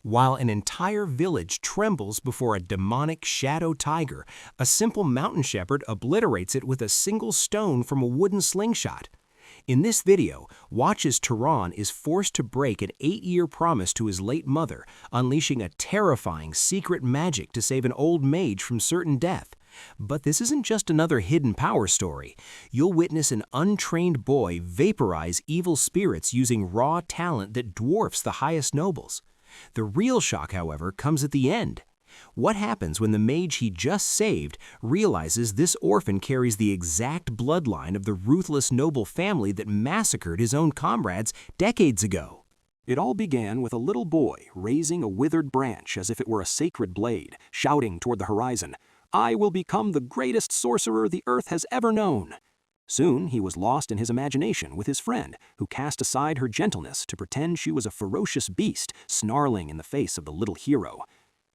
While an entire village trembles before a demonic shadow tiger, a simple mountain shepherd obliterates it with a single stone from a wooden slingshot. In this video, watch as Turan is forced to break an 8-year promise to his late mother, unleashing a terrifying secret magic to save an old mage from certain death. But this isn't just another hidden power story. You'll witness an untrained boy vaporize evil spirits using raw talent that dwarfs the highest nobles. The real shock, however, comes at the end. What happens when the mage he just saved realizes this orphan carries the exact bloodline of the ruthless noble family that massacred his own comrades decades ago? It all began with a little boy raising a withered branch as if it were a sacred blade, shouting toward the horizon, "I will become the greatest sorcerer the earth has ever known." Soon he was lost in his imagination with his friend, who cast aside her gentleness to pretend she was a ferocious beast snarling in the face of the little hero.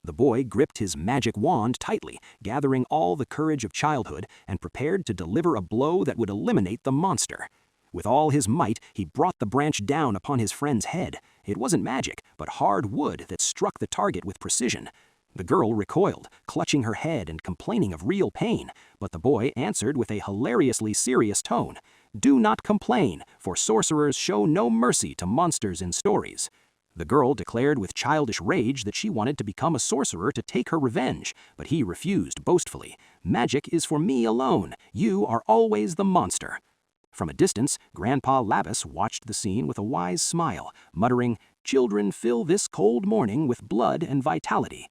The boy gripped his magic wand tightly, gathering all the courage of childhood and prepared to deliver a blow that would eliminate the monster. With all his might, he brought the branch down upon his friend's head. It wasn't magic, but hard wood that struck the target with precision. The girl recoiled, clutching her head and complaining of real pain, but the boy answered with a hilariously serious tone, "Do not complain, for sorcerers show no mercy to monsters in stories." The girl declared with childish rage that she wanted to become a sorcerer to take her revenge, but he refused boastfully. "Magic is for me alone. You are always the monster." From a distance, Grandpa Labus watched the scene with a wise smile, muttering, "Children fill this cold morning with blood and vitality."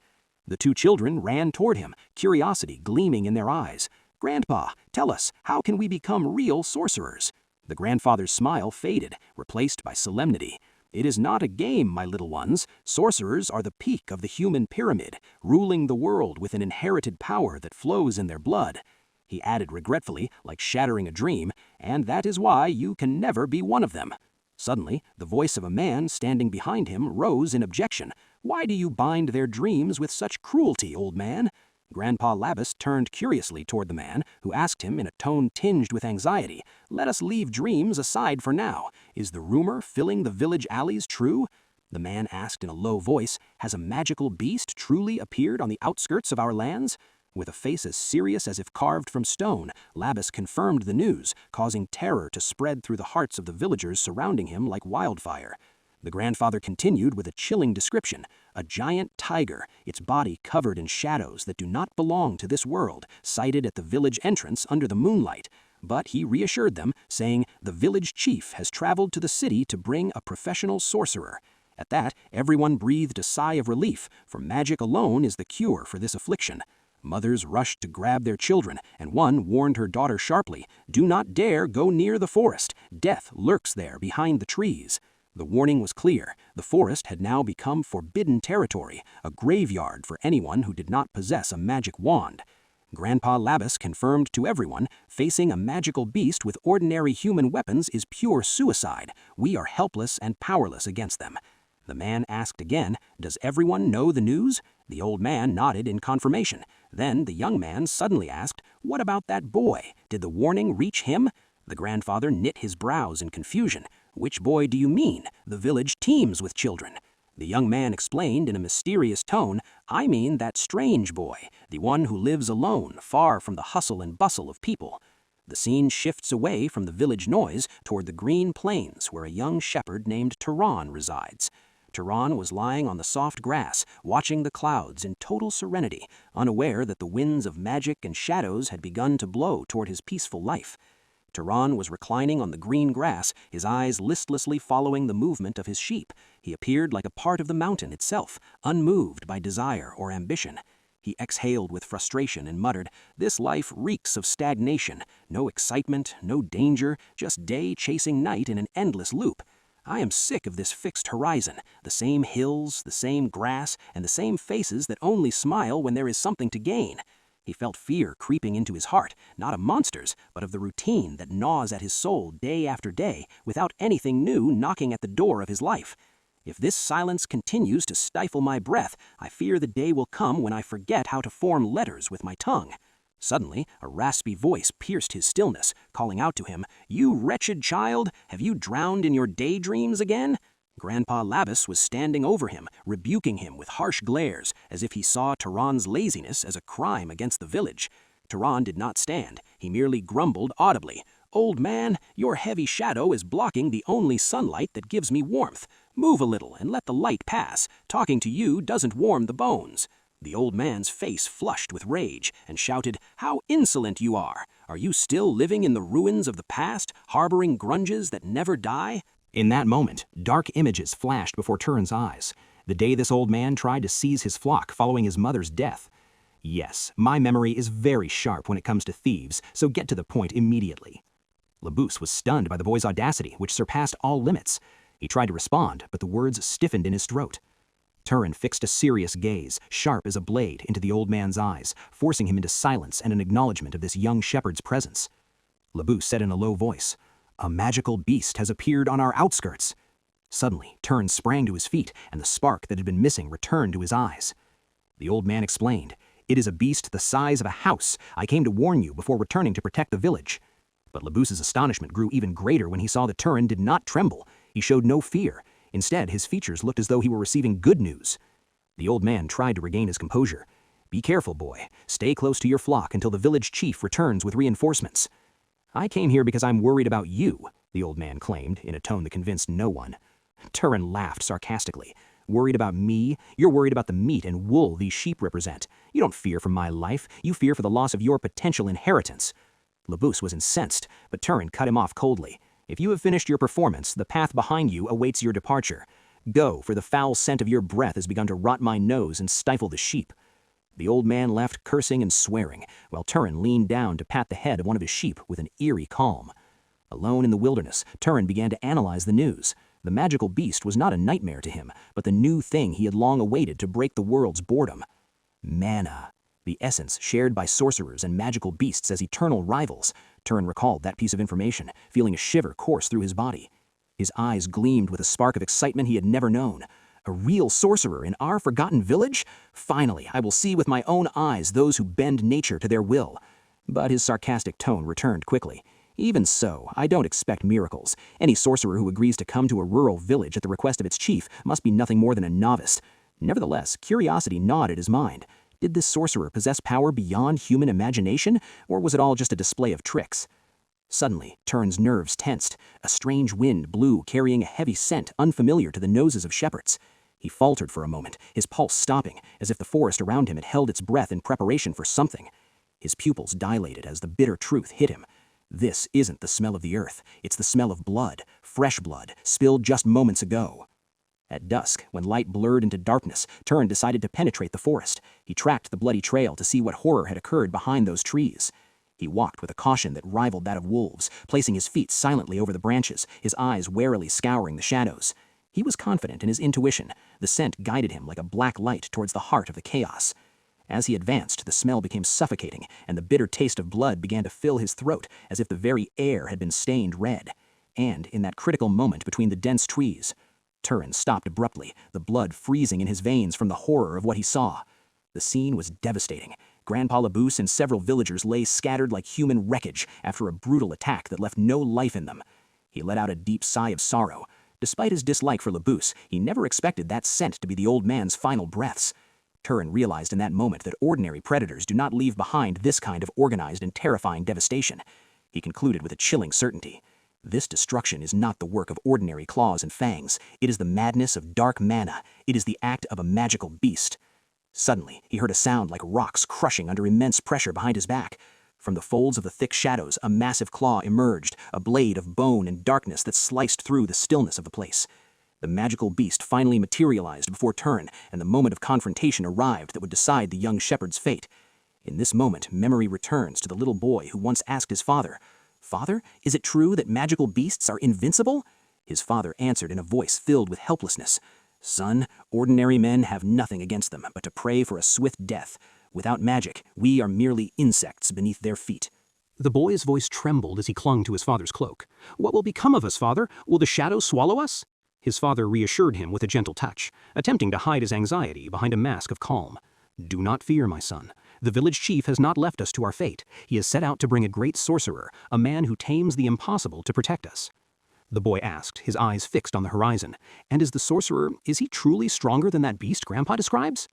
The two children ran toward him, curiosity gleaming in their eyes. "Grandpa, tell us, how can we become real sorcerers?" The grandfather's smile faded, replaced by solemnity. "It is not a game, my little ones. Sorcerers are the peak of the human pyramid, ruling the world with an inherited power that flows in their blood." He added regretfully, like shattering a dream, "And that is why you can never be one of them." Suddenly, the voice of a man standing behind him rose in objection. "Why do you bind their dreams with such cruelty, old man?" Grandpa Labus turned curiously toward the man, who asked him in a tone tinged with anxiety, "Let us leave dreams aside for now. Is the rumor filling the village alleys true?" The man asked in a low voice, "Has a magical beast truly appeared on the outskirts of our lands?" With a face as serious as if carved from stone, Labus confirmed the news, causing terror to spread through the hearts of the villagers surrounding him like wildfire. The grandfather continued with a chilling description. "A giant tiger, its body covered in shadows that do not belong to this world, sighted at the village entrance under the moonlight." But he reassured them, saying, "The village chief has traveled to the city to bring a professional sorcerer." At that, everyone breathed a sigh of relief, for magic alone is the cure for this affliction. Mothers rushed to grab their children, and one warned her daughter sharply, "Do not dare go near the forest. Death lurks there behind the trees." The warning was clear. The forest had now become forbidden territory, a graveyard for anyone who did not possess a magic wand. Grandpa Labus confirmed to everyone, "Facing a magical beast with ordinary human weapons is pure suicide. We are helpless and powerless against them." The man asked again, "Does everyone know the news?" The old man nodded in confirmation. Then the young man suddenly asked, "What about that boy? Did the warning reach him?" The grandfather knit his brows in confusion. "Which boy do you mean? The village teems with children." The young man explained in a mysterious tone, "I mean that strange boy, the one who lives alone, far from the hustle and bustle of people." The scene shifts away from the village noise toward the green plains where a young shepherd named Turan resides. Turan was lying on the soft grass, watching the clouds in total serenity, unaware that the winds of magic and shadows had begun to blow toward his peaceful life. Turan was reclining on the green grass, his eyes listlessly following the movement of his sheep. He appeared like a part of the mountain itself, unmoved by desire or ambition. He exhaled with frustration and muttered, "This life reeks of stagnation. No excitement, no danger, just day chasing night in an endless loop. I am sick of this fixed horizon, the same hills, the same grass, and the same faces that only smile when there is something to gain." He felt fear creeping into his heart, not of monsters, but of the routine that gnaws at his soul day after day, without anything new knocking at the door of his life. "If this silence continues to stifle my breath, I fear the day will come when I forget how to form letters with my tongue." Suddenly, a raspy voice pierced his stillness, calling out to him, "You wretched child, have you drowned in your daydreams again?" Grandpa Labus was standing over him, rebuking him with harsh glares, as if he saw Turan's laziness as a crime against the village. Turan did not stand. He merely grumbled audibly. "Old man, your heavy shadow is blocking the only sunlight that gives me warmth. Move a little and let the light pass. Talking to you doesn't warm the bones." The old man's face flushed with rage and shouted, "How insolent you are! Are you still living in the ruins of the past, harboring grudges that never die?" In that moment, dark images flashed before Turan's eyes. The day this old man tried to seize his flock following his mother's death. Yes, my memory is very sharp when it comes to thieves, so get to the point immediately. Labus was stunned by the boy's audacity, which surpassed all limits. He tried to respond, but the words stiffened in his throat. Turan fixed a serious gaze, sharp as a blade, into the old man's eyes, forcing him into silence and an acknowledgement of this young shepherd's presence. Labus said in a low voice, "A magical beast has appeared on our outskirts." Suddenly, Turan sprang to his feet, and the spark that had been missing returned to his eyes. The old man explained, "It is a beast the size of a house. I came to warn you before returning to protect the village." But Labus's astonishment grew even greater when he saw that Turan did not tremble. He showed no fear. Instead, his features looked as though he were receiving good news. The old man tried to regain his composure. "Be careful, boy. Stay close to your flock until the village chief returns with reinforcements." "I came here because I'm worried about you," the old man claimed, in a tone that convinced no one. Turan laughed sarcastically. "Worried about me? You're worried about the meat and wool these sheep represent. You don't fear for my life. You fear for the loss of your potential inheritance." Labus was incensed, but Turan cut him off coldly. "If you have finished your performance, the path behind you awaits your departure. Go, for the foul scent of your breath has begun to rot my nose and stifle the sheep." The old man left, cursing and swearing, while Turan leaned down to pat the head of one of his sheep with an eerie calm. Alone in the wilderness, Turan began to analyze the news. The magical beast was not a nightmare to him, but the new thing he had long awaited to break the world's boredom. Mana, the essence shared by sorcerers and magical beasts as eternal rivals. Turan recalled that piece of information, feeling a shiver course through his body. His eyes gleamed with a spark of excitement he had never known. A real sorcerer in our forgotten village? Finally, I will see with my own eyes those who bend nature to their will. But his sarcastic tone returned quickly. "Even so, I don't expect miracles. Any sorcerer who agrees to come to a rural village at the request of its chief must be nothing more than a novice." Nevertheless, curiosity gnawed at his mind. Did this sorcerer possess power beyond human imagination, or was it all just a display of tricks? Suddenly, Turan's nerves tensed. A strange wind blew, carrying a heavy scent unfamiliar to the noses of shepherds. He faltered for a moment, his pulse stopping, as if the forest around him had held its breath in preparation for something. His pupils dilated as the bitter truth hit him. This isn't the smell of the earth. It's the smell of blood, fresh blood, spilled just moments ago. At dusk, when light blurred into darkness, Turan decided to penetrate the forest. He tracked the bloody trail to see what horror had occurred behind those trees. He walked with a caution that rivaled that of wolves, placing his feet silently over the branches, his eyes warily scouring the shadows. He was confident in his intuition. The scent guided him like a black light towards the heart of the chaos. As he advanced, the smell became suffocating, and the bitter taste of blood began to fill his throat as if the very air had been stained red. And in that critical moment between the dense trees, Turan stopped abruptly, the blood freezing in his veins from the horror of what he saw. The scene was devastating. Grandpa Labus and several villagers lay scattered like human wreckage after a brutal attack that left no life in them. He let out a deep sigh of sorrow. Despite his dislike for Labus, he never expected that scent to be the old man's final breaths. Turan realized in that moment that ordinary predators do not leave behind this kind of organized and terrifying devastation. He concluded with a chilling certainty. This destruction is not the work of ordinary claws and fangs. It is the madness of dark mana. It is the act of a magical beast. Suddenly, he heard a sound like rocks crushing under immense pressure behind his back. From the folds of the thick shadows, a massive claw emerged, a blade of bone and darkness that sliced through the stillness of the place. The magical beast finally materialized before Turan, and the moment of confrontation arrived that would decide the young shepherd's fate. In this moment, memory returns to the little boy who once asked his father, "Father, is it true that magical beasts are invincible?" His father answered in a voice filled with helplessness, "Son, ordinary men have nothing against them but to pray for a swift death. Without magic, we are merely insects beneath their feet." The boy's voice trembled as he clung to his father's cloak. "What will become of us, father? Will the shadow swallow us?" His father reassured him with a gentle touch, attempting to hide his anxiety behind a mask of calm. "Do not fear, my son. The village chief has not left us to our fate. He has set out to bring a great sorcerer, a man who tames the impossible to protect us." the boy asked, his eyes fixed on the horizon. And is the sorcerer, is he truly stronger than that beast Grandpa describes?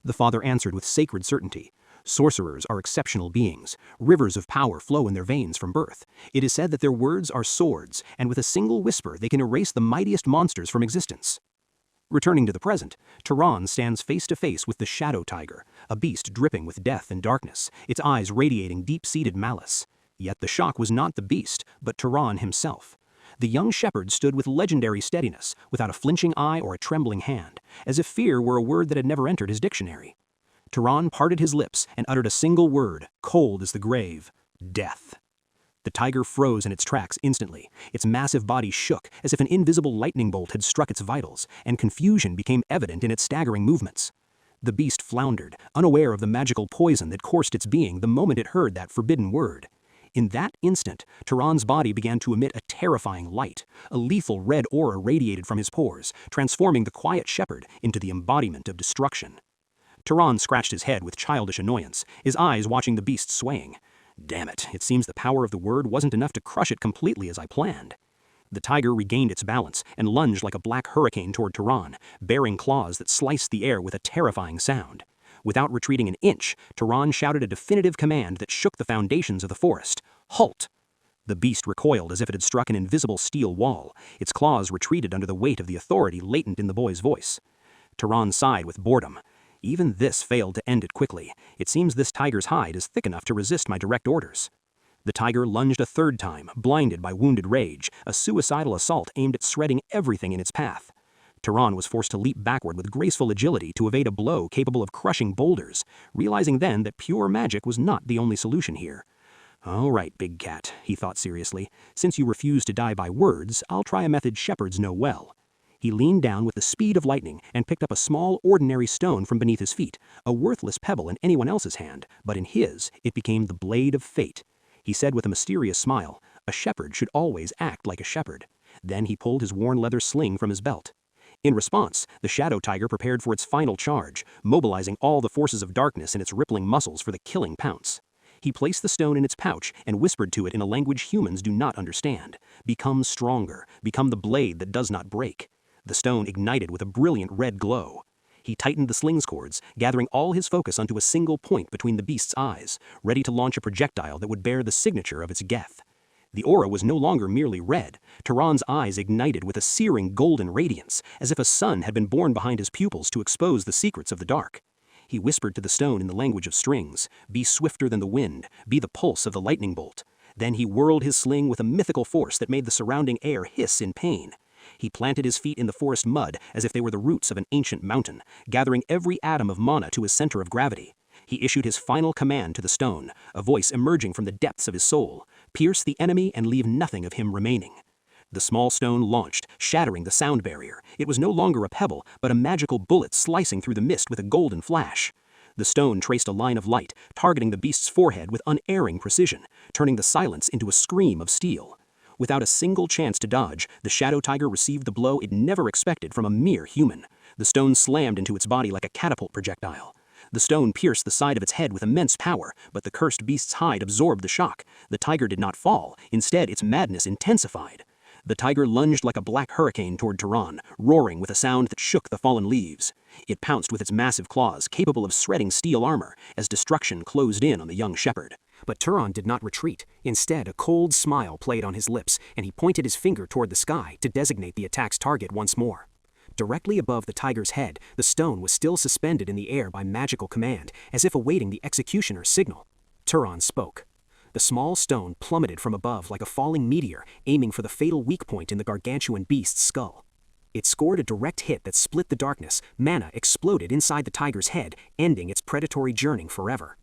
The father answered with sacred certainty. Sorcerers are exceptional beings. Rivers of power flow in their veins from birth. It is said that their words are swords, and with a single whisper they can erase the mightiest monsters from existence. Returning to the present, Turan stands face to face with the shadow tiger, a beast dripping with death and darkness, its eyes radiating deep-seated malice. Yet the shock was not the beast, but Turan himself. The young shepherd stood with legendary steadiness, without a flinching eye or a trembling hand, as if fear were a word that had never entered his dictionary. Turan parted his lips and uttered a single word, cold as the grave: death. The tiger froze in its tracks instantly. Its massive body shook as if an invisible lightning bolt had struck its vitals, and confusion became evident in its staggering movements. The beast floundered, unaware of the magical poison that coursed its being the moment it heard that forbidden word. In that instant, Turan's body began to emit a terrifying light. A lethal red aura radiated from his pores, transforming the quiet shepherd into the embodiment of destruction. Turan scratched his head with childish annoyance, his eyes watching the beast swaying. Damn it, it seems the power of the word wasn't enough to crush it completely as I planned. The tiger regained its balance and lunged like a black hurricane toward Turan, bearing claws that sliced the air with a terrifying sound. Without retreating an inch, Turan shouted a definitive command that shook the foundations of the forest. Halt! The beast recoiled as if it had struck an invisible steel wall. Its claws retreated under the weight of the authority latent in the boy's voice. Turan sighed with boredom. Even this failed to end it quickly. It seems this tiger's hide is thick enough to resist my direct orders. The tiger lunged a third time, blinded by wounded rage, a suicidal assault aimed at shredding everything in its path. Turan was forced to leap backward with graceful agility to evade a blow capable of crushing boulders, realizing then that pure magic was not the only solution here. All right, big cat, he thought seriously. Since you refuse to die by words, I'll try a method shepherds know well. He leaned down with the speed of lightning and picked up a small, ordinary stone from beneath his feet, a worthless pebble in anyone else's hand, but in his, it became the blade of fate. He said with a mysterious smile, a shepherd should always act like a shepherd. Then he pulled his worn leather sling from his belt. In response, the shadow tiger prepared for its final charge, mobilizing all the forces of darkness in its rippling muscles for the killing pounce. He placed the stone in its pouch and whispered to it in a language humans do not understand. Become stronger, become the blade that does not break. The stone ignited with a brilliant red glow. He tightened the sling's cords, gathering all his focus onto a single point between the beast's eyes, ready to launch a projectile that would bear the signature of its geth. The aura was no longer merely red. Turan's eyes ignited with a searing golden radiance, as if a sun had been born behind his pupils to expose the secrets of the dark. He whispered to the stone in the language of strings, "Be swifter than the wind, be the pulse of the lightning bolt." Then he whirled his sling with a mythical force that made the surrounding air hiss in pain. He planted his feet in the forest mud as if they were the roots of an ancient mountain, gathering every atom of mana to his center of gravity. He issued his final command to the stone, a voice emerging from the depths of his soul: "Pierce the enemy and leave nothing of him remaining." The small stone launched, shattering the sound barrier. It was no longer a pebble, but a magical bullet slicing through the mist with a golden flash. The stone traced a line of light, targeting the beast's forehead with unerring precision, turning the silence into a scream of steel. Without a single chance to dodge, the shadow tiger received the blow it never expected from a mere human. The stone slammed into its body like a catapult projectile. The stone pierced the side of its head with immense power, but the cursed beast's hide absorbed the shock. The tiger did not fall. Instead, its madness intensified. The tiger lunged like a black hurricane toward Turan, roaring with a sound that shook the fallen leaves. It pounced with its massive claws, capable of shredding steel armor, as destruction closed in on the young shepherd. But Turan did not retreat. Instead, a cold smile played on his lips, and he pointed his finger toward the sky to designate the attack's target once more. Directly above the tiger's head, the stone was still suspended in the air by magical command, as if awaiting the executioner's signal. Turan spoke. The small stone plummeted from above like a falling meteor, aiming for the fatal weak point in the gargantuan beast's skull. It scored a direct hit that split the darkness. Mana exploded inside the tiger's head, ending its predatory journey forever.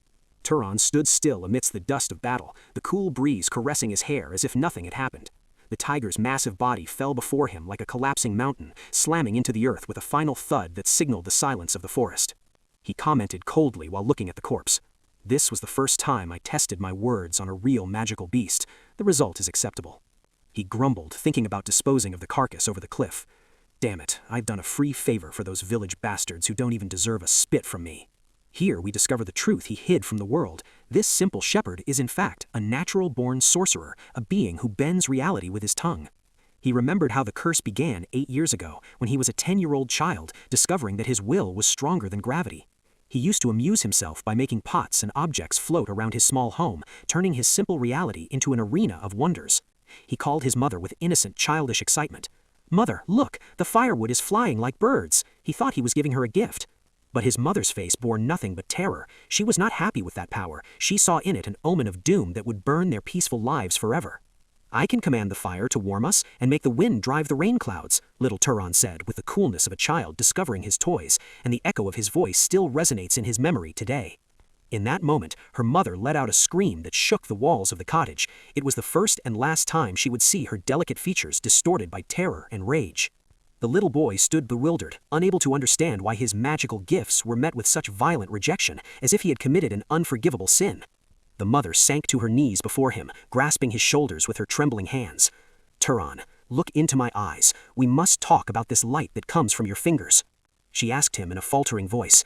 Turan stood still amidst the dust of battle, the cool breeze caressing his hair as if nothing had happened. The tiger's massive body fell before him like a collapsing mountain, slamming into the earth with a final thud that signaled the silence of the forest. He commented coldly while looking at the corpse. "This was the first time I tested my words on a real magical beast. The result is acceptable." He grumbled, thinking about disposing of the carcass over the cliff. "Damn it, I've done a free favor for those village bastards who don't even deserve a spit from me." Here we discover the truth he hid from the world. This simple shepherd is in fact a natural-born sorcerer, a being who bends reality with his tongue. He remembered how the curse began 8 years ago, when he was a 10-year-old child, discovering that his will was stronger than gravity. He used to amuse himself by making pots and objects float around his small home, turning his simple reality into an arena of wonders. He called his mother with innocent, childish excitement. "Mother, look, the firewood is flying like birds." He thought he was giving her a gift. But his mother's face bore nothing but terror. She was not happy with that power. She saw in it an omen of doom that would burn their peaceful lives forever. "I can command the fire to warm us and make the wind drive the rain clouds," little Turan said with the coolness of a child discovering his toys, and the echo of his voice still resonates in his memory today. In that moment, her mother let out a scream that shook the walls of the cottage. It was the first and last time she would see her delicate features distorted by terror and rage. The little boy stood bewildered, unable to understand why his magical gifts were met with such violent rejection, as if he had committed an unforgivable sin. The mother sank to her knees before him, grasping his shoulders with her trembling hands. "Turan, look into my eyes. We must talk about this light that comes from your fingers." She asked him in a faltering voice,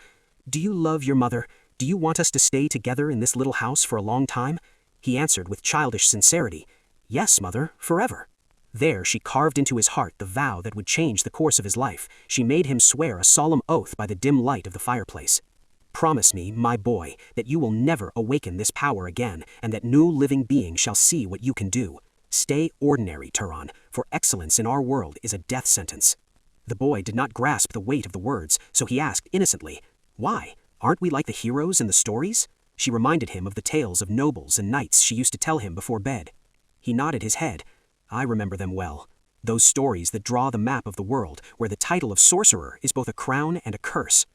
"Do you love your mother? Do you want us to stay together in this little house for a long time?" He answered with childish sincerity, "Yes, mother, forever." There she carved into his heart the vow that would change the course of his life. She made him swear a solemn oath by the dim light of the fireplace. "Promise me, my boy, that you will never awaken this power again, and that no living being shall see what you can do. Stay ordinary, Turan, for excellence in our world is a death sentence." The boy did not grasp the weight of the words, so he asked innocently, "Why? Aren't we like the heroes in the stories?" She reminded him of the tales of nobles and knights she used to tell him before bed. He nodded his head. "I remember them well. Those stories that draw the map of the world, where the title of sorcerer is both a crown and a curse.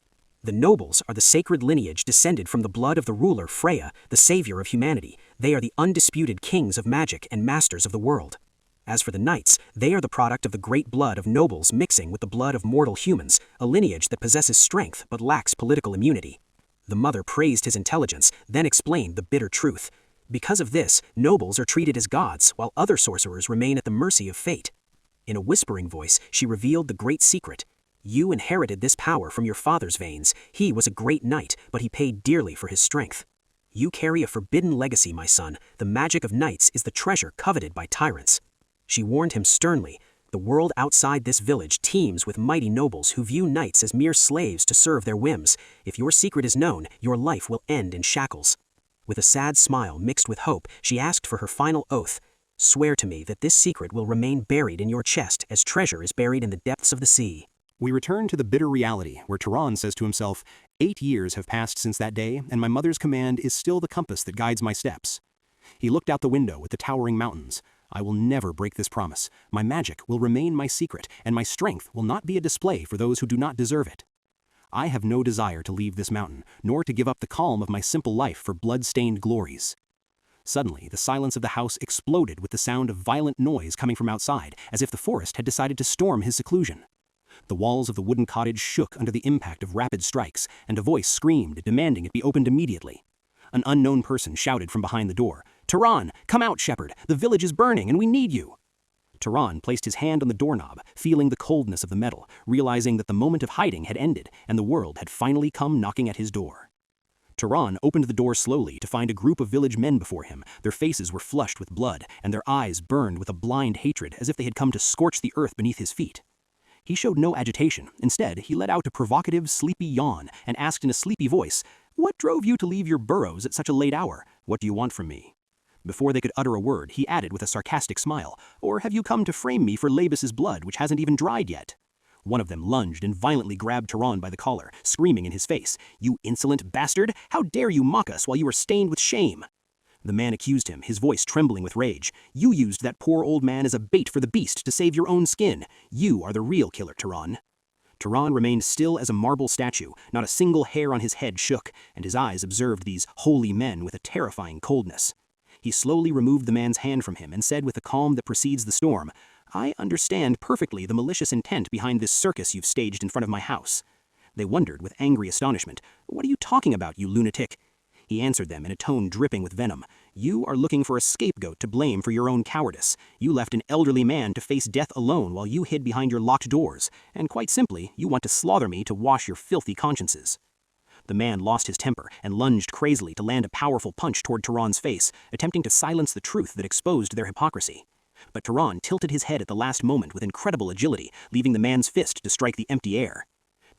The nobles are the sacred lineage descended from the blood of the ruler Freya, the savior of humanity. They are the undisputed kings of magic and masters of the world. As for the knights, they are the product of the great blood of nobles mixing with the blood of mortal humans, a lineage that possesses strength but lacks political immunity." The mother praised his intelligence, then explained the bitter truth. Because of this, nobles are treated as gods, while other sorcerers remain at the mercy of fate. In a whispering voice, she revealed the great secret. "You inherited this power from your father's veins. He was a great knight, but he paid dearly for his strength. You carry a forbidden legacy, my son. The magic of knights is the treasure coveted by tyrants." She warned him sternly. "The world outside this village teems with mighty nobles who view knights as mere slaves to serve their whims. If your secret is known, your life will end in shackles." With a sad smile mixed with hope, she asked for her final oath. "Swear to me that this secret will remain buried in your chest as treasure is buried in the depths of the sea." We return to the bitter reality, where Turan says to himself, 8 years have passed since that day, and my mother's command is still the compass that guides my steps. He looked out the window at the towering mountains. "I will never break this promise. My magic will remain my secret, and my strength will not be a display for those who do not deserve it. I have no desire to leave this mountain, nor to give up the calm of my simple life for blood-stained glories." Suddenly, the silence of the house exploded with the sound of violent noise coming from outside, as if the forest had decided to storm his seclusion. The walls of the wooden cottage shook under the impact of rapid strikes, and a voice screamed, demanding it be opened immediately. An unknown person shouted from behind the door, "Turan, come out, shepherd! The village is burning, and we need you!" Turan placed his hand on the doorknob, feeling the coldness of the metal, realizing that the moment of hiding had ended, and the world had finally come knocking at his door. Turan opened the door slowly to find a group of village men before him. Their faces were flushed with blood, and their eyes burned with a blind hatred, as if they had come to scorch the earth beneath his feet. He showed no agitation. Instead, he let out a provocative, sleepy yawn and asked in a sleepy voice, "What drove you to leave your burrows at such a late hour? What do you want from me?" Before they could utter a word, he added with a sarcastic smile, "Or have you come to frame me for Labus's blood, which hasn't even dried yet?" One of them lunged and violently grabbed Turan by the collar, screaming in his face, "You insolent bastard! How dare you mock us while you are stained with shame?" The man accused him, his voice trembling with rage. "You used that poor old man as a bait for the beast to save your own skin. You are the real killer, Turan." Turan remained still as a marble statue. Not a single hair on his head shook, and his eyes observed these holy men with a terrifying coldness. He slowly removed the man's hand from him and said with the calm that precedes the storm, "I understand perfectly the malicious intent behind this circus you've staged in front of my house." They wondered with angry astonishment, "What are you talking about, you lunatic?" He answered them in a tone dripping with venom. "You are looking for a scapegoat to blame for your own cowardice. You left an elderly man to face death alone while you hid behind your locked doors, and quite simply, you want to slaughter me to wash your filthy consciences." The man lost his temper and lunged crazily to land a powerful punch toward Turan's face, attempting to silence the truth that exposed their hypocrisy. But Turan tilted his head at the last moment with incredible agility, leaving the man's fist to strike the empty air.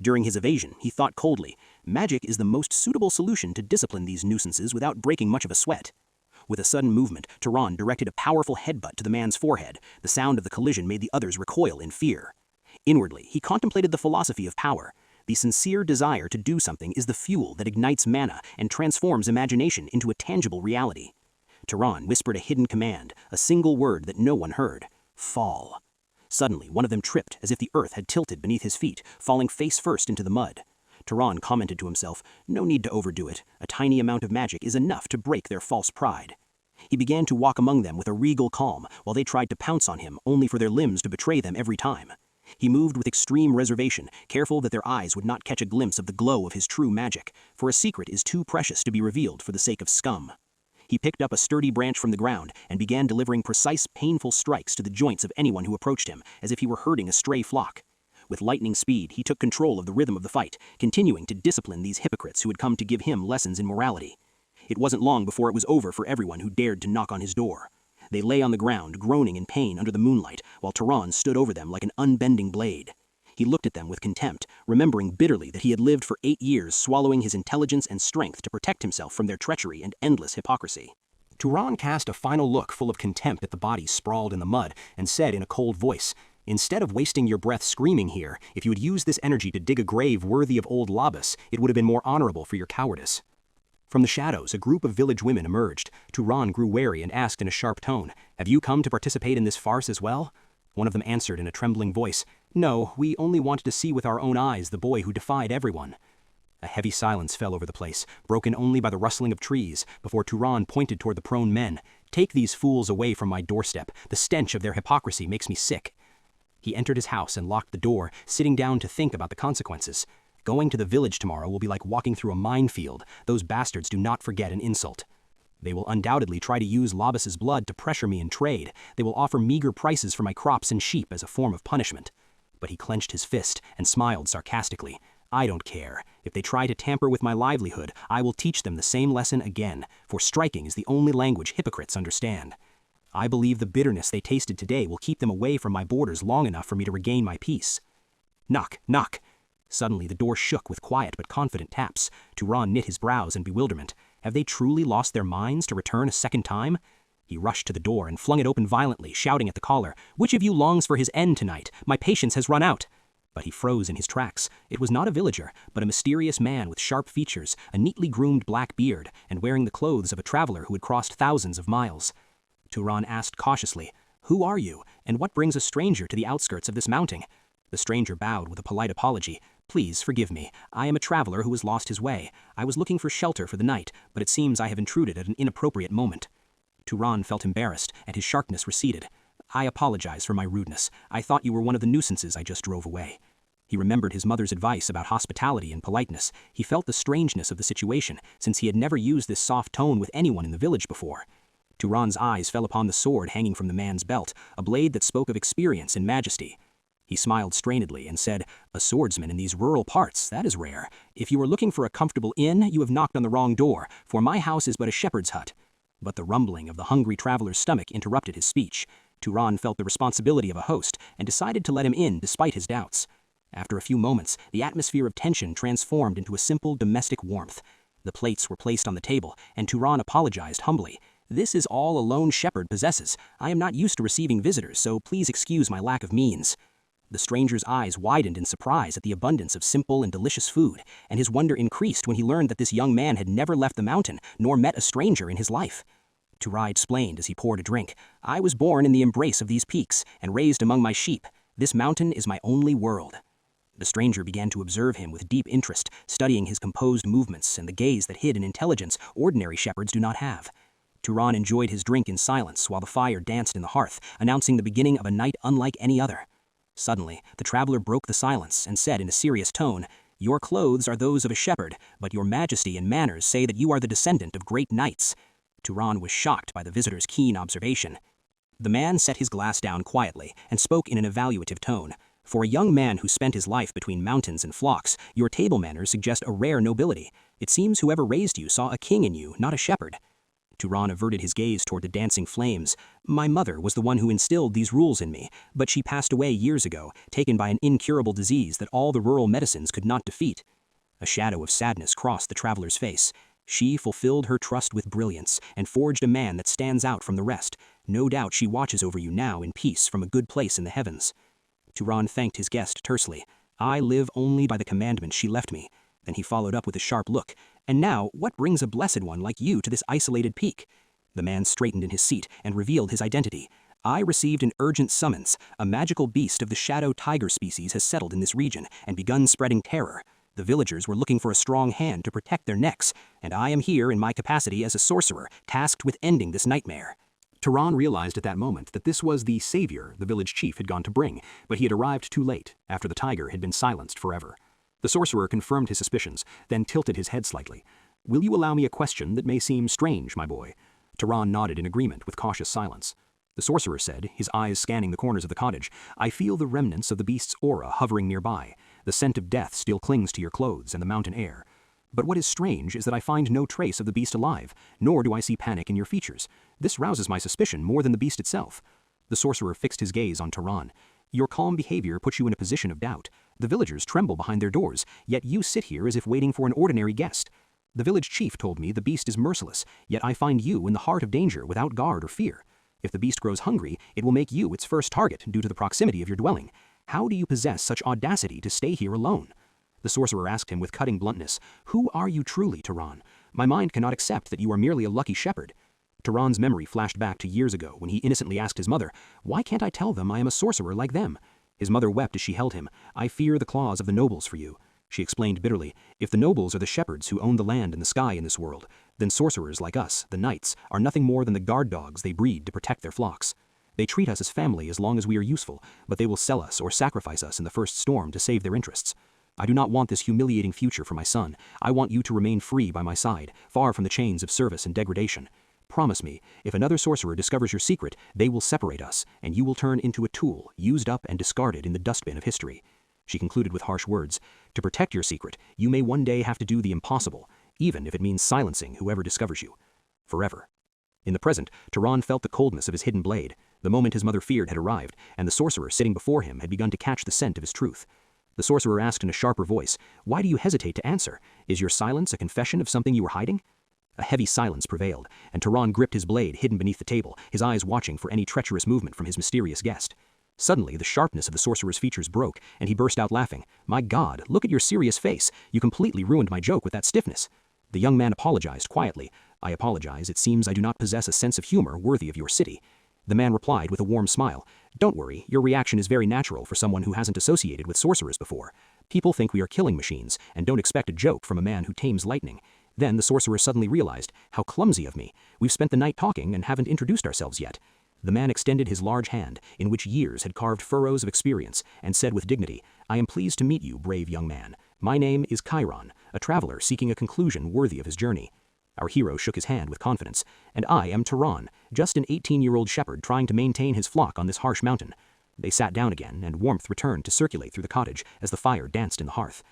During his evasion, he thought coldly, magic is the most suitable solution to discipline these nuisances without breaking much of a sweat. With a sudden movement, Turan directed a powerful headbutt to the man's forehead. The sound of the collision made the others recoil in fear. Inwardly, he contemplated the philosophy of power. The sincere desire to do something is the fuel that ignites mana and transforms imagination into a tangible reality. Turan whispered a hidden command, a single word that no one heard. Fall. Suddenly, one of them tripped as if the earth had tilted beneath his feet, falling face first into the mud. Turan commented to himself, no need to overdo it. A tiny amount of magic is enough to break their false pride. He began to walk among them with a regal calm, while they tried to pounce on him, only for their limbs to betray them every time. He moved with extreme reservation, careful that their eyes would not catch a glimpse of the glow of his true magic, for a secret is too precious to be revealed for the sake of scum. He picked up a sturdy branch from the ground and began delivering precise, painful strikes to the joints of anyone who approached him, as if he were herding a stray flock. With lightning speed, he took control of the rhythm of the fight, continuing to discipline these hypocrites who had come to give him lessons in morality. It wasn't long before it was over for everyone who dared to knock on his door. They lay on the ground, groaning in pain under the moonlight, while Turan stood over them like an unbending blade. He looked at them with contempt, remembering bitterly that he had lived for 8 years swallowing his intelligence and strength to protect himself from their treachery and endless hypocrisy. Turan cast a final look full of contempt at the bodies sprawled in the mud and said in a cold voice, instead of wasting your breath screaming here, if you had used this energy to dig a grave worthy of old Labas, it would have been more honorable for your cowardice. From the shadows, a group of village women emerged. Turan grew wary and asked in a sharp tone, have you come to participate in this farce as well? One of them answered in a trembling voice, no, we only wanted to see with our own eyes the boy who defied everyone. A heavy silence fell over the place, broken only by the rustling of trees, before Turan pointed toward the prone men. Take these fools away from my doorstep. The stench of their hypocrisy makes me sick. He entered his house and locked the door, sitting down to think about the consequences. Going to the village tomorrow will be like walking through a minefield. Those bastards do not forget an insult. They will undoubtedly try to use Labas's blood to pressure me in trade. They will offer meager prices for my crops and sheep as a form of punishment. But he clenched his fist and smiled sarcastically. I don't care. If they try to tamper with my livelihood, I will teach them the same lesson again, for striking is the only language hypocrites understand. I believe the bitterness they tasted today will keep them away from my borders long enough for me to regain my peace. Knock, knock. Suddenly the door shook with quiet but confident taps. Turan knit his brows in bewilderment. Have they truly lost their minds to return a second time? He rushed to the door and flung it open violently, shouting at the caller, which of you longs for his end tonight? My patience has run out. But he froze in his tracks. It was not a villager, but a mysterious man with sharp features, a neatly groomed black beard, and wearing the clothes of a traveler who had crossed thousands of miles. Turan asked cautiously, who are you, and what brings a stranger to the outskirts of this mounting? The stranger bowed with a polite apology. Please forgive me. I am a traveler who has lost his way. I was looking for shelter for the night, but it seems I have intruded at an inappropriate moment. Turan felt embarrassed, and his sharpness receded. I apologize for my rudeness. I thought you were one of the nuisances I just drove away. He remembered his mother's advice about hospitality and politeness. He felt the strangeness of the situation, since he had never used this soft tone with anyone in the village before. Turan's eyes fell upon the sword hanging from the man's belt, a blade that spoke of experience and majesty. He smiled strainedly and said, a swordsman in these rural parts, that is rare. If you are looking for a comfortable inn, you have knocked on the wrong door, for my house is but a shepherd's hut. But the rumbling of the hungry traveler's stomach interrupted his speech. Turan felt the responsibility of a host and decided to let him in despite his doubts. After a few moments, the atmosphere of tension transformed into a simple domestic warmth. The plates were placed on the table, and Turan apologized humbly. This is all a lone shepherd possesses. I am not used to receiving visitors, so please excuse my lack of means. The stranger's eyes widened in surprise at the abundance of simple and delicious food, and his wonder increased when he learned that this young man had never left the mountain, nor met a stranger in his life. Turan explained as he poured a drink, I was born in the embrace of these peaks, and raised among my sheep. This mountain is my only world. The stranger began to observe him with deep interest, studying his composed movements and the gaze that hid an intelligence ordinary shepherds do not have. Turan enjoyed his drink in silence while the fire danced in the hearth, announcing the beginning of a night unlike any other. Suddenly, the traveler broke the silence and said in a serious tone, Your clothes are those of a shepherd, but your majesty and manners say that you are the descendant of great knights. Turan was shocked by the visitor's keen observation. The man set his glass down quietly and spoke in an evaluative tone. For a young man who spent his life between mountains and flocks, your table manners suggest a rare nobility. It seems whoever raised you saw a king in you, not a shepherd. Turan averted his gaze toward the dancing flames. My mother was the one who instilled these rules in me, but she passed away years ago, taken by an incurable disease that all the rural medicines could not defeat. A shadow of sadness crossed the traveler's face. She fulfilled her trust with brilliance and forged a man that stands out from the rest. No doubt she watches over you now in peace from a good place in the heavens. Turan thanked his guest tersely. I live only by the commandments she left me. Then he followed up with a sharp look. And now, what brings a blessed one like you to this isolated peak? The man straightened in his seat and revealed his identity. I received an urgent summons. A magical beast of the shadow tiger species has settled in this region and begun spreading terror. The villagers were looking for a strong hand to protect their necks, and I am here in my capacity as a sorcerer, tasked with ending this nightmare. Turan realized at that moment that this was the savior the village chief had gone to bring, but he had arrived too late, after the tiger had been silenced forever. The sorcerer confirmed his suspicions, then tilted his head slightly. Will you allow me a question that may seem strange, my boy? Turan nodded in agreement with cautious silence. The sorcerer said, his eyes scanning the corners of the cottage, I feel the remnants of the beast's aura hovering nearby. The scent of death still clings to your clothes and the mountain air. But what is strange is that I find no trace of the beast alive, nor do I see panic in your features. This rouses my suspicion more than the beast itself. The sorcerer fixed his gaze on Turan. Your calm behavior puts you in a position of doubt. The villagers tremble behind their doors, yet you sit here as if waiting for an ordinary guest. The village chief told me the beast is merciless, yet I find you in the heart of danger without guard or fear. If the beast grows hungry, it will make you its first target due to the proximity of your dwelling. How do you possess such audacity to stay here alone? The sorcerer asked him with cutting bluntness, Who are you truly, Turan? My mind cannot accept that you are merely a lucky shepherd. Turan's memory flashed back to years ago when he innocently asked his mother, Why can't I tell them I am a sorcerer like them? His mother wept as she held him. I fear the claws of the nobles for you. She explained bitterly, If the nobles are the shepherds who own the land and the sky in this world, then sorcerers like us, the knights, are nothing more than the guard dogs they breed to protect their flocks. They treat us as family as long as we are useful, but they will sell us or sacrifice us in the first storm to save their interests. I do not want this humiliating future for my son. I want you to remain free by my side, far from the chains of service and degradation. Promise me, if another sorcerer discovers your secret, they will separate us, and you will turn into a tool, used up and discarded in the dustbin of history. She concluded with harsh words. To protect your secret, you may one day have to do the impossible, even if it means silencing whoever discovers you. Forever. In the present, Turan felt the coldness of his hidden blade. The moment his mother feared had arrived, and the sorcerer sitting before him had begun to catch the scent of his truth. The sorcerer asked in a sharper voice, Why do you hesitate to answer? Is your silence a confession of something you were hiding? A heavy silence prevailed, and Turan gripped his blade hidden beneath the table, his eyes watching for any treacherous movement from his mysterious guest. Suddenly, the sharpness of the sorcerer's features broke, and he burst out laughing. My God, look at your serious face. You completely ruined my joke with that stiffness. The young man apologized quietly. I apologize. It seems I do not possess a sense of humor worthy of your city. The man replied with a warm smile. Don't worry, your reaction is very natural for someone who hasn't associated with sorcerers before. People think we are killing machines, and don't expect a joke from a man who tames lightning. Then the sorcerer suddenly realized, how clumsy of me. We've spent the night talking and haven't introduced ourselves yet. The man extended his large hand, in which years had carved furrows of experience, and said with dignity, I am pleased to meet you, brave young man. My name is Chiron, a traveler seeking a conclusion worthy of his journey. Our hero shook his hand with confidence. And I am Turan, just an 18-year-old shepherd trying to maintain his flock on this harsh mountain. They sat down again, and warmth returned to circulate through the cottage as the fire danced in the hearth.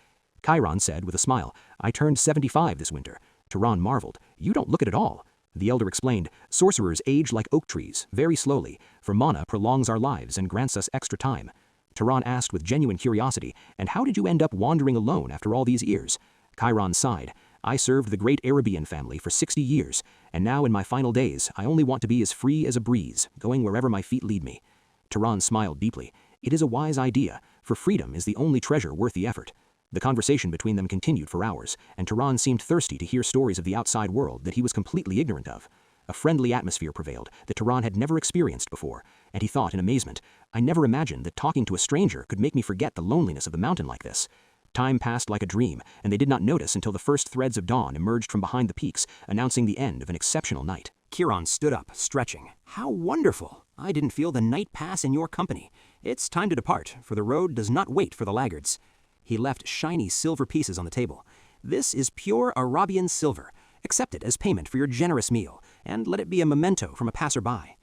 Chiron said with a smile, I turned 75 this winter. Turan marveled, You don't look it at all. The elder explained, Sorcerers age like oak trees, very slowly, for mana prolongs our lives and grants us extra time. Turan asked with genuine curiosity, And how did you end up wandering alone after all these years? Chiron sighed, I served the great Arabian family for 60 years, and now in my final days, I only want to be as free as a breeze, going wherever my feet lead me. Turan smiled deeply. It is a wise idea, for freedom is the only treasure worth the effort. The conversation between them continued for hours, and Turan seemed thirsty to hear stories of the outside world that he was completely ignorant of. A friendly atmosphere prevailed that Turan had never experienced before, and he thought in amazement, I never imagined that talking to a stranger could make me forget the loneliness of the mountain like this. Time passed like a dream, and they did not notice until the first threads of dawn emerged from behind the peaks, announcing the end of an exceptional night. Chiron stood up, stretching. How wonderful! I didn't feel the night pass in your company. It's time to depart, for the road does not wait for the laggards. He left shiny silver pieces on the table. This is pure Arabian silver. Accept it as payment for your generous meal, and let it be a memento from a passerby.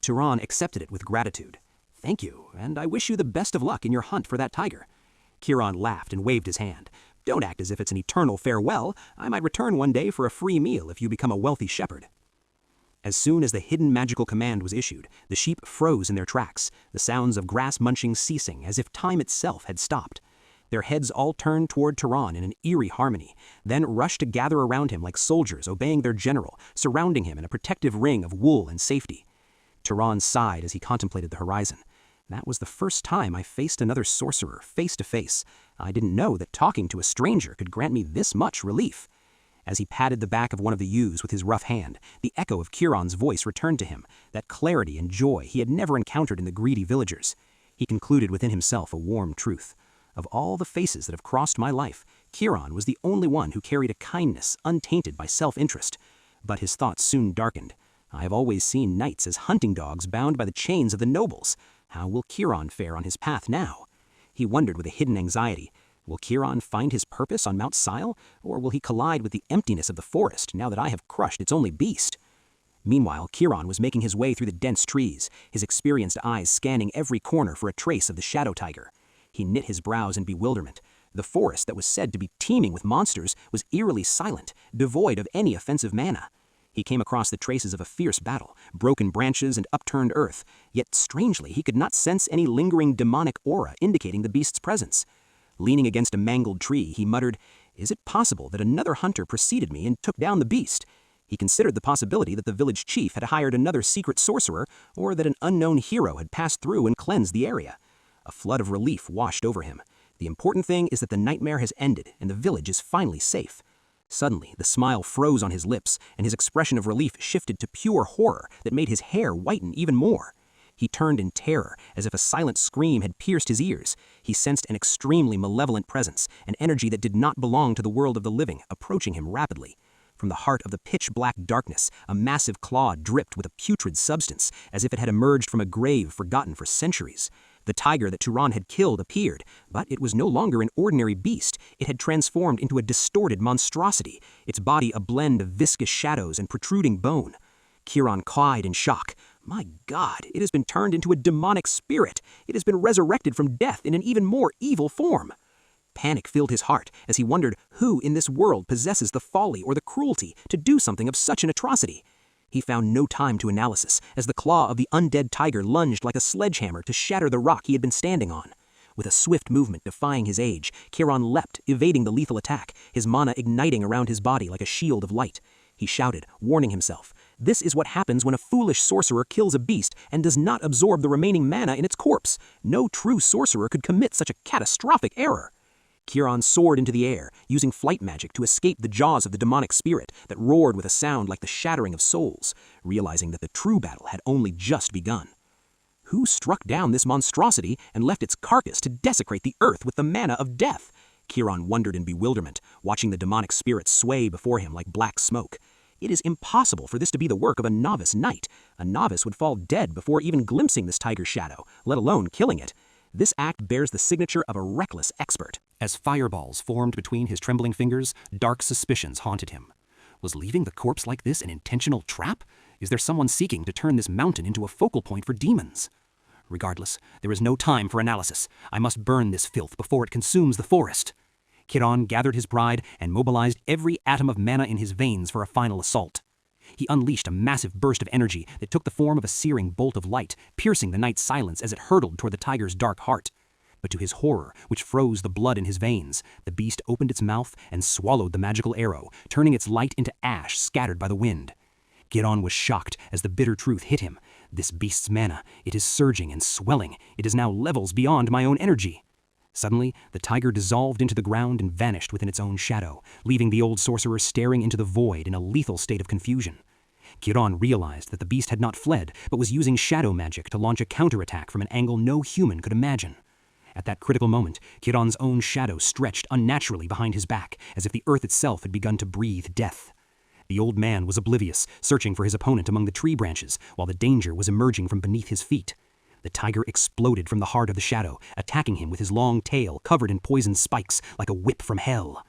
Turan accepted it with gratitude. Thank you, and I wish you the best of luck in your hunt for that tiger. Chiron laughed and waved his hand. Don't act as if it's an eternal farewell. I might return one day for a free meal if you become a wealthy shepherd. As soon as the hidden magical command was issued, the sheep froze in their tracks, the sounds of grass munching ceasing as if time itself had stopped. Their heads all turned toward Turan in an eerie harmony, then rushed to gather around him like soldiers obeying their general, surrounding him in a protective ring of wool and safety. Turan sighed as he contemplated the horizon. That was the first time I faced another sorcerer face to face. I didn't know that talking to a stranger could grant me this much relief. As he patted the back of one of the ewes with his rough hand, the echo of Turan's voice returned to him, that clarity and joy he had never encountered in the greedy villagers. He concluded within himself a warm truth. Of all the faces that have crossed my life, Turan was the only one who carried a kindness untainted by self-interest. But his thoughts soon darkened. I have always seen knights as hunting dogs bound by the chains of the nobles. How will Turan fare on his path now? He wondered with a hidden anxiety. Will Turan find his purpose on Mount Sile, or will he collide with the emptiness of the forest now that I have crushed its only beast? Meanwhile, Turan was making his way through the dense trees, his experienced eyes scanning every corner for a trace of the shadow tiger. He knit his brows in bewilderment. The forest that was said to be teeming with monsters was eerily silent, devoid of any offensive mana. He came across the traces of a fierce battle, broken branches and upturned earth, yet strangely he could not sense any lingering demonic aura indicating the beast's presence. Leaning against a mangled tree, he muttered, "Is it possible that another hunter preceded me and took down the beast?" He considered the possibility that the village chief had hired another secret sorcerer, or that an unknown hero had passed through and cleansed the area. A flood of relief washed over him. The important thing is that the nightmare has ended and the village is finally safe. Suddenly, the smile froze on his lips, and his expression of relief shifted to pure horror that made his hair whiten even more. He turned in terror, as if a silent scream had pierced his ears. He sensed an extremely malevolent presence, an energy that did not belong to the world of the living, approaching him rapidly. From the heart of the pitch-black darkness, a massive claw dripped with a putrid substance, as if it had emerged from a grave forgotten for centuries. The tiger that Turan had killed appeared, but it was no longer an ordinary beast. It had transformed into a distorted monstrosity, its body a blend of viscous shadows and protruding bone. Turan cried in shock. My God, it has been turned into a demonic spirit. It has been resurrected from death in an even more evil form. Panic filled his heart as he wondered who in this world possesses the folly or the cruelty to do something of such an atrocity. He found no time to analysis as the claw of the undead tiger lunged like a sledgehammer to shatter the rock he had been standing on. With a swift movement defying his age, Turan leapt, evading the lethal attack, his mana igniting around his body like a shield of light. He shouted, warning himself, "This is what happens when a foolish sorcerer kills a beast and does not absorb the remaining mana in its corpse. No true sorcerer could commit such a catastrophic error." Turan soared into the air, using flight magic to escape the jaws of the demonic spirit that roared with a sound like the shattering of souls, realizing that the true battle had only just begun. Who struck down this monstrosity and left its carcass to desecrate the earth with the mana of death? Turan wondered in bewilderment, watching the demonic spirit sway before him like black smoke. It is impossible for this to be the work of a novice knight. A novice would fall dead before even glimpsing this tiger's shadow, let alone killing it. This act bears the signature of a reckless expert. As fireballs formed between his trembling fingers, dark suspicions haunted him. Was leaving the corpse like this an intentional trap? Is there someone seeking to turn this mountain into a focal point for demons? Regardless, there is no time for analysis. I must burn this filth before it consumes the forest. Turan gathered his pride and mobilized every atom of mana in his veins for a final assault. He unleashed a massive burst of energy that took the form of a searing bolt of light, piercing the night's silence as it hurtled toward the tiger's dark heart. But to his horror, which froze the blood in his veins, the beast opened its mouth and swallowed the magical arrow, turning its light into ash scattered by the wind. Turan was shocked as the bitter truth hit him. This beast's mana, it is surging and swelling. It is now levels beyond my own energy. Suddenly, the tiger dissolved into the ground and vanished within its own shadow, leaving the old sorcerer staring into the void in a lethal state of confusion. Turan realized that the beast had not fled, but was using shadow magic to launch a counterattack from an angle no human could imagine. At that critical moment, Turan's own shadow stretched unnaturally behind his back, as if the earth itself had begun to breathe death. The old man was oblivious, searching for his opponent among the tree branches, while the danger was emerging from beneath his feet. The tiger exploded from the heart of the shadow, attacking him with his long tail covered in poisoned spikes like a whip from hell.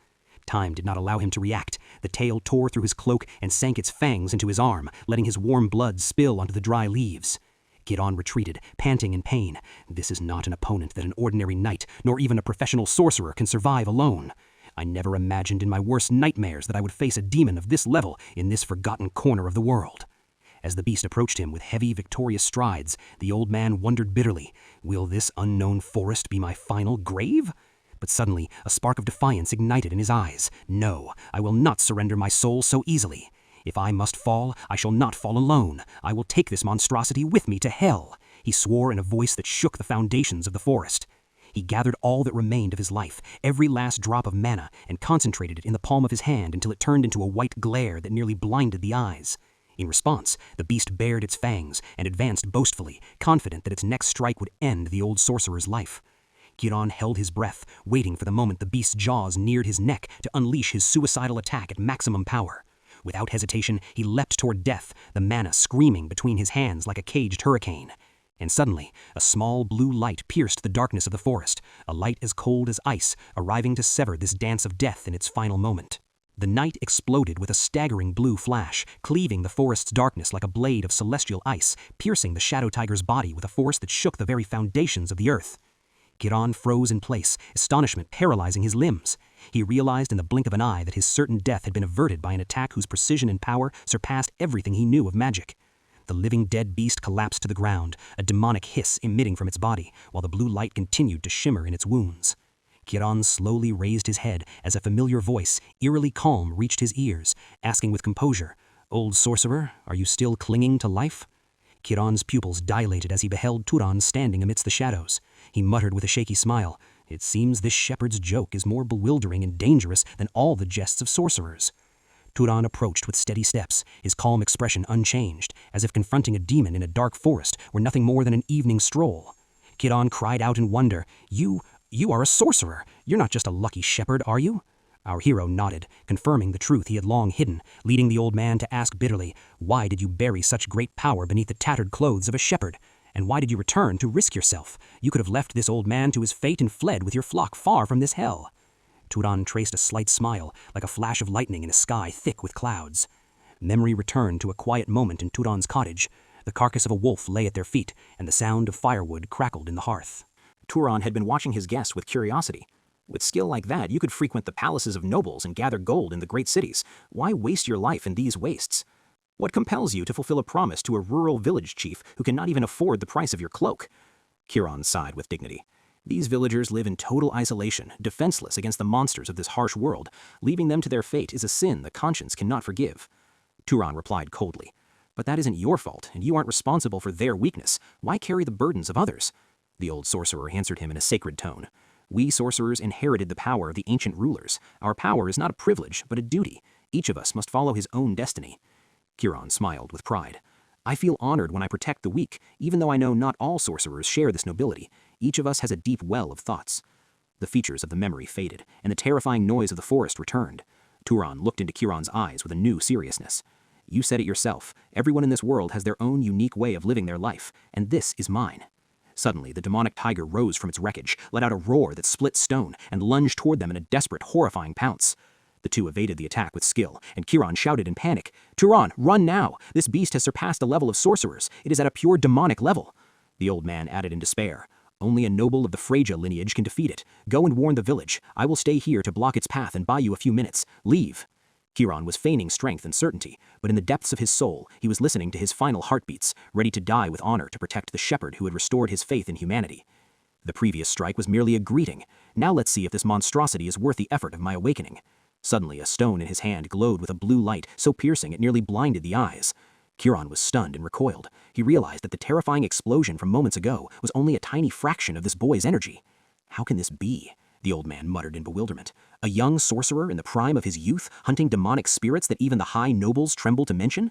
Time did not allow him to react. The tail tore through his cloak and sank its fangs into his arm, letting his warm blood spill onto the dry leaves. Turan retreated, panting in pain. This is not an opponent that an ordinary knight, nor even a professional sorcerer, can survive alone. I never imagined in my worst nightmares that I would face a demon of this level in this forgotten corner of the world. As the beast approached him with heavy, victorious strides, the old man wondered bitterly, will this unknown forest be my final grave? But suddenly, a spark of defiance ignited in his eyes. No, I will not surrender my soul so easily. If I must fall, I shall not fall alone. I will take this monstrosity with me to hell, he swore in a voice that shook the foundations of the forest. He gathered all that remained of his life, every last drop of mana, and concentrated it in the palm of his hand until it turned into a white glare that nearly blinded the eyes. In response, the beast bared its fangs and advanced boastfully, confident that its next strike would end the old sorcerer's life. Turan held his breath, waiting for the moment the beast's jaws neared his neck to unleash his suicidal attack at maximum power. Without hesitation, he leapt toward death, the mana screaming between his hands like a caged hurricane. And suddenly, a small blue light pierced the darkness of the forest, a light as cold as ice, arriving to sever this dance of death in its final moment. The night exploded with a staggering blue flash, cleaving the forest's darkness like a blade of celestial ice, piercing the shadow tiger's body with a force that shook the very foundations of the earth. Turan froze in place, astonishment paralyzing his limbs. He realized in the blink of an eye that his certain death had been averted by an attack whose precision and power surpassed everything he knew of magic. The living dead beast collapsed to the ground, a demonic hiss emitting from its body, while the blue light continued to shimmer in its wounds. Turan slowly raised his head as a familiar voice, eerily calm, reached his ears, asking with composure, "Old sorcerer, are you still clinging to life?" Turan's pupils dilated as he beheld Turan standing amidst the shadows. He muttered with a shaky smile, "It seems this shepherd's joke is more bewildering and dangerous than all the jests of sorcerers." Turan approached with steady steps, his calm expression unchanged, as if confronting a demon in a dark forest were nothing more than an evening stroll. Turan cried out in wonder, You are a sorcerer. You're not just a lucky shepherd, are you?" Our hero nodded, confirming the truth he had long hidden, leading the old man to ask bitterly, "Why did you bury such great power beneath the tattered clothes of a shepherd? And why did you return to risk yourself? You could have left this old man to his fate and fled with your flock far from this hell." Turan traced a slight smile, like a flash of lightning in a sky thick with clouds. Memory returned to a quiet moment in Turan's cottage. The carcass of a wolf lay at their feet, and the sound of firewood crackled in the hearth. Turan had been watching his guests with curiosity. With skill like that, you could frequent the palaces of nobles and gather gold in the great cities. Why waste your life in these wastes? What compels you to fulfill a promise to a rural village chief who cannot even afford the price of your cloak? Turan sighed with dignity. These villagers live in total isolation, defenseless against the monsters of this harsh world. Leaving them to their fate is a sin the conscience cannot forgive. Turan replied coldly, "But that isn't your fault, and you aren't responsible for their weakness. Why carry the burdens of others?" The old sorcerer answered him in a sacred tone. "We sorcerers inherited the power of the ancient rulers. Our power is not a privilege, but a duty. Each of us must follow his own destiny." Turan smiled with pride. "I feel honored when I protect the weak, even though I know not all sorcerers share this nobility. Each of us has a deep well of thoughts." The features of the memory faded, and the terrifying noise of the forest returned. Turan looked into Turan's eyes with a new seriousness. "You said it yourself. Everyone in this world has their own unique way of living their life, and this is mine." Suddenly, the demonic tiger rose from its wreckage, let out a roar that split stone, and lunged toward them in a desperate, horrifying pounce. The two evaded the attack with skill, and Turan shouted in panic, "Turan, run now! This beast has surpassed the level of sorcerers. It is at a pure demonic level." The old man added in despair, "Only a noble of the Freja lineage can defeat it. Go and warn the village. I will stay here to block its path and buy you a few minutes. Leave." Turan was feigning strength and certainty, but in the depths of his soul, he was listening to his final heartbeats, ready to die with honor to protect the shepherd who had restored his faith in humanity. The previous strike was merely a greeting. Now let's see if this monstrosity is worth the effort of my awakening. Suddenly, a stone in his hand glowed with a blue light so piercing it nearly blinded the eyes. Turan was stunned and recoiled. He realized that the terrifying explosion from moments ago was only a tiny fraction of this boy's energy. "How can this be?" the old man muttered in bewilderment. "A young sorcerer in the prime of his youth, hunting demonic spirits that even the high nobles tremble to mention?"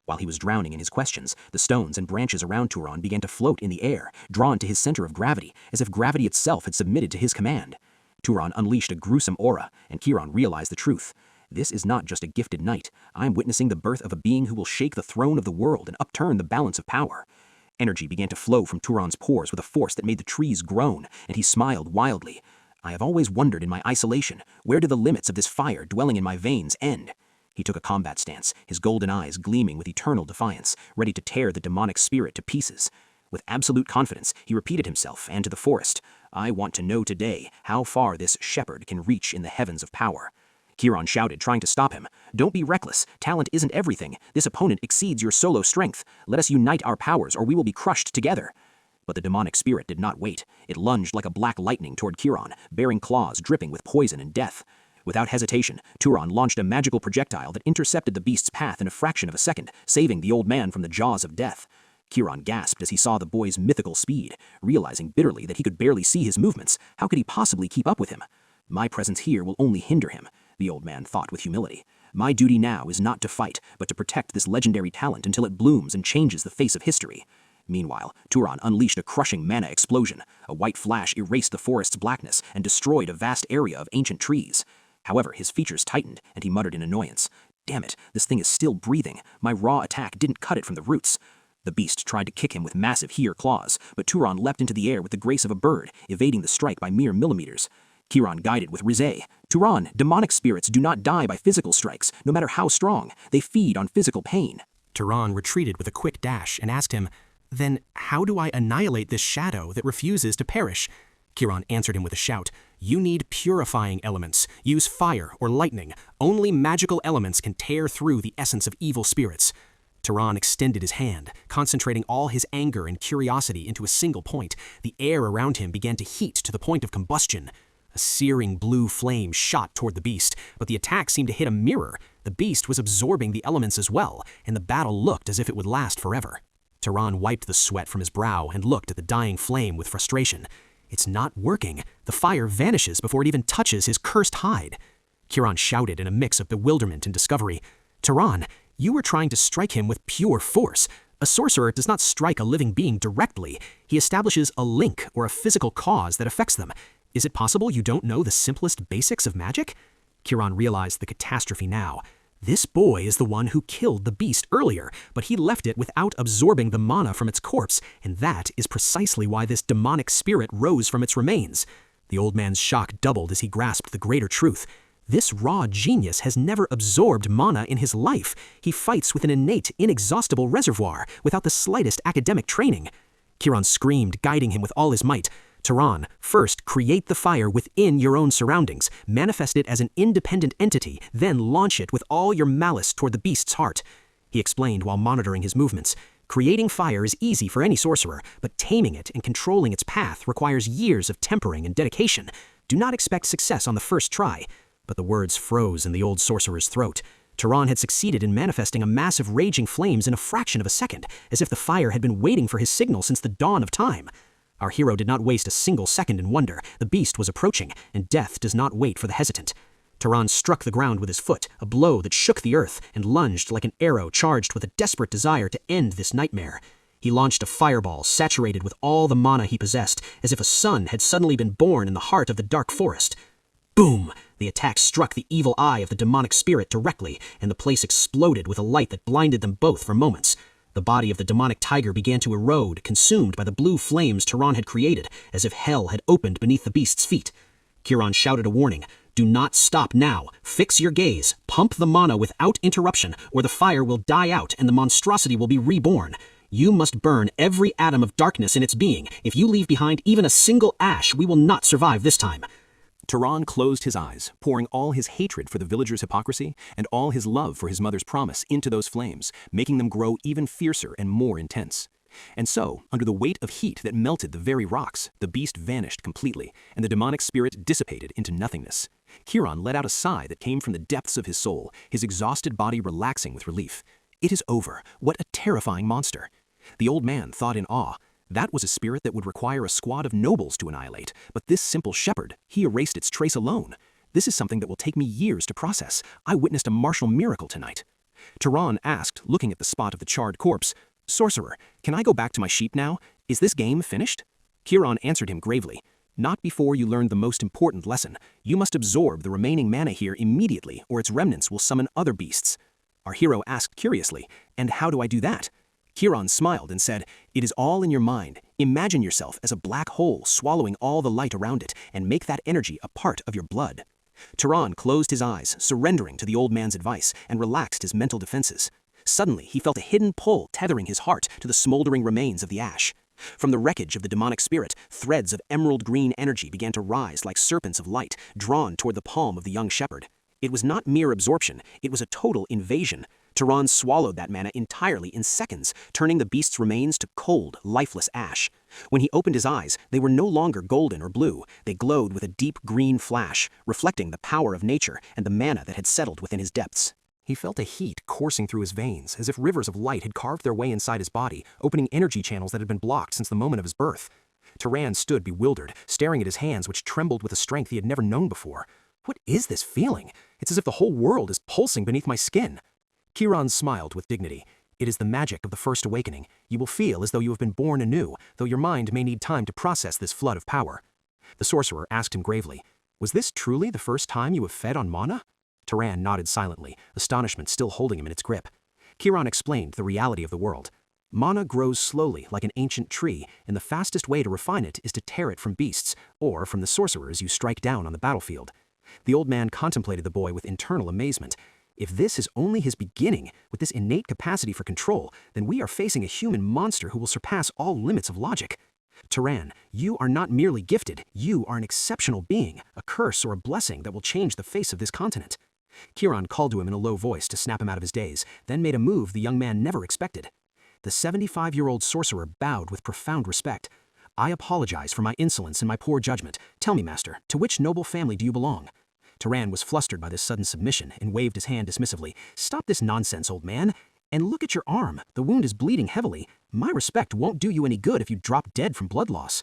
While he was drowning in his questions, the stones and branches around Turan began to float in the air, drawn to his center of gravity, as if gravity itself had submitted to his command. Turan unleashed a gruesome aura, and Turan realized the truth. This is not just a gifted knight. I am witnessing the birth of a being who will shake the throne of the world and upturn the balance of power. Energy began to flow from Turan's pores with a force that made the trees groan, and he smiled wildly. "I have always wondered in my isolation, where do the limits of this fire dwelling in my veins end?" He took a combat stance, his golden eyes gleaming with eternal defiance, ready to tear the demonic spirit to pieces. With absolute confidence, he repeated himself and to the forest, "I want to know today how far this shepherd can reach in the heavens of power." Turan shouted, trying to stop him. "Don't be reckless. Talent isn't everything. This opponent exceeds your solo strength. Let us unite our powers or we will be crushed together." But the demonic spirit did not wait. It lunged like a black lightning toward Turan, bearing claws dripping with poison and death. Without hesitation, Turan launched a magical projectile that intercepted the beast's path in a fraction of a second, saving the old man from the jaws of death. Turan gasped as he saw the boy's mythical speed, realizing bitterly that he could barely see his movements. How could he possibly keep up with him? "My presence here will only hinder him," the old man thought with humility. "My duty now is not to fight, but to protect this legendary talent until it blooms and changes the face of history." Meanwhile, Turan unleashed a crushing mana explosion. A white flash erased the forest's blackness and destroyed a vast area of ancient trees. However, his features tightened, and he muttered in annoyance, "Damn it, this thing is still breathing. My raw attack didn't cut it from the roots." The beast tried to kick him with massive here claws, but Turan leapt into the air with the grace of a bird, evading the strike by mere millimeters. Turan guided with Rizé. "Turan, demonic spirits do not die by physical strikes, no matter how strong. They feed on physical pain." Turan retreated with a quick dash and asked him, "Then how do I annihilate this shadow that refuses to perish?" Turan answered him with a shout, "You need purifying elements. Use fire or lightning. Only magical elements can tear through the essence of evil spirits." Turan extended his hand, concentrating all his anger and curiosity into a single point. The air around him began to heat to the point of combustion. A searing blue flame shot toward the beast, but the attack seemed to hit a mirror. The beast was absorbing the elements as well, and the battle looked as if it would last forever. Turan wiped the sweat from his brow and looked at the dying flame with frustration. "It's not working. The fire vanishes before it even touches his cursed hide." Turan shouted in a mix of bewilderment and discovery, "Turan, you were trying to strike him with pure force. A sorcerer does not strike a living being directly. He establishes a link or a physical cause that affects them. Is it possible you don't know the simplest basics of magic?" Turan realized the catastrophe now. This boy is the one who killed the beast earlier, but he left it without absorbing the mana from its corpse, and that is precisely why this demonic spirit rose from its remains. The old man's shock doubled as he grasped the greater truth. This raw genius has never absorbed mana in his life. He fights with an innate, inexhaustible reservoir, without the slightest academic training. Turan screamed, guiding him with all his might. "Turan, first create the fire within your own surroundings, manifest it as an independent entity, then launch it with all your malice toward the beast's heart." He explained while monitoring his movements. "Creating fire is easy for any sorcerer, but taming it and controlling its path requires years of tempering and dedication. Do not expect success on the first try." But the words froze in the old sorcerer's throat. Turan had succeeded in manifesting a massive raging flames in a fraction of a second, as if the fire had been waiting for his signal since the dawn of time. Our hero did not waste a single second in wonder. The beast was approaching, and death does not wait for the hesitant. Turan struck the ground with his foot, a blow that shook the earth, and lunged like an arrow charged with a desperate desire to end this nightmare. He launched a fireball saturated with all the mana he possessed, as if a sun had suddenly been born in the heart of the dark forest. Boom! The attack struck the evil eye of the demonic spirit directly, and the place exploded with a light that blinded them both for moments. The body of the demonic tiger began to erode, consumed by the blue flames Turan had created, as if hell had opened beneath the beast's feet. Turan shouted a warning. "Do not stop now. Fix your gaze. Pump the mana without interruption, or the fire will die out and the monstrosity will be reborn. You must burn every atom of darkness in its being. If you leave behind even a single ash, we will not survive this time." Turan closed his eyes, pouring all his hatred for the villagers' hypocrisy and all his love for his mother's promise into those flames, making them grow even fiercer and more intense. And so, under the weight of heat that melted the very rocks, the beast vanished completely, and the demonic spirit dissipated into nothingness. Turan let out a sigh that came from the depths of his soul, his exhausted body relaxing with relief. It is over. What a terrifying monster. The old man thought in awe. That was a spirit that would require a squad of nobles to annihilate, but this simple shepherd, he erased its trace alone. This is something that will take me years to process. I witnessed a martial miracle tonight. Turan asked, looking at the spot of the charred corpse, "Sorcerer, can I go back to my sheep now? Is this game finished?" Turan answered him gravely, "Not before you learn the most important lesson. You must absorb the remaining mana here immediately, or its remnants will summon other beasts." Our hero asked curiously, "And how do I do that?" Turan smiled and said, "It is all in your mind. Imagine yourself as a black hole swallowing all the light around it, and make that energy a part of your blood." Turan closed his eyes, surrendering to the old man's advice, and relaxed his mental defenses. Suddenly, he felt a hidden pull tethering his heart to the smoldering remains of the ash. From the wreckage of the demonic spirit, threads of emerald green energy began to rise like serpents of light, drawn toward the palm of the young shepherd. It was not mere absorption, it was a total invasion. Turan swallowed that mana entirely in seconds, turning the beast's remains to cold, lifeless ash. When he opened his eyes, they were no longer golden or blue. They glowed with a deep green flash, reflecting the power of nature and the mana that had settled within his depths. He felt a heat coursing through his veins, as if rivers of light had carved their way inside his body, opening energy channels that had been blocked since the moment of his birth. Turan stood bewildered, staring at his hands which trembled with a strength he had never known before. What is this feeling? It's as if the whole world is pulsing beneath my skin. Kiran smiled with dignity. It is the magic of the first awakening. You will feel as though you have been born anew, though your mind may need time to process this flood of power. The sorcerer asked him gravely, "Was this truly the first time you have fed on mana?" Turan nodded silently, astonishment still holding him in its grip. Kiran explained the reality of the world. Mana grows slowly like an ancient tree, and the fastest way to refine it is to tear it from beasts, or from the sorcerers you strike down on the battlefield. The old man contemplated the boy with internal amazement. If this is only his beginning, with this innate capacity for control, then we are facing a human monster who will surpass all limits of logic. Turan, you are not merely gifted, you are an exceptional being, a curse or a blessing that will change the face of this continent. Kiran called to him in a low voice to snap him out of his daze, then made a move the young man never expected. The 75-year-old sorcerer bowed with profound respect. "I apologize for my insolence and my poor judgment. Tell me, master, to which noble family do you belong?" Turan was flustered by this sudden submission and waved his hand dismissively. "Stop this nonsense, old man. And look at your arm. The wound is bleeding heavily. My respect won't do you any good if you drop dead from blood loss."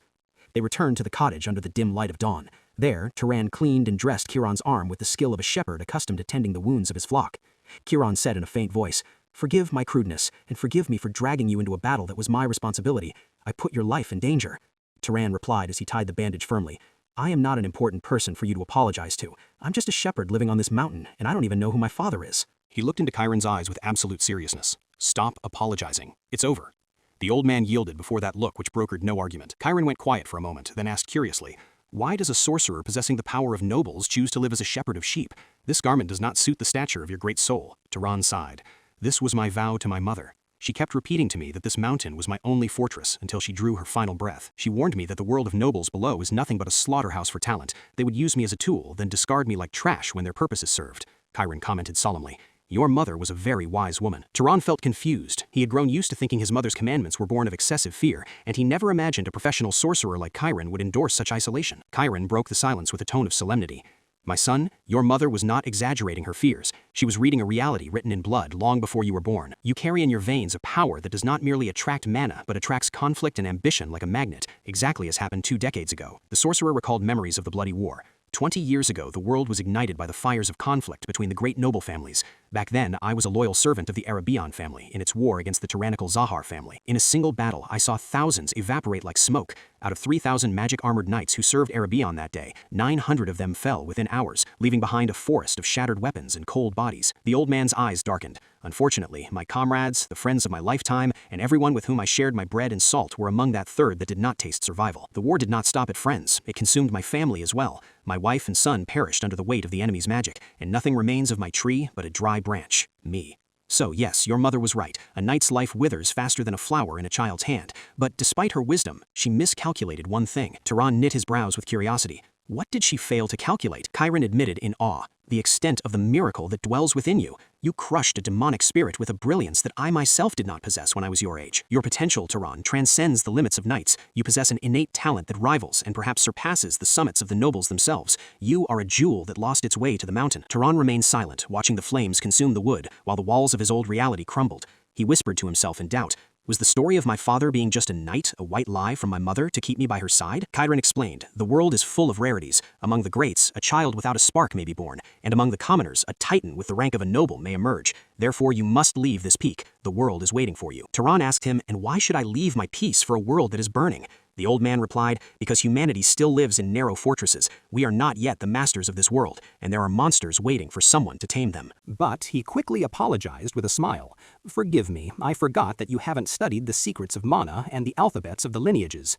They returned to the cottage under the dim light of dawn. There, Turan cleaned and dressed Kiran's arm with the skill of a shepherd accustomed to tending the wounds of his flock. Kiran said in a faint voice, "Forgive my crudeness, and forgive me for dragging you into a battle that was my responsibility. I put your life in danger." Turan replied as he tied the bandage firmly, "I am not an important person for you to apologize to. I'm just a shepherd living on this mountain, and I don't even know who my father is." He looked into Chiron's eyes with absolute seriousness. "Stop apologizing. It's over." The old man yielded before that look which brokered no argument. Chiron went quiet for a moment, then asked curiously, "Why does a sorcerer possessing the power of nobles choose to live as a shepherd of sheep? This garment does not suit the stature of your great soul." Turan sighed. "This was my vow to my mother. She kept repeating to me that this mountain was my only fortress until she drew her final breath. She warned me that the world of nobles below is nothing but a slaughterhouse for talent. They would use me as a tool, then discard me like trash when their purpose is served." Chiron commented solemnly, "Your mother was a very wise woman." Turan felt confused. He had grown used to thinking his mother's commandments were born of excessive fear, and he never imagined a professional sorcerer like Chiron would endorse such isolation. Chiron broke the silence with a tone of solemnity. "My son, your mother was not exaggerating her fears. She was reading a reality written in blood long before you were born. You carry in your veins a power that does not merely attract mana, but attracts conflict and ambition like a magnet, exactly as happened 2 decades ago." The sorcerer recalled memories of the bloody war. 20 years ago, the world was ignited by the fires of conflict between the great noble families. Back then, I was a loyal servant of the Arabian family in its war against the tyrannical Zahar family. In a single battle, I saw thousands evaporate like smoke. Out of 3,000 magic-armored knights who served Arabian that day, 900 of them fell within hours, leaving behind a forest of shattered weapons and cold bodies. The old man's eyes darkened. Unfortunately, my comrades, the friends of my lifetime, and everyone with whom I shared my bread and salt were among that third that did not taste survival. The war did not stop at friends. It consumed my family as well. My wife and son perished under the weight of the enemy's magic, and nothing remains of my tree but a dry branch. Me. So yes, your mother was right. A knight's life withers faster than a flower in a child's hand. But despite her wisdom, she miscalculated one thing. Turan knit his brows with curiosity. What did she fail to calculate? Chiron admitted in awe. The extent of the miracle that dwells within you. You crushed a demonic spirit with a brilliance that I myself did not possess when I was your age. Your potential, Turan, transcends the limits of knights. You possess an innate talent that rivals and perhaps surpasses the summits of the nobles themselves. You are a jewel that lost its way to the mountain. Turan remained silent, watching the flames consume the wood, while the walls of his old reality crumbled. He whispered to himself in doubt. Was the story of my father being just a knight, a white lie from my mother to keep me by her side? Chiron explained, the world is full of rarities. Among the greats, a child without a spark may be born, and among the commoners, a titan with the rank of a noble may emerge. Therefore, you must leave this peak. The world is waiting for you. Turan asked him, and why should I leave my peace for a world that is burning? The old man replied, because humanity still lives in narrow fortresses. We are not yet the masters of this world, and there are monsters waiting for someone to tame them. But he quickly apologized with a smile. Forgive me, I forgot that you haven't studied the secrets of mana and the alphabets of the lineages.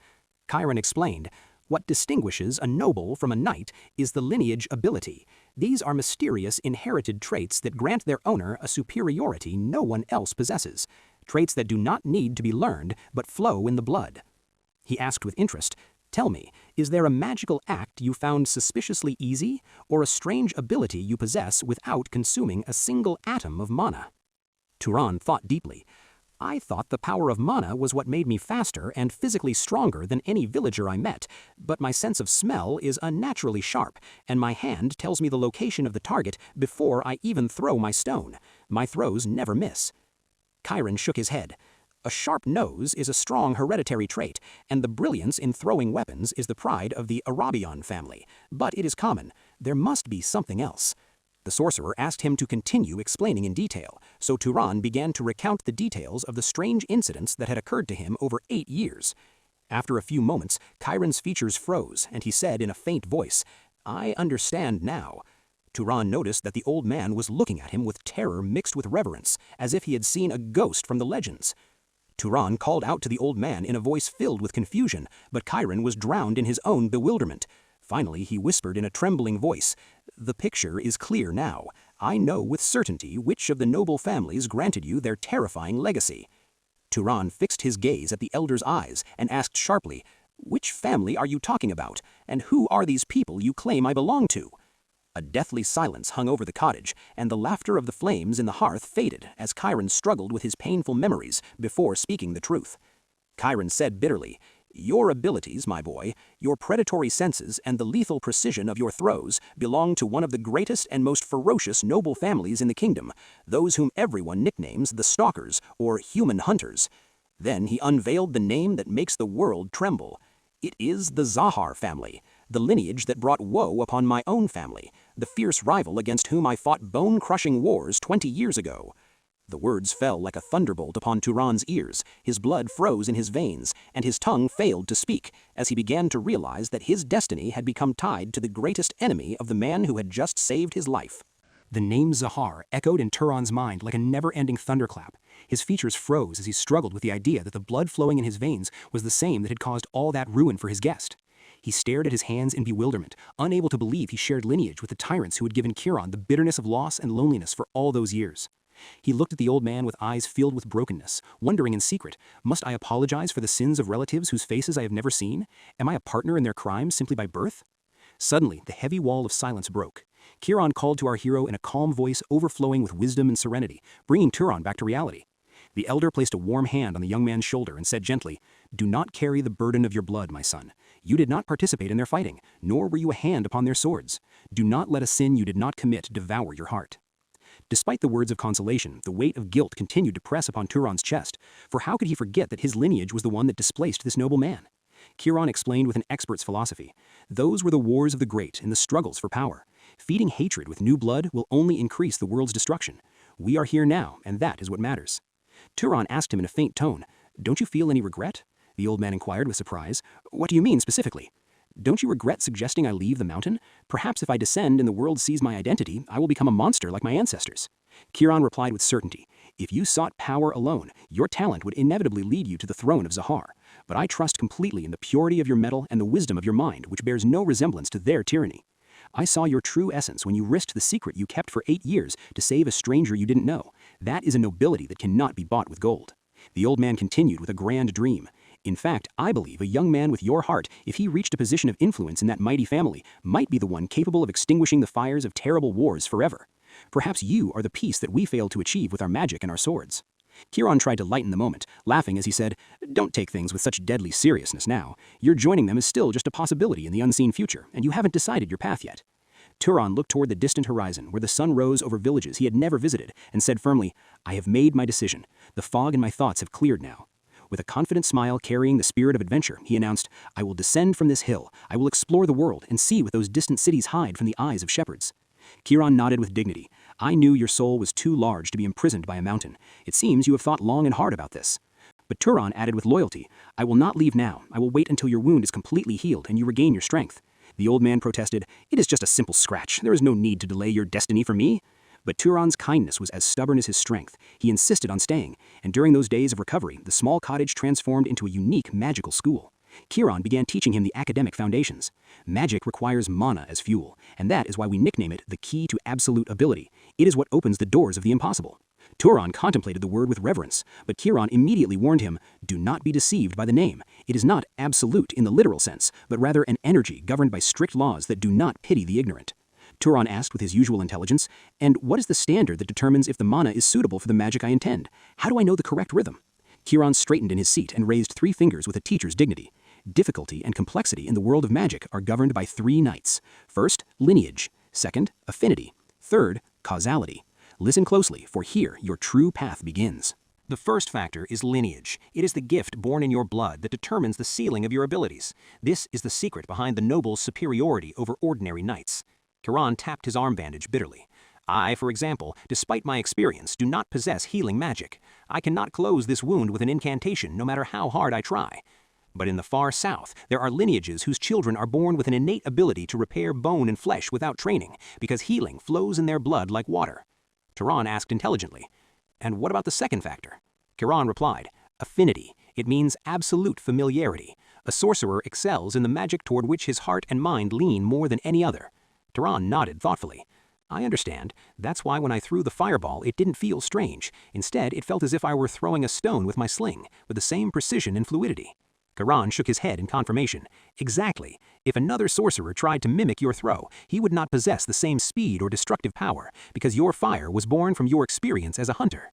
Chiron explained, what distinguishes a noble from a knight is the lineage ability. These are mysterious inherited traits that grant their owner a superiority no one else possesses. Traits that do not need to be learned, but flow in the blood. He asked with interest, tell me, Is there a magical act you found suspiciously easy, or a strange ability you possess without consuming a single atom of mana? Turan thought deeply. I thought the power of mana was what made me faster and physically stronger than any villager I met, but my sense of smell is unnaturally sharp, and my hand tells me the location of the target before I even throw my stone. My throws never miss. Chiron shook his head. A sharp nose is a strong hereditary trait, and the brilliance in throwing weapons is the pride of the Arabian family. But it is common. There must be something else. The sorcerer asked him to continue explaining in detail, so Turan began to recount the details of the strange incidents that had occurred to him over 8 years. After a few moments, Chiron's features froze, and he said in a faint voice, "I understand now." Turan noticed that the old man was looking at him with terror mixed with reverence, as if he had seen a ghost from the legends. Turan called out to the old man in a voice filled with confusion, but Chiron was drowned in his own bewilderment. Finally, he whispered in a trembling voice, "The picture is clear now. I know with certainty which of the noble families granted you their terrifying legacy." Turan fixed his gaze at the elder's eyes and asked sharply, "Which family are you talking about, and who are these people you claim I belong to?" A deathly silence hung over the cottage, and the laughter of the flames in the hearth faded as Chiron struggled with his painful memories before speaking the truth. Chiron said bitterly, "Your abilities, my boy, your predatory senses, and the lethal precision of your throws belong to one of the greatest and most ferocious noble families in the kingdom, those whom everyone nicknames the Stalkers, or Human Hunters." Then he unveiled the name that makes the world tremble. It is the Zahar family, the lineage that brought woe upon my own family, the fierce rival against whom I fought bone-crushing wars 20 years ago. The words fell like a thunderbolt upon Turan's ears, his blood froze in his veins, and his tongue failed to speak, as he began to realize that his destiny had become tied to the greatest enemy of the man who had just saved his life. The name Zahar echoed in Turan's mind like a never-ending thunderclap. His features froze as he struggled with the idea that the blood flowing in his veins was the same that had caused all that ruin for his guest. He stared at his hands in bewilderment, unable to believe he shared lineage with the tyrants who had given Chiron the bitterness of loss and loneliness for all those years. He looked at the old man with eyes filled with brokenness, wondering in secret, must I apologize for the sins of relatives whose faces I have never seen? Am I a partner in their crimes simply by birth? Suddenly, the heavy wall of silence broke. Chiron called to our hero in a calm voice overflowing with wisdom and serenity, bringing Turan back to reality. The elder placed a warm hand on the young man's shoulder and said gently, "Do not carry the burden of your blood, my son. You did not participate in their fighting, nor were you a hand upon their swords. Do not let a sin you did not commit devour your heart." Despite the words of consolation, the weight of guilt continued to press upon Turan's chest, for how could he forget that his lineage was the one that displaced this noble man? Chiron explained with an expert's philosophy, "Those were the wars of the great and the struggles for power. Feeding hatred with new blood will only increase the world's destruction. We are here now, and that is what matters." Turan asked him in a faint tone, "Don't you feel any regret?" The old man inquired with surprise. "What do you mean specifically?" "Don't you regret suggesting I leave the mountain? Perhaps if I descend and the world sees my identity, I will become a monster like my ancestors." Chiron replied with certainty, "If you sought power alone, your talent would inevitably lead you to the throne of Zahar. But I trust completely in the purity of your metal and the wisdom of your mind, which bears no resemblance to their tyranny. I saw your true essence when you risked the secret you kept for 8 years to save a stranger you didn't know. That is a nobility that cannot be bought with gold." The old man continued with a grand dream. "In fact, I believe a young man with your heart, if he reached a position of influence in that mighty family, might be the one capable of extinguishing the fires of terrible wars forever. Perhaps you are the peace that we failed to achieve with our magic and our swords." Chiron tried to lighten the moment, laughing as he said, "Don't take things with such deadly seriousness now. Your joining them is still just a possibility in the unseen future, and you haven't decided your path yet." Turan looked toward the distant horizon, where the sun rose over villages he had never visited, and said firmly, "I have made my decision. The fog in my thoughts have cleared now." With a confident smile carrying the spirit of adventure, he announced, "I will descend from this hill. I will explore the world and see what those distant cities hide from the eyes of shepherds." Chiron nodded with dignity. "I knew your soul was too large to be imprisoned by a mountain. It seems you have thought long and hard about this." But Turan added with loyalty, "I will not leave now. I will wait until your wound is completely healed and you regain your strength." The old man protested, "It is just a simple scratch. There is no need to delay your destiny for me." But Turan's kindness was as stubborn as his strength. He insisted on staying, and during those days of recovery, the small cottage transformed into a unique magical school. Turan began teaching him the academic foundations. Magic requires mana as fuel, and that is why we nickname it the key to absolute ability. It is what opens the doors of the impossible. Turan contemplated the word with reverence, but Turan immediately warned him, do not be deceived by the name. It is not absolute in the literal sense, but rather an energy governed by strict laws that do not pity the ignorant. Turan asked with his usual intelligence, and what is the standard that determines if the mana is suitable for the magic I intend? How do I know the correct rhythm? Turan straightened in his seat and raised 3 fingers with a teacher's dignity. Difficulty and complexity in the world of magic are governed by 3 knights. First, lineage. Second, affinity. Third, causality. Listen closely, for here your true path begins. The first factor is lineage. It is the gift born in your blood that determines the ceiling of your abilities. This is the secret behind the noble's superiority over ordinary knights. Turan tapped his arm bandage bitterly. I, for example, despite my experience, do not possess healing magic. I cannot close this wound with an incantation, no matter how hard I try. But in the far south, there are lineages whose children are born with an innate ability to repair bone and flesh without training, because healing flows in their blood like water. Turan asked intelligently, and what about the second factor? Turan replied, affinity. It means absolute familiarity. A sorcerer excels in the magic toward which his heart and mind lean more than any other. Turan nodded thoughtfully. I understand. That's why when I threw the fireball, it didn't feel strange. Instead, it felt as if I were throwing a stone with my sling, with the same precision and fluidity. Turan shook his head in confirmation. Exactly. If another sorcerer tried to mimic your throw, he would not possess the same speed or destructive power, because your fire was born from your experience as a hunter.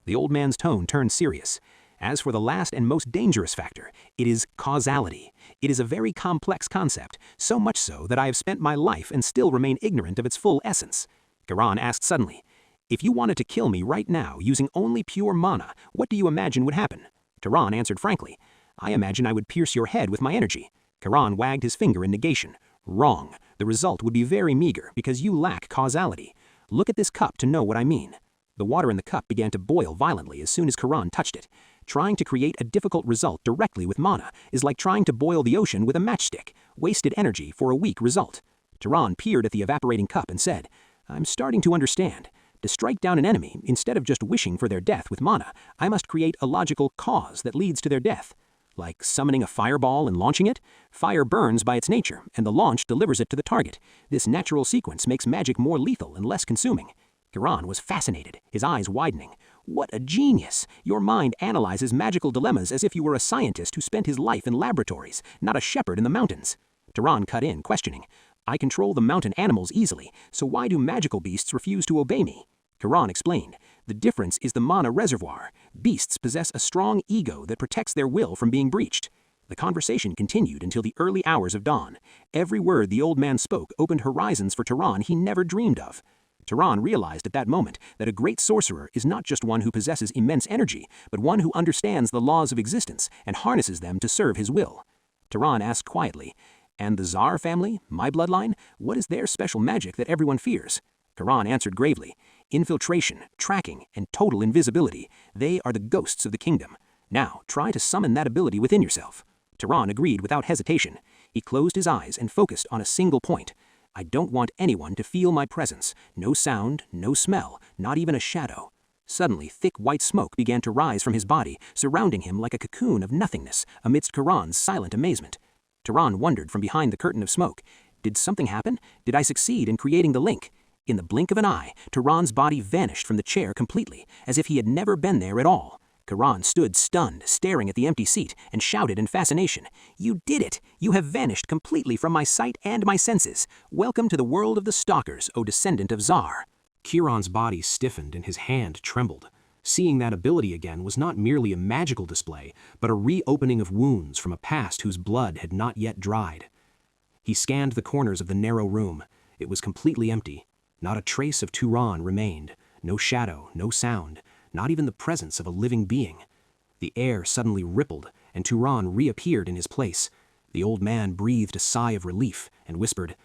The old man's tone turned serious. As for the last and most dangerous factor, it is causality. It is a very complex concept, so much so that I have spent my life and still remain ignorant of its full essence. Turan asked suddenly, if you wanted to kill me right now using only pure mana, what do you imagine would happen? Turan answered frankly, I imagine I would pierce your head with my energy. Turan wagged his finger in negation. Wrong. The result would be very meager because you lack causality. Look at this cup to know what I mean. The water in the cup began to boil violently as soon as Turan touched it. Trying to create a difficult result directly with mana is like trying to boil the ocean with a matchstick. Wasted energy for a weak result. Turan peered at the evaporating cup and said, I'm starting to understand. To strike down an enemy, instead of just wishing for their death with mana, I must create a logical cause that leads to their death. Like summoning a fireball and launching it? Fire burns by its nature, and the launch delivers it to the target. This natural sequence makes magic more lethal and less consuming. Turan was fascinated, his eyes widening. What a genius! Your mind analyzes magical dilemmas as if you were a scientist who spent his life in laboratories, not a shepherd in the mountains. Turan cut in, questioning. I control the mountain animals easily, so why do magical beasts refuse to obey me? Turan explained, the difference is the mana reservoir. Beasts possess a strong ego that protects their will from being breached. The conversation continued until the early hours of dawn. Every word the old man spoke opened horizons for Turan he never dreamed of. Turan realized at that moment that a great sorcerer is not just one who possesses immense energy, but one who understands the laws of existence and harnesses them to serve his will. Turan asked quietly, and the Tsar family, my bloodline, what is their special magic that everyone fears? Turan answered gravely, infiltration, tracking, and total invisibility. They are the ghosts of the kingdom. Now, try to summon that ability within yourself. Turan agreed without hesitation. He closed his eyes and focused on a single point. I don't want anyone to feel my presence. No sound, no smell, not even a shadow. Suddenly, thick white smoke began to rise from his body, surrounding him like a cocoon of nothingness, amidst Turan's silent amazement. Turan wondered from behind the curtain of smoke. Did something happen? Did I succeed in creating the link? In the blink of an eye, Turan's body vanished from the chair completely, as if he had never been there at all. Turan stood stunned, staring at the empty seat, and shouted in fascination, You did it! You have vanished completely from my sight and my senses. Welcome to the world of the stalkers, O descendant of Tsar. Turan's body stiffened and his hand trembled. Seeing that ability again was not merely a magical display, but a reopening of wounds from a past whose blood had not yet dried. He scanned the corners of the narrow room. It was completely empty. Not a trace of Turan remained. No shadow, no sound, not even the presence of a living being. The air suddenly rippled, and Turan reappeared in his place. The old man breathed a sigh of relief and whispered,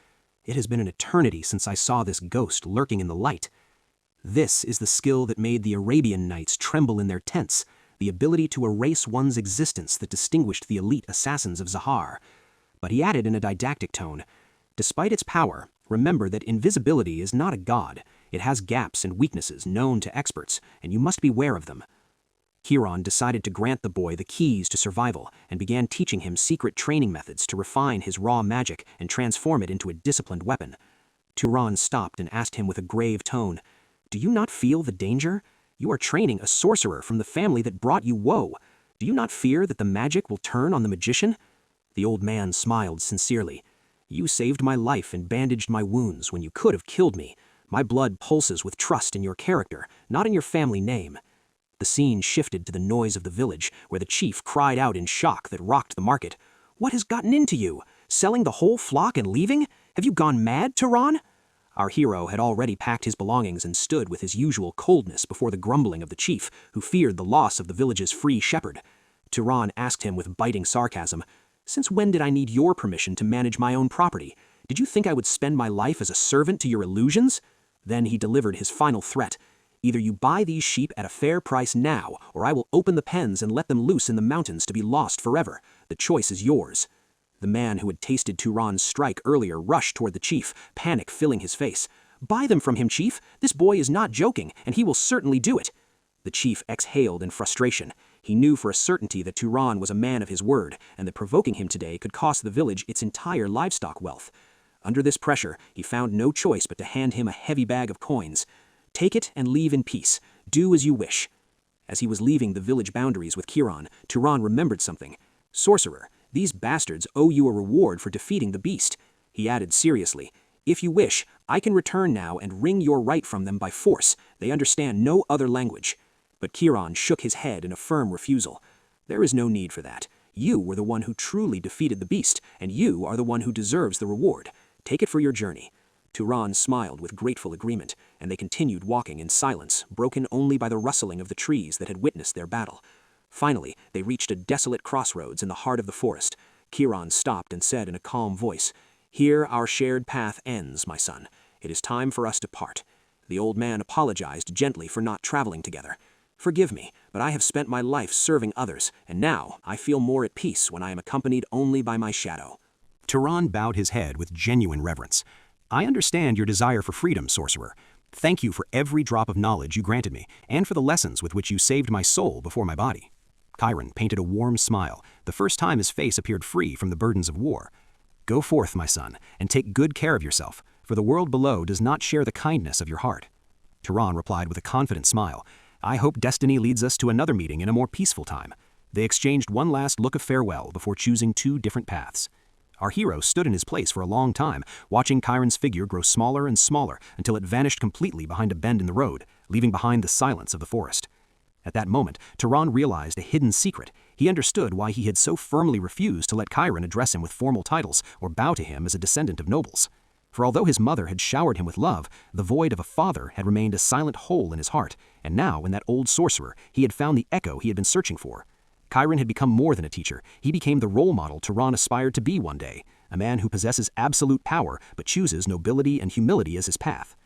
It has been an eternity since I saw this ghost lurking in the light. This is the skill that made the Arabian knights tremble in their tents, the ability to erase one's existence that distinguished the elite assassins of Zahar. But he added in a didactic tone, Despite its power, remember that invisibility is not a god. It has gaps and weaknesses known to experts, and you must beware of them. Turan decided to grant the boy the keys to survival and began teaching him secret training methods to refine his raw magic and transform it into a disciplined weapon. Turan stopped and asked him with a grave tone, "Do you not feel the danger? You are training a sorcerer from the family that brought you woe. Do you not fear that the magic will turn on the magician?" The old man smiled sincerely. "You saved my life and bandaged my wounds when you could have killed me. My blood pulses with trust in your character, not in your family name." The scene shifted to the noise of the village, where the chief cried out in shock that rocked the market. "What has gotten into you? Selling the whole flock and leaving? Have you gone mad, Turan?" Our hero had already packed his belongings and stood with his usual coldness before the grumbling of the chief, who feared the loss of the village's free shepherd. Turan asked him with biting sarcasm, "Since when did I need your permission to manage my own property? Did you think I would spend my life as a servant to your illusions?" Then he delivered his final threat. "Either you buy these sheep at a fair price now, or I will open the pens and let them loose in the mountains to be lost forever. The choice is yours." The man who had tasted Turan's strike earlier rushed toward the chief, panic filling his face. "Buy them from him, chief! This boy is not joking, and he will certainly do it!" The chief exhaled in frustration. He knew for a certainty that Turan was a man of his word, and that provoking him today could cost the village its entire livestock wealth. Under this pressure, he found no choice but to hand him a heavy bag of coins. "Take it and leave in peace. Do as you wish." As he was leaving the village boundaries with Turan remembered something. "Sorcerer, these bastards owe you a reward for defeating the beast." He added seriously, "If you wish, I can return now and wring your right from them by force. They understand no other language." But Turan shook his head in a firm refusal. "There is no need for that. You were the one who truly defeated the beast, and you are the one who deserves the reward. Take it for your journey." Turan smiled with grateful agreement, and they continued walking in silence, broken only by the rustling of the trees that had witnessed their battle. Finally, they reached a desolate crossroads in the heart of the forest. Turan stopped and said in a calm voice, "Here our shared path ends, my son. It is time for us to part." The old man apologized gently for not traveling together. "Forgive me, but I have spent my life serving others, and now I feel more at peace when I am accompanied only by my shadow." Turan bowed his head with genuine reverence. "I understand your desire for freedom, sorcerer. Thank you for every drop of knowledge you granted me, and for the lessons with which you saved my soul before my body." Chiron painted a warm smile, the first time his face appeared free from the burdens of war. "Go forth, my son, and take good care of yourself, for the world below does not share the kindness of your heart." Turan replied with a confident smile, "I hope destiny leads us to another meeting in a more peaceful time." They exchanged one last look of farewell before choosing two different paths. Our hero stood in his place for a long time, watching Chiron's figure grow smaller and smaller until it vanished completely behind a bend in the road, leaving behind the silence of the forest. At that moment, Turan realized a hidden secret. He understood why he had so firmly refused to let Chiron address him with formal titles or bow to him as a descendant of nobles. For although his mother had showered him with love, the void of a father had remained a silent hole in his heart, and now in that old sorcerer he had found the echo he had been searching for. Chiron had become more than a teacher. He became the role model Turan aspired to be one day, a man who possesses absolute power but chooses nobility and humility as his path.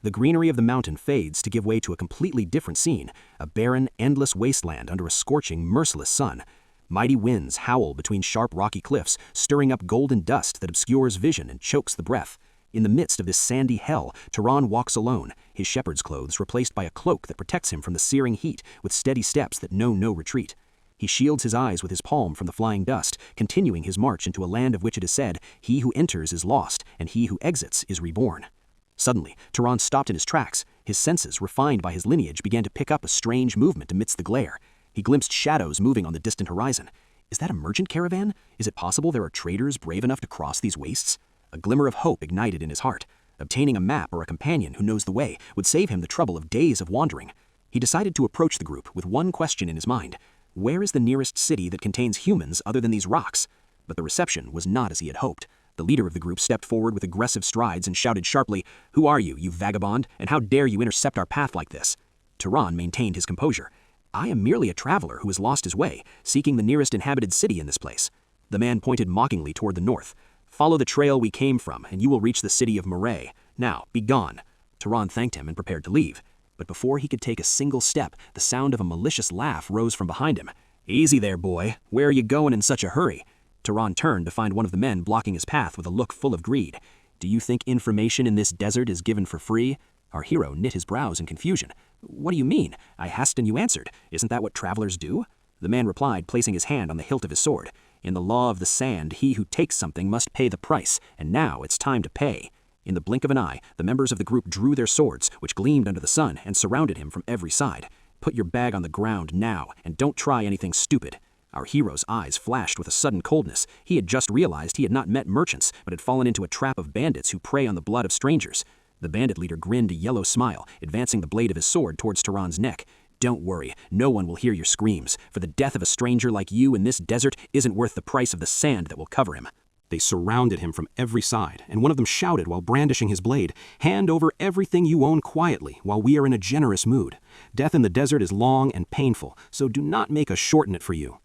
The greenery of the mountain fades to give way to a completely different scene, a barren, endless wasteland under a scorching, merciless sun. Mighty winds howl between sharp rocky cliffs, stirring up golden dust that obscures vision and chokes the breath. In the midst of this sandy hell, Turan walks alone, his shepherd's clothes replaced by a cloak that protects him from the searing heat with steady steps that know no retreat. He shields his eyes with his palm from the flying dust, continuing his march into a land of which it is said, "He who enters is lost, and he who exits is reborn." Suddenly, Turan stopped in his tracks. His senses, refined by his lineage, began to pick up a strange movement amidst the glare. He glimpsed shadows moving on the distant horizon. Is that a merchant caravan? Is it possible there are traders brave enough to cross these wastes? A glimmer of hope ignited in his heart. Obtaining a map or a companion who knows the way would save him the trouble of days of wandering. He decided to approach the group with one question in his mind. Where is the nearest city that contains humans other than these rocks? But the reception was not as he had hoped. The leader of the group stepped forward with aggressive strides and shouted sharply, "Who are you, you vagabond, and how dare you intercept our path like this?" Turan maintained his composure. "I am merely a traveler who has lost his way, seeking the nearest inhabited city in this place." The man pointed mockingly toward the north. "Follow the trail we came from, and you will reach the city of Moray. Now, be gone." Turan thanked him and prepared to leave. But before he could take a single step, the sound of a malicious laugh rose from behind him. "Easy there, boy. Where are you going in such a hurry?" Turan turned to find one of the men blocking his path with a look full of greed. "Do you think information in this desert is given for free?" Our hero knit his brows in confusion. "What do you mean?" I asked and you answered. "Isn't that what travelers do?" The man replied, placing his hand on the hilt of his sword. "In the law of the sand, he who takes something must pay the price, and now it's time to pay." In the blink of an eye, the members of the group drew their swords, which gleamed under the sun, and surrounded him from every side. "Put your bag on the ground now, and don't try anything stupid." Our hero's eyes flashed with a sudden coldness. He had just realized he had not met merchants, but had fallen into a trap of bandits who prey on the blood of strangers. The bandit leader grinned a yellow smile, advancing the blade of his sword towards Turan's neck. "Don't worry, no one will hear your screams, for the death of a stranger like you in this desert isn't worth the price of the sand that will cover him." They surrounded him from every side, and one of them shouted while brandishing his blade, "Hand over everything you own quietly, while we are in a generous mood. Death in the desert is long and painful, so do not make us shorten it for you."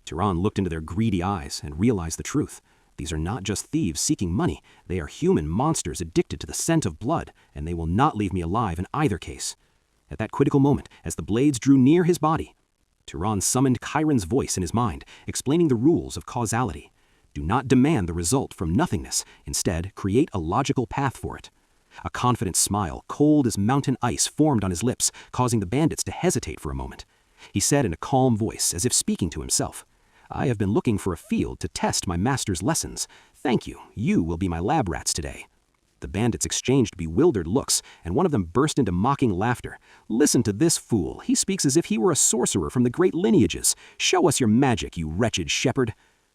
Turan looked into their greedy eyes and realized the truth. These are not just thieves seeking money, they are human monsters addicted to the scent of blood, and they will not leave me alive in either case. At that critical moment, as the blades drew near his body, Turan summoned Chiron's voice in his mind, explaining the rules of causality. Do not demand the result from nothingness. Instead, create a logical path for it. A confident smile, cold as mountain ice, formed on his lips, causing the bandits to hesitate for a moment. He said in a calm voice, as if speaking to himself, "I have been looking for a field to test my master's lessons. Thank you. You will be my lab rats today." The bandits exchanged bewildered looks, and one of them burst into mocking laughter. "Listen to this fool. He speaks as if he were a sorcerer from the great lineages. Show us your magic, you wretched shepherd."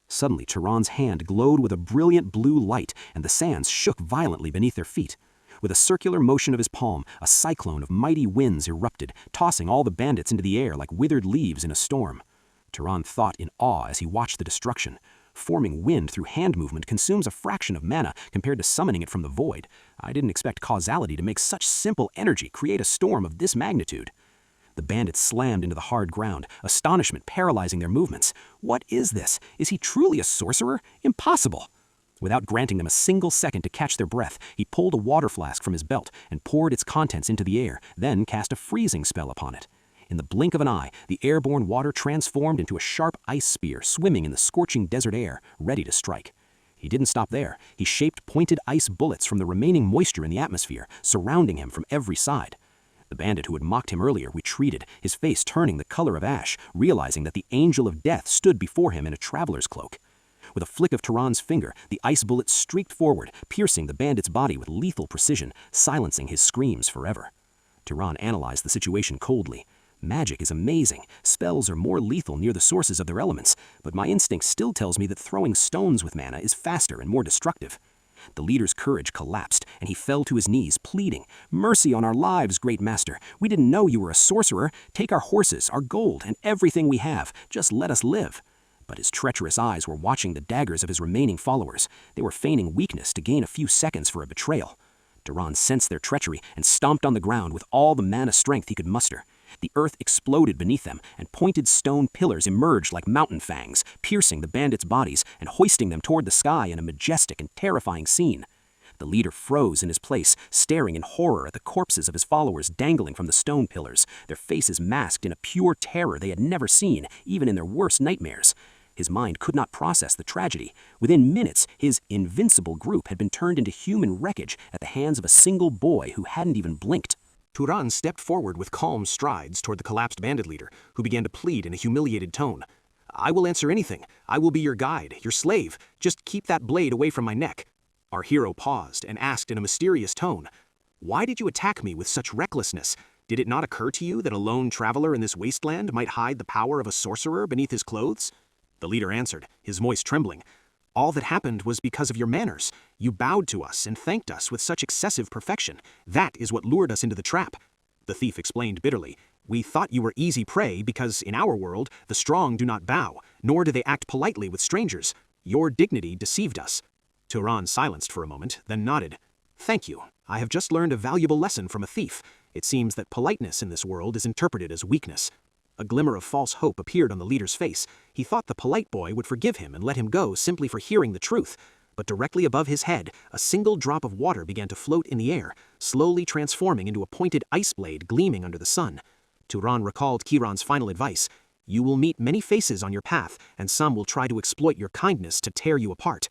Suddenly, Turan's hand glowed with a brilliant blue light, and the sands shook violently beneath their feet. With a circular motion of his palm, a cyclone of mighty winds erupted, tossing all the bandits into the air like withered leaves in a storm. Turan thought in awe as he watched the destruction. Forming wind through hand movement consumes a fraction of mana compared to summoning it from the void. I didn't expect causality to make such simple energy create a storm of this magnitude. The bandits slammed into the hard ground, astonishment paralyzing their movements. What is this? Is he truly a sorcerer? Impossible! Without granting them a single second to catch their breath, he pulled a water flask from his belt and poured its contents into the air, then cast a freezing spell upon it. In the blink of an eye, the airborne water transformed into a sharp ice spear swimming in the scorching desert air, ready to strike. He didn't stop there. He shaped pointed ice bullets from the remaining moisture in the atmosphere, surrounding him from every side. The bandit who had mocked him earlier retreated, his face turning the color of ash, realizing that the angel of death stood before him in a traveler's cloak. With a flick of Turan's finger, the ice bullet streaked forward, piercing the bandit's body with lethal precision, silencing his screams forever. Turan analyzed the situation coldly. Magic is amazing. Spells are more lethal near the sources of their elements, but my instinct still tells me that throwing stones with mana is faster and more destructive. The leader's courage collapsed, and he fell to his knees, pleading, "Mercy on our lives, great master. We didn't know you were a sorcerer. Take our horses, our gold, and everything we have. Just let us live." But his treacherous eyes were watching the daggers of his remaining followers. They were feigning weakness to gain a few seconds for a betrayal. Turan sensed their treachery and stomped on the ground with all the mana strength he could muster. The earth exploded beneath them, and pointed stone pillars emerged like mountain fangs, piercing the bandits' bodies and hoisting them toward the sky in a majestic and terrifying scene. The leader froze in his place, staring in horror at the corpses of his followers dangling from the stone pillars, their faces masked in a pure terror they had never seen, even in their worst nightmares. His mind could not process the tragedy. Within minutes, his invincible group had been turned into human wreckage at the hands of a single boy who hadn't even blinked. Turan stepped forward with calm strides toward the collapsed bandit leader, who began to plead in a humiliated tone. "I will answer anything. I will be your guide, your slave. Just keep that blade away from my neck." Our hero paused and asked in a mysterious tone, "Why did you attack me with such recklessness? Did it not occur to you that a lone traveler in this wasteland might hide the power of a sorcerer beneath his clothes?" The leader answered, his voice trembling. "All that happened was because of your manners. You bowed to us and thanked us with such excessive perfection. That is what lured us into the trap." The thief explained bitterly, "We thought you were easy prey because, in our world, the strong do not bow, nor do they act politely with strangers. Your dignity deceived us." Turan silenced for a moment, then nodded. "Thank you. I have just learned a valuable lesson from a thief. It seems that politeness in this world is interpreted as weakness." A glimmer of false hope appeared on the leader's face. He thought the polite boy would forgive him and let him go simply for hearing the truth. But directly above his head, a single drop of water began to float in the air, slowly transforming into a pointed ice blade gleaming under the sun. Turan recalled Chiron's final advice. "You will meet many faces on your path, and some will try to exploit your kindness to tear you apart.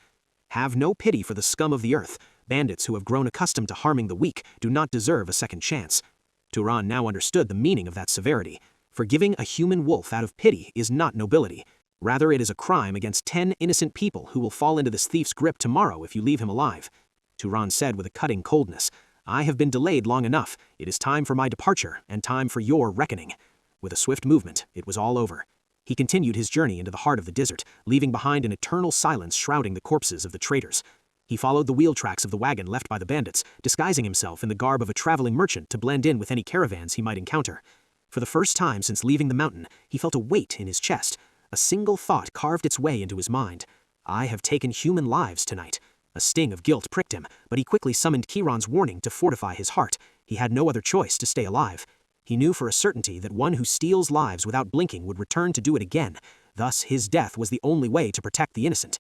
Have no pity for the scum of the earth. Bandits who have grown accustomed to harming the weak do not deserve a second chance. Turan now understood the meaning of that severity. Forgiving a human wolf out of pity is not nobility. Rather, it is a crime against 10 innocent people who will fall into this thief's grip tomorrow if you leave him alive. Turan said with a cutting coldness, "I have been delayed long enough. It is time for my departure, and time for your reckoning." With a swift movement, it was all over. He continued his journey into the heart of the desert, leaving behind an eternal silence shrouding the corpses of the traitors. He followed the wheel tracks of the wagon left by the bandits, disguising himself in the garb of a traveling merchant to blend in with any caravans he might encounter. For the first time since leaving the mountain, he felt a weight in his chest. A single thought carved its way into his mind. "I have taken human lives tonight." A sting of guilt pricked him, but he quickly summoned Chiron's warning to fortify his heart. He had no other choice to stay alive. He knew for a certainty that one who steals lives without blinking would return to do it again. Thus, his death was the only way to protect the innocent.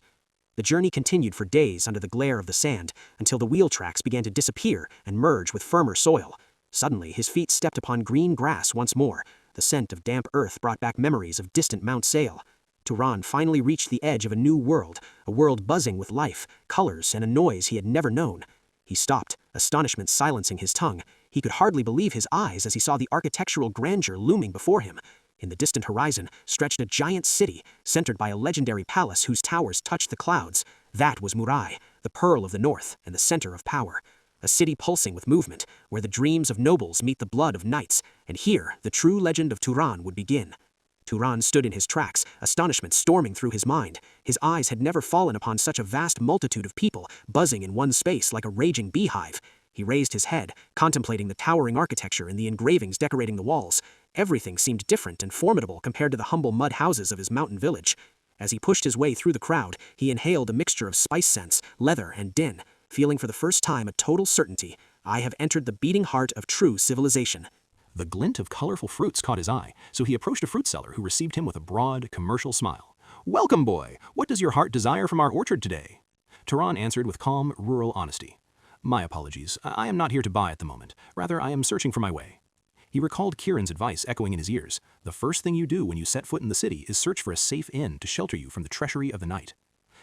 The journey continued for days under the glare of the sand, until the wheel tracks began to disappear and merge with firmer soil. Suddenly, his feet stepped upon green grass once more. The scent of damp earth brought back memories of distant Mount Sail. Turan finally reached the edge of a new world, a world buzzing with life, colors, and a noise he had never known. He stopped, astonishment silencing his tongue. He could hardly believe his eyes as he saw the architectural grandeur looming before him. In the distant horizon stretched a giant city, centered by a legendary palace whose towers touched the clouds. That was Murai, the pearl of the north and the center of power. A city pulsing with movement, where the dreams of nobles meet the blood of knights, and here the true legend of Turan would begin. Turan stood in his tracks, astonishment storming through his mind. His eyes had never fallen upon such a vast multitude of people, buzzing in one space like a raging beehive. He raised his head, contemplating the towering architecture and the engravings decorating the walls. Everything seemed different and formidable compared to the humble mud houses of his mountain village. As he pushed his way through the crowd, he inhaled a mixture of spice scents, leather, and din, feeling for the first time a total certainty. "I have entered the beating heart of true civilization." The glint of colorful fruits caught his eye, so he approached a fruit seller who received him with a broad, commercial smile. "Welcome, boy! What does your heart desire from our orchard today?" Turan answered with calm, rural honesty. "My apologies. I am not here to buy at the moment. Rather, I am searching for my way." He recalled Kieran's advice echoing in his ears. The first thing you do when you set foot in the city is search for a safe inn to shelter you from the treachery of the night.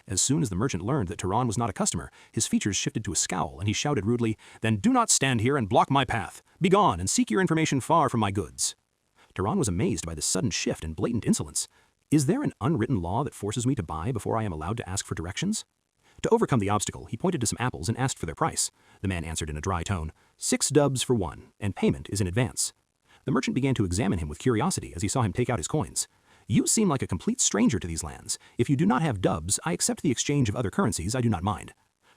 As soon as the merchant learned that Turan was not a customer, his features shifted to a scowl, and he shouted rudely, "Then do not stand here and block my path. Begone and seek your information far from my goods." Turan was amazed by this sudden shift and blatant insolence. "Is there an unwritten law that forces me to buy before I am allowed to ask for directions?" To overcome the obstacle, he pointed to some apples and asked for their price. The man answered in a dry tone, 6 dubs for one, and payment is in advance." The merchant began to examine him with curiosity as he saw him take out his coins. "You seem like a complete stranger to these lands. If you do not have dubs, I accept the exchange of other currencies, I do not mind."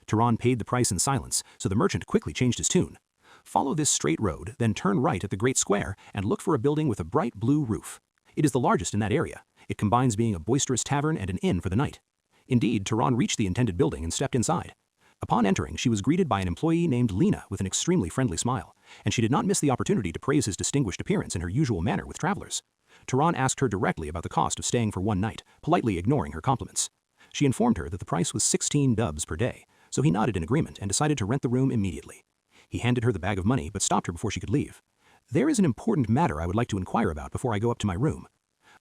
Turan paid the price in silence, so the merchant quickly changed his tune. "Follow this straight road, then turn right at the great square and look for a building with a bright blue roof. It is the largest in that area. It combines being a boisterous tavern and an inn for the night." Indeed, Turan reached the intended building and stepped inside. Upon entering, she was greeted by an employee named Lena with an extremely friendly smile, and she did not miss the opportunity to praise his distinguished appearance in her usual manner with travelers. Turan asked her directly about the cost of staying for one night, politely ignoring her compliments. She informed her that the price was 16 dubs per day, so he nodded in agreement and decided to rent the room immediately. He handed her the bag of money but stopped her before she could leave. "There is an important matter I would like to inquire about before I go up to my room."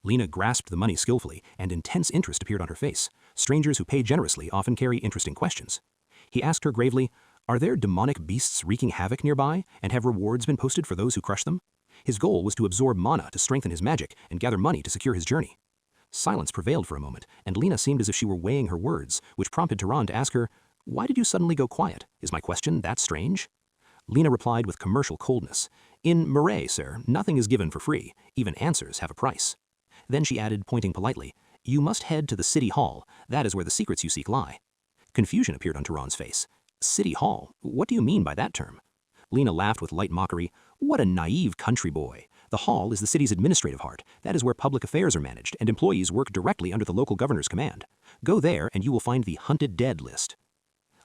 Lena grasped the money skillfully, and intense interest appeared on her face. Strangers who pay generously often carry interesting questions. He asked her gravely, "Are there demonic beasts wreaking havoc nearby, and have rewards been posted for those who crush them?" His goal was to absorb mana to strengthen his magic and gather money to secure his journey. Silence prevailed for a moment, and Lena seemed as if she were weighing her words, which prompted Turan to ask her, "Why did you suddenly go quiet? Is my question that strange?" Lena replied with commercial coldness, "In Murai, sir, nothing is given for free. Even answers have a price." Then she added, pointing politely, "You must head to the City Hall. That is where the secrets you seek lie." Confusion appeared on Turan's face. "City Hall? What do you mean by that term?" Lena laughed with light mockery. "What a naive country boy. The hall is the city's administrative heart. That is where public affairs are managed, and employees work directly under the local governor's command. Go there, and you will find the hunted dead list."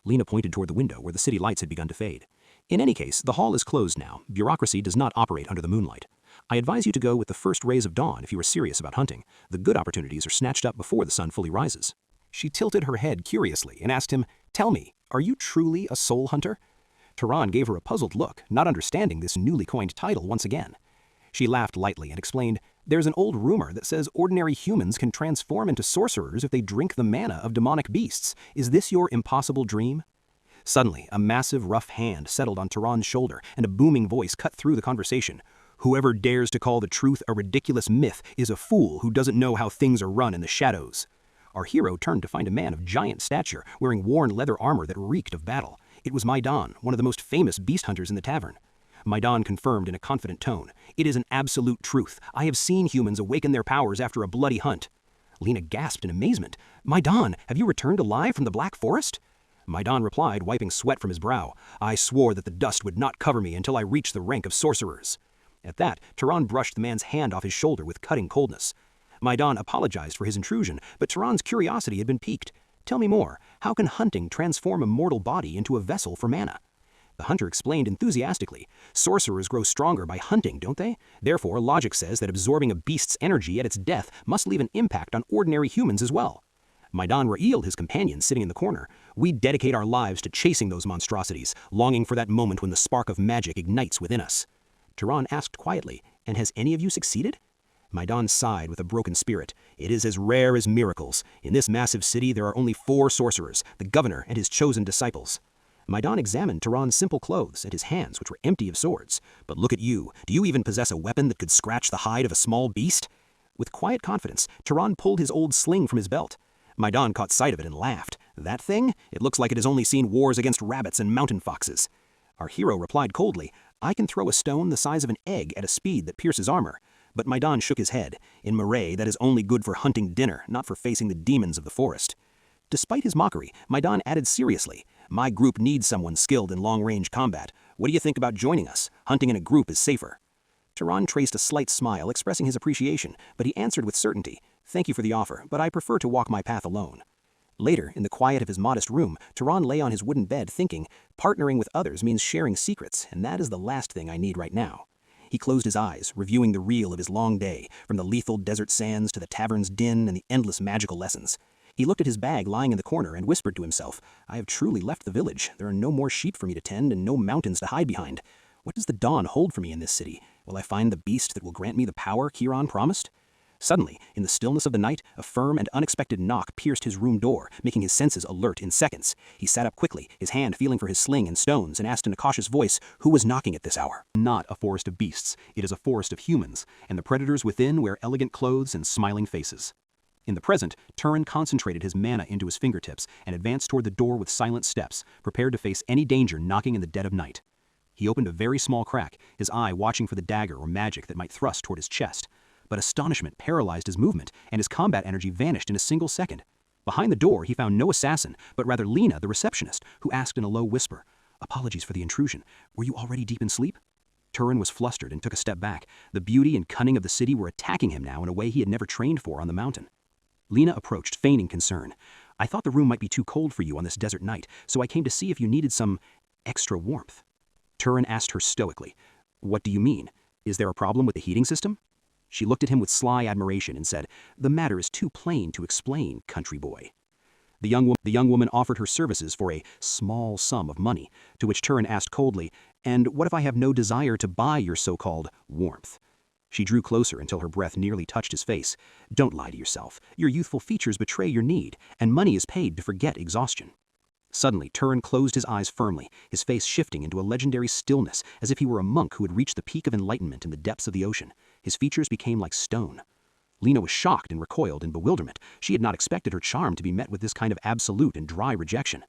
Lena pointed toward the window where the city lights had begun to fade. "In any case, the hall is closed now. Bureaucracy does not operate under the moonlight. I advise you to go with the first rays of dawn if you are serious about hunting. The good opportunities are snatched up before the sun fully rises." She tilted her head curiously and asked him, "Tell me, are you truly a soul hunter?" Turan gave her a puzzled look, not understanding this newly coined title once again. She laughed lightly and explained, "There's an old rumor that says ordinary humans can transform into sorcerers if they drink the mana of demonic beasts. Is this your impossible dream?" Suddenly, a massive, rough hand settled on Turan's shoulder, and a booming voice cut through the conversation. "Whoever dares to call the truth a ridiculous myth is a fool who doesn't know how things are run in the shadows." Our hero turned to find a man of giant stature, wearing worn leather armor that reeked of battle. It was Maidan, one of the most famous beast hunters in the tavern. Maidan confirmed in a confident tone, "It is an absolute truth. I have seen humans awaken their powers after a bloody hunt." Lena gasped in amazement. "Maidan, have you returned alive from the Black Forest?" Maidan replied, wiping sweat from his brow, "I swore that the dust would not cover me until I reached the rank of sorcerers." At that, Turan brushed the man's hand off his shoulder with cutting coldness. Maidan apologized for his intrusion, but Turan's curiosity had been piqued. "Tell me more. How can hunting transform a mortal body into a vessel for mana?" The hunter explained enthusiastically, "Sorcerers grow stronger by hunting, don't they? Therefore, logic says that absorbing a beast's energy at its death must leave an impact on ordinary humans as well." Maidan reeled his companion sitting in the corner. "We dedicate our lives to chasing those monstrosities, longing for that moment when the spark of magic ignites within us." Turan asked quietly, "And has any of you succeeded?" Maidan sighed with a broken spirit. "It is as rare as miracles. In this massive city there are only 4 sorcerers, the governor and his chosen disciples." Maidan examined Turan's simple clothes and his hands, which were empty of swords. "But look at you. Do you even possess a weapon that could scratch the hide of a small beast?" With quiet confidence, Turan pulled his old sling from his belt. Maidan caught sight of it and laughed. "That thing? It looks like it has only seen wars against rabbits and mountain foxes." Our hero replied coldly, "I can throw a stone the size of an egg at a speed that pierces armor." But Maidan shook his head. "In Marais, that is only good for hunting dinner, not for facing the demons of the forest." Despite his mockery, Maidan added seriously, "My group needs someone skilled in long-range combat. What do you think about joining us? Hunting in a group is safer." Turan traced a slight smile, expressing his appreciation, but he answered with certainty, "Thank you for the offer, but I prefer to walk my path alone." Later, in the quiet of his modest room, Turan lay on his wooden bed thinking, "Partnering with others means sharing secrets, and that is the last thing I need right now." He closed his eyes, reviewing the reel of his long day, from the lethal desert sands to the tavern's din and the endless magical lessons. He looked at his bag lying in the corner and whispered to himself, "I have truly left the village. There are no more sheep for me to tend and no mountains to hide behind. What does the dawn hold for me in this city? Will I find the beast that will grant me the power Kiran promised?" Suddenly, in the stillness of the night, a firm and unexpected knock pierced his room door, making his senses alert in seconds. He sat up quickly, his hand feeling for his sling and stones, and asked in a cautious voice, "Who was knocking at this hour?" Not a forest of beasts, it is a forest of humans, and the predators within wear elegant clothes and smiling faces. In the present, Turan concentrated his mana into his fingertips and advanced toward the door with silent steps, prepared to face any danger knocking in the dead of night. He opened a very small crack, his eye watching for the dagger or magic that might thrust toward his chest. But astonishment paralyzed his movement, and his combat energy vanished in a single second. Behind the door, he found no assassin, but rather Lena, the receptionist, who asked in a low whisper, "Apologies for the intrusion. Were you already deep in sleep?" Turan was flustered and took a step back. The beauty and cunning of the city were attacking him now in a way he had never trained for on the mountain. Lena approached, feigning concern. "I thought the room might be too cold for you on this desert night, so I came to see if you needed some extra warmth." Turan asked her stoically, "What do you mean? Is there a problem with the heating system?" She looked at him with sly admiration and said, "The matter is too plain to explain, country boy." The young woman offered her services for a small sum of money, to which Turan asked coldly, "And what if I have no desire to buy your so-called warmth?" She drew closer until her breath nearly touched his face. "Don't lie to yourself. Your youthful features betray your need, and money is paid to forget exhaustion." Suddenly, Turan closed his eyes firmly, his face shifting into a legendary stillness, as if he were a monk who had reached the peak of enlightenment in the depths of the ocean. His features became like stone. Lena was shocked and recoiled in bewilderment. She had not expected her charm to be met with this kind of absolute and dry rejection.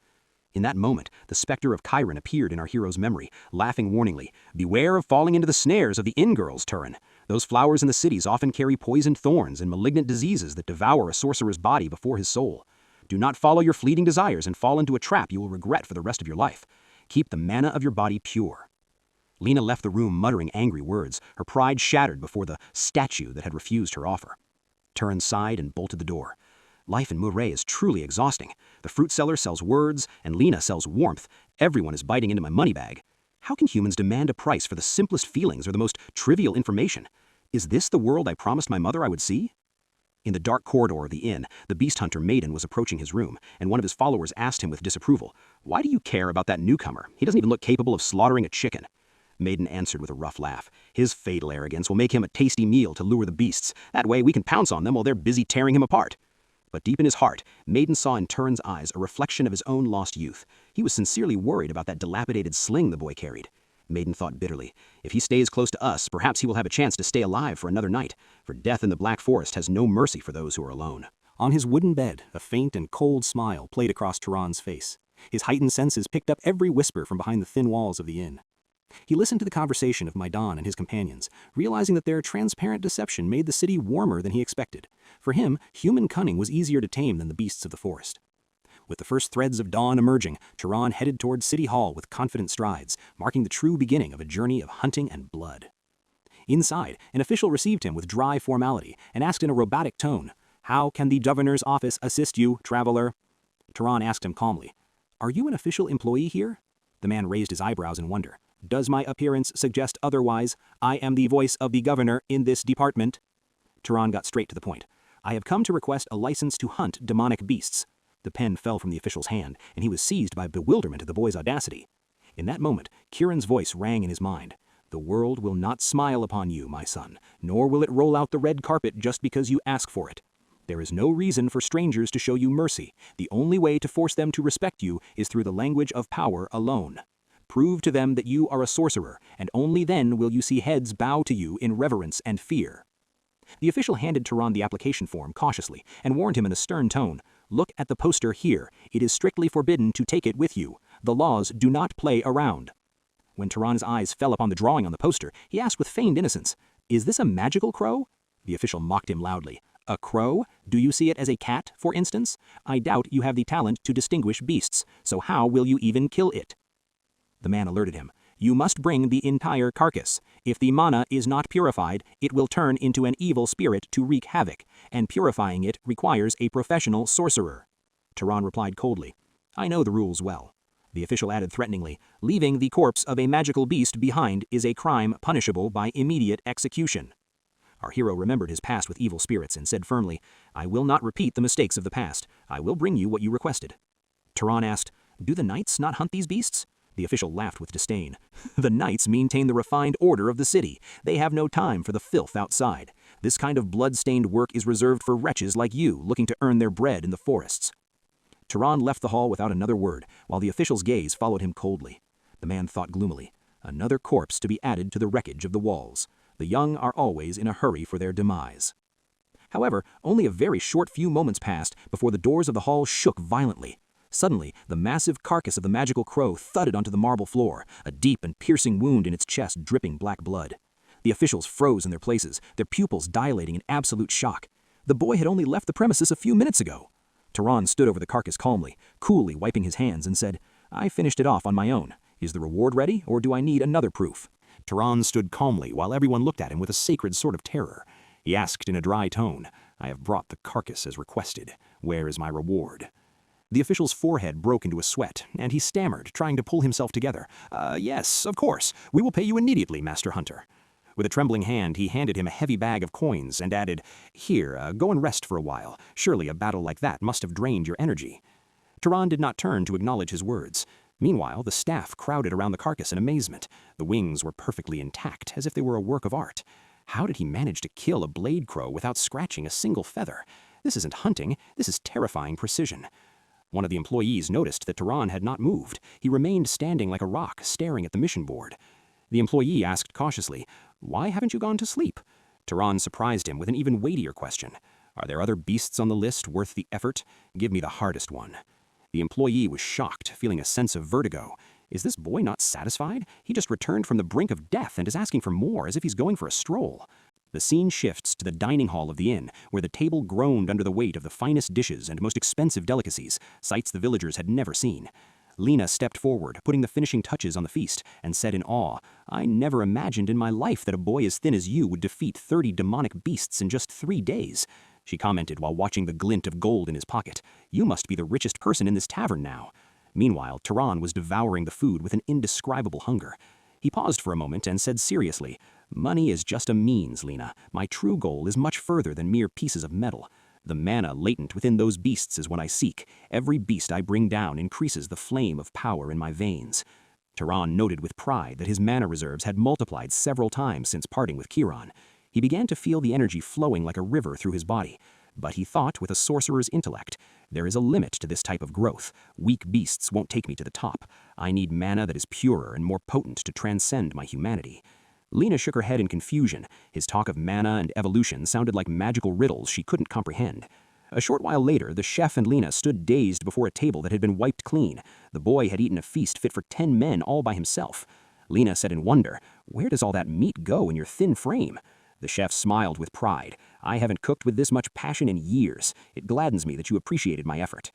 In that moment, the specter of Chiron appeared in our hero's memory, laughing warningly, "Beware of falling into the snares of the inn-girls, Turan. Those flowers in the cities often carry poisoned thorns and malignant diseases that devour a sorcerer's body before his soul. Do not follow your fleeting desires and fall into a trap you will regret for the rest of your life. Keep the mana of your body pure." Lena left the room muttering angry words, her pride shattered before the statue that had refused her offer. Turan sighed and bolted the door. Life in Marais is truly exhausting. The fruit seller sells words, and Lena sells warmth. Everyone is biting into my money bag. How can humans demand a price for the simplest feelings or the most trivial information? Is this the world I promised my mother I would see? In the dark corridor of the inn, the beast hunter Maiden was approaching his room, and one of his followers asked him with disapproval, "Why do you care about that newcomer? He doesn't even look capable of slaughtering a chicken." Maiden answered with a rough laugh, "His fatal arrogance will make him a tasty meal to lure the beasts. That way we can pounce on them while they're busy tearing him apart." But deep in his heart, Maiden saw in Turan's eyes a reflection of his own lost youth. He was sincerely worried about that dilapidated sling the boy carried. Maiden thought bitterly, if he stays close to us, perhaps he will have a chance to stay alive for another night, for death in the Black Forest has no mercy for those who are alone. On his wooden bed, a faint and cold smile played across Turan's face. His heightened senses picked up every whisper from behind the thin walls of the inn. He listened to the conversation of Maidan and his companions, realizing that their transparent deception made the city warmer than he expected. For him, human cunning was easier to tame than the beasts of the forest. With the first threads of dawn emerging, Turan headed toward City Hall with confident strides, marking the true beginning of a journey of hunting and blood. Inside, an official received him with dry formality and asked in a robotic tone, "How can the governor's office assist you, traveler?" Turan asked him calmly, "Are you an official employee here?" The man raised his eyebrows in wonder. "Does my appearance suggest otherwise? I am the voice of the governor in this department." Turan got straight to the point. "I have come to request a license to hunt demonic beasts." The pen fell from the official's hand, and he was seized by bewilderment at the boy's audacity. In that moment, Kieran's voice rang in his mind. "The world will not smile upon you, my son, nor will it roll out the red carpet just because you ask for it. There is no reason for strangers to show you mercy. The only way to force them to respect you is through the language of power alone. Prove to them that you are a sorcerer, and only then will you see heads bow to you in reverence and fear." The official handed Turan the application form cautiously and warned him in a stern tone, "Look at the poster here. It is strictly forbidden to take it with you. The laws do not play around." When Turan's eyes fell upon the drawing on the poster, he asked with feigned innocence, "Is this a magical crow?" The official mocked him loudly. "A crow? Do you see it as a cat, for instance? I doubt you have the talent to distinguish beasts, so how will you even kill it?" The man alerted him, "You must bring the entire carcass. If the mana is not purified, it will turn into an evil spirit to wreak havoc, and purifying it requires a professional sorcerer." Turan replied coldly, "I know the rules well." The official added threateningly, "Leaving the corpse of a magical beast behind is a crime punishable by immediate execution." Our hero remembered his past with evil spirits and said firmly, "I will not repeat the mistakes of the past. I will bring you what you requested." Turan asked, "Do the knights not hunt these beasts?" The official laughed with disdain. "The knights maintain the refined order of the city. They have no time for the filth outside. This kind of blood-stained work is reserved for wretches like you looking to earn their bread in the forests." Turan left the hall without another word, while the official's gaze followed him coldly. The man thought gloomily, "Another corpse to be added to the wreckage of the walls. The young are always in a hurry for their demise." However, only a very short few moments passed before the doors of the hall shook violently. Suddenly, the massive carcass of the magical crow thudded onto the marble floor, a deep and piercing wound in its chest dripping black blood. The officials froze in their places, their pupils dilating in absolute shock. The boy had only left the premises a few minutes ago. Turan stood over the carcass calmly, coolly wiping his hands, and said, "I finished it off on my own. Is the reward ready, or do I need another proof?" Turan stood calmly while everyone looked at him with a sacred sort of terror. He asked in a dry tone, "I have brought the carcass as requested. Where is my reward?" The official's forehead broke into a sweat, and he stammered, trying to pull himself together. Yes, of course. We will pay you immediately, Master Hunter." With a trembling hand, he handed him a heavy bag of coins and added, "Here, go and rest for a while. Surely a battle like that must have drained your energy." Turan did not turn to acknowledge his words. Meanwhile, the staff crowded around the carcass in amazement. The wings were perfectly intact, as if they were a work of art. How did he manage to kill a blade crow without scratching a single feather? This isn't hunting, this is terrifying precision. One of the employees noticed that Turan had not moved. He remained standing like a rock, staring at the mission board. The employee asked cautiously, "Why haven't you gone to sleep?" Turan surprised him with an even weightier question. "Are there other beasts on the list worth the effort? Give me the hardest one." The employee was shocked, feeling a sense of vertigo. Is this boy not satisfied? He just returned from the brink of death and is asking for more, as if he's going for a stroll. The scene shifts to the dining hall of the inn, where the table groaned under the weight of the finest dishes and most expensive delicacies, sights the villagers had never seen. Lena stepped forward, putting the finishing touches on the feast, and said in awe, "I never imagined in my life that a boy as thin as you would defeat 30 demonic beasts in just 3 days." She commented while watching the glint of gold in his pocket, "You must be the richest person in this tavern now." Meanwhile, Turan was devouring the food with an indescribable hunger. He paused for a moment and said seriously, "Money is just a means, Lena. My true goal is much further than mere pieces of metal. The mana latent within those beasts is what I seek. Every beast I bring down increases the flame of power in my veins." Turan noted with pride that his mana reserves had multiplied several times since parting with Kieran. He began to feel the energy flowing like a river through his body. But he thought with a sorcerer's intellect, there is a limit to this type of growth. Weak beasts won't take me to the top. I need mana that is purer and more potent to transcend my humanity. Lena shook her head in confusion. His talk of mana and evolution sounded like magical riddles she couldn't comprehend. A short while later, the chef and Lena stood dazed before a table that had been wiped clean. The boy had eaten a feast fit for 10 men all by himself. Lena said in wonder, "Where does all that meat go in your thin frame?" The chef smiled with pride. "I haven't cooked with this much passion in years. It gladdens me that you appreciated my effort."